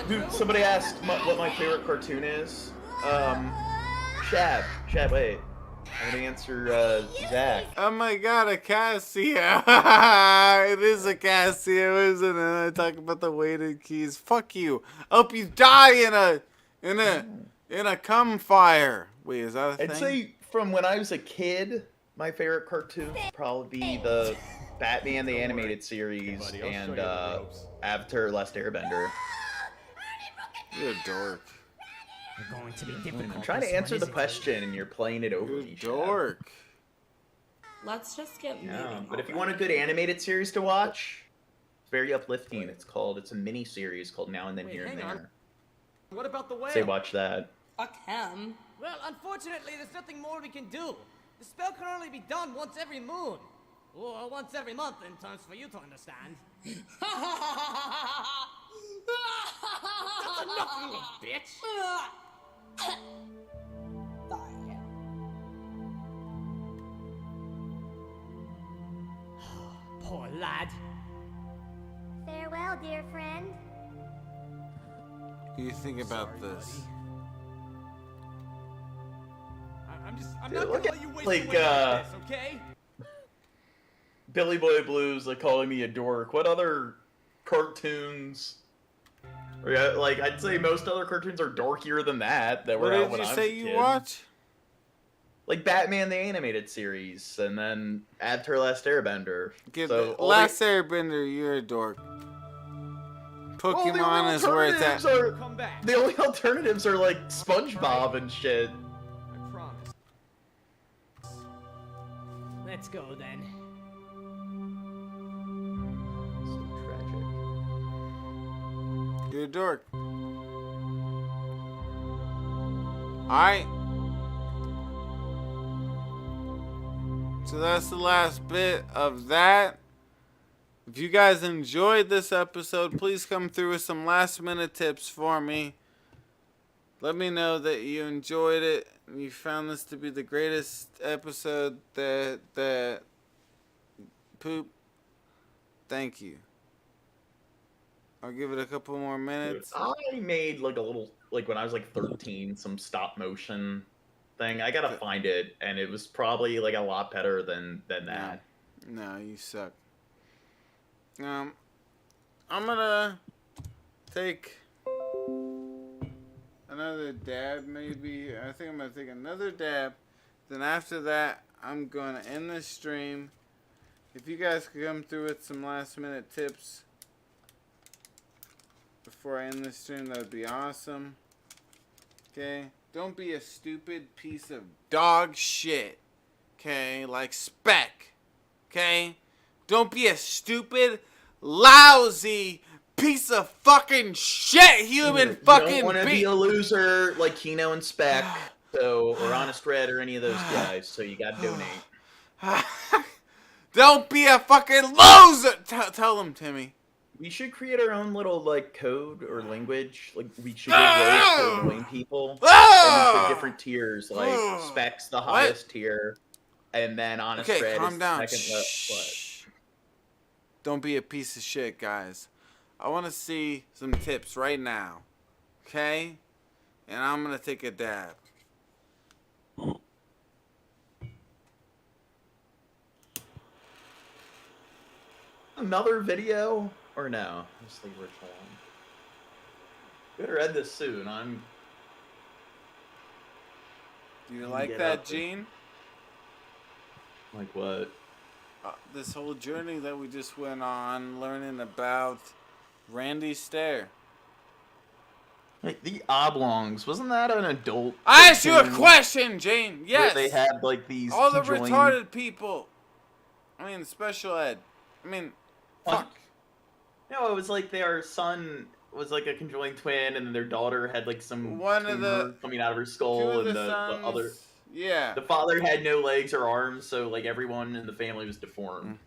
Dude, somebody asked what my favorite cartoon is. Shab, wait. I'm gonna answer, Zach. Oh my god, a Casio. It is a Casio, isn't it? I talk about the weighted keys. Fuck you. I hope you die in a cum fire. Wait, is that a thing? I'd say from when I was a kid, my favorite cartoon would probably be the Batman the Animated Series and Avatar: Last Airbender. You're a dork. You're going to be difficult. I'm trying to answer the question and you're playing it over me. Dork. Let's just get moving. But if you want a good animated series to watch, it's very uplifting. It's a mini series called Now and Then Here and There. What about the whale? Say watch that. Fuck him. Well, unfortunately, there's nothing more we can do. The spell can only be done once every moon. Or once every month in terms for you to understand. That's enough, you little bitch! Poor lad. Farewell, dear friend. What do you think about this? I'm not gonna let you waste away like this, okay? Billy Boy Blues like calling me a dork. What other cartoons? Like I'd say most other cartoons are dorkier than that. What did you say you watch? Like Batman the Animated Series, and then Avatar: Last Airbender. Last Airbender, you're a dork. Pokemon is where it's at. The only alternatives are like SpongeBob and shit. I promise. Let's go then. You're a dork. Alright. So that's the last bit of that. If you guys enjoyed this episode, please come through with some last minute tips for me. Let me know that you enjoyed it and you found this to be the greatest episode that poop. Thank you. I'll give it a couple more minutes. I made like a little, like when I was like 13, some stop motion thing. I gotta find it, and it was probably like a lot better than that. No, you suck. I'm gonna take another dab, maybe. I think I'm gonna take another dab. Then after that, I'm gonna end this stream. If you guys could come through with some last minute tips before I end this stream, that would be awesome. Okay? Don't be a stupid piece of dog shit. Okay? Like Spec. Okay? Don't be a stupid, lousy piece of fucking shit human fucking being. You don't want to be a loser like Kino and Spec, or Honest Red, or any of those guys, so you gotta donate. Don't be a fucking loser! Tell them, Timmy. We should create our own little, like, code or language. Like, we should get roles for annoying people. And the different tiers, like, Spec's the highest tier, and then Honest Red calm is down. second left. Don't be a piece of shit, guys. I want to see some tips right now. Okay? And I'm going to take a dab. Another video? Or no? Just leave it alone. Better end this soon. Do you like that, Gene? Like what? This whole journey that we just went on, learning about Randy Stair. Like the Oblongs, wasn't that an adult? I asked you a cartoon question, Jane. Yes. Where they had like these all the conjoined- retarded people. I mean, special ed. I mean, fuck. No, it was like their son was like a conjoined twin, and then their daughter had like some One of the- tumor coming out of her two skull, of and the the sons- other. Yeah. The father had no legs or arms, so like everyone in the family was deformed.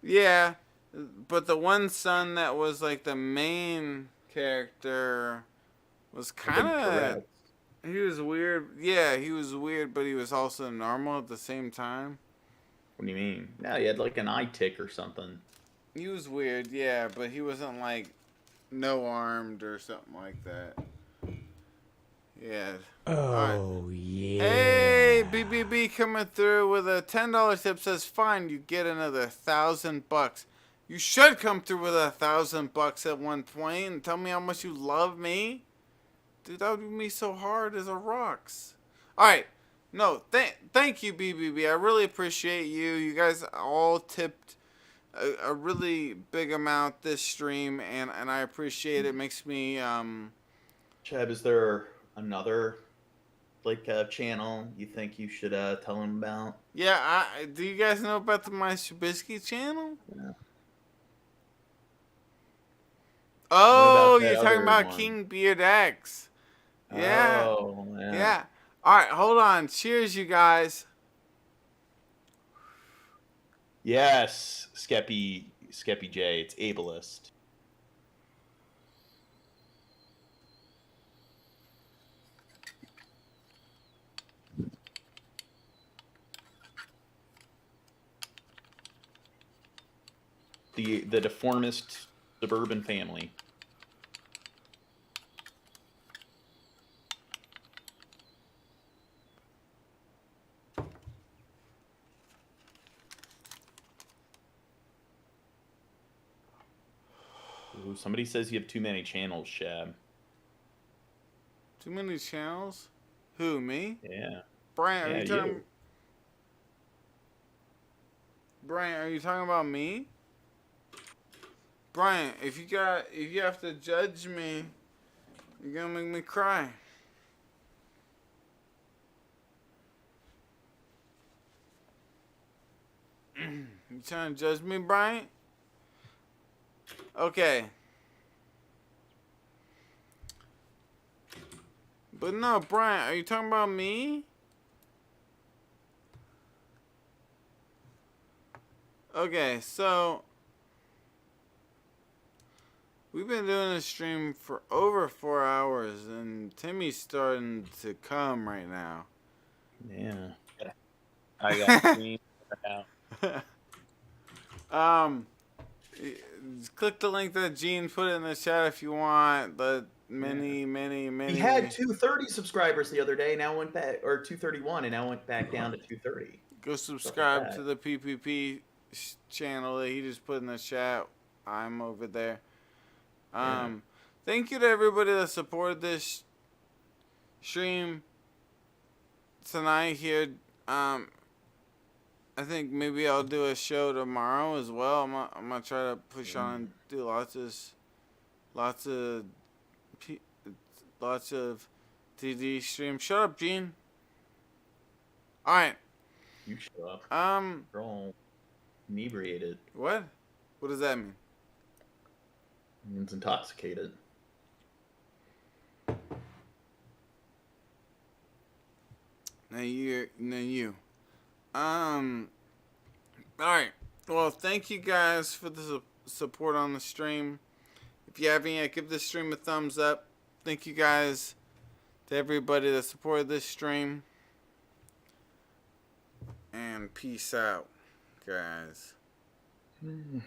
Yeah, but the one son that was like the main character was kind of. He was weird. Yeah, he was weird, but he was also normal at the same time. What do you mean? No, he had like an eye tick or something. He was weird, yeah, but he wasn't like no armed or something like that. Yeah. Oh, yeah. Hey, BBB coming through with a $10 tip says, fine, you get another $1,000. You should come through with $1,000 at one point and tell me how much you love me. Dude, that would be so hard as a rocks. Alright. No, thank you, BBB. I really appreciate you. You guys all tipped a really big amount this stream, and I appreciate it. It makes me, Cheb, is there another like channel you think you should tell them about? Yeah, do you guys know about the My Trubisky channel? Yeah. Oh, What about you're that talking other about one? King Beard X. Yeah. Oh, yeah. Yeah. Alright, hold on. Cheers, you guys. Yes, Skeppy J. It's ableist. The deformist suburban family. Ooh, somebody says you have too many channels, Shab. Too many channels? Who, me? Yeah. Brian, are Yeah, you talking... you. Brian, are you talking about me? Brian, if you have to judge me, you're gonna make me cry. You trying to judge me, Brian? Okay. But no, Brian, are you talking about me? Okay, so we've been doing this stream for over 4 hours, and Timmy's starting to come right now. Yeah. I got me now. Click the link that Gene put in the chat if you want. The many. He had 230 subscribers the other day, now went back, or 231, and now went back down to 230. Go subscribe to the PPP channel that he just put in the chat. I'm over there. Thank you to everybody that supported this stream tonight here. I think maybe I'll do a show tomorrow as well. I'm gonna try to push on and do lots of TD streams. Shut up, Gene. All right. You shut up. You're all inebriated. What? What does that mean? It means intoxicated. Now you. Alright. Well, thank you guys for the support on the stream. If you haven't yet, give this stream a thumbs up. Thank you guys to everybody that supported this stream. And peace out, guys.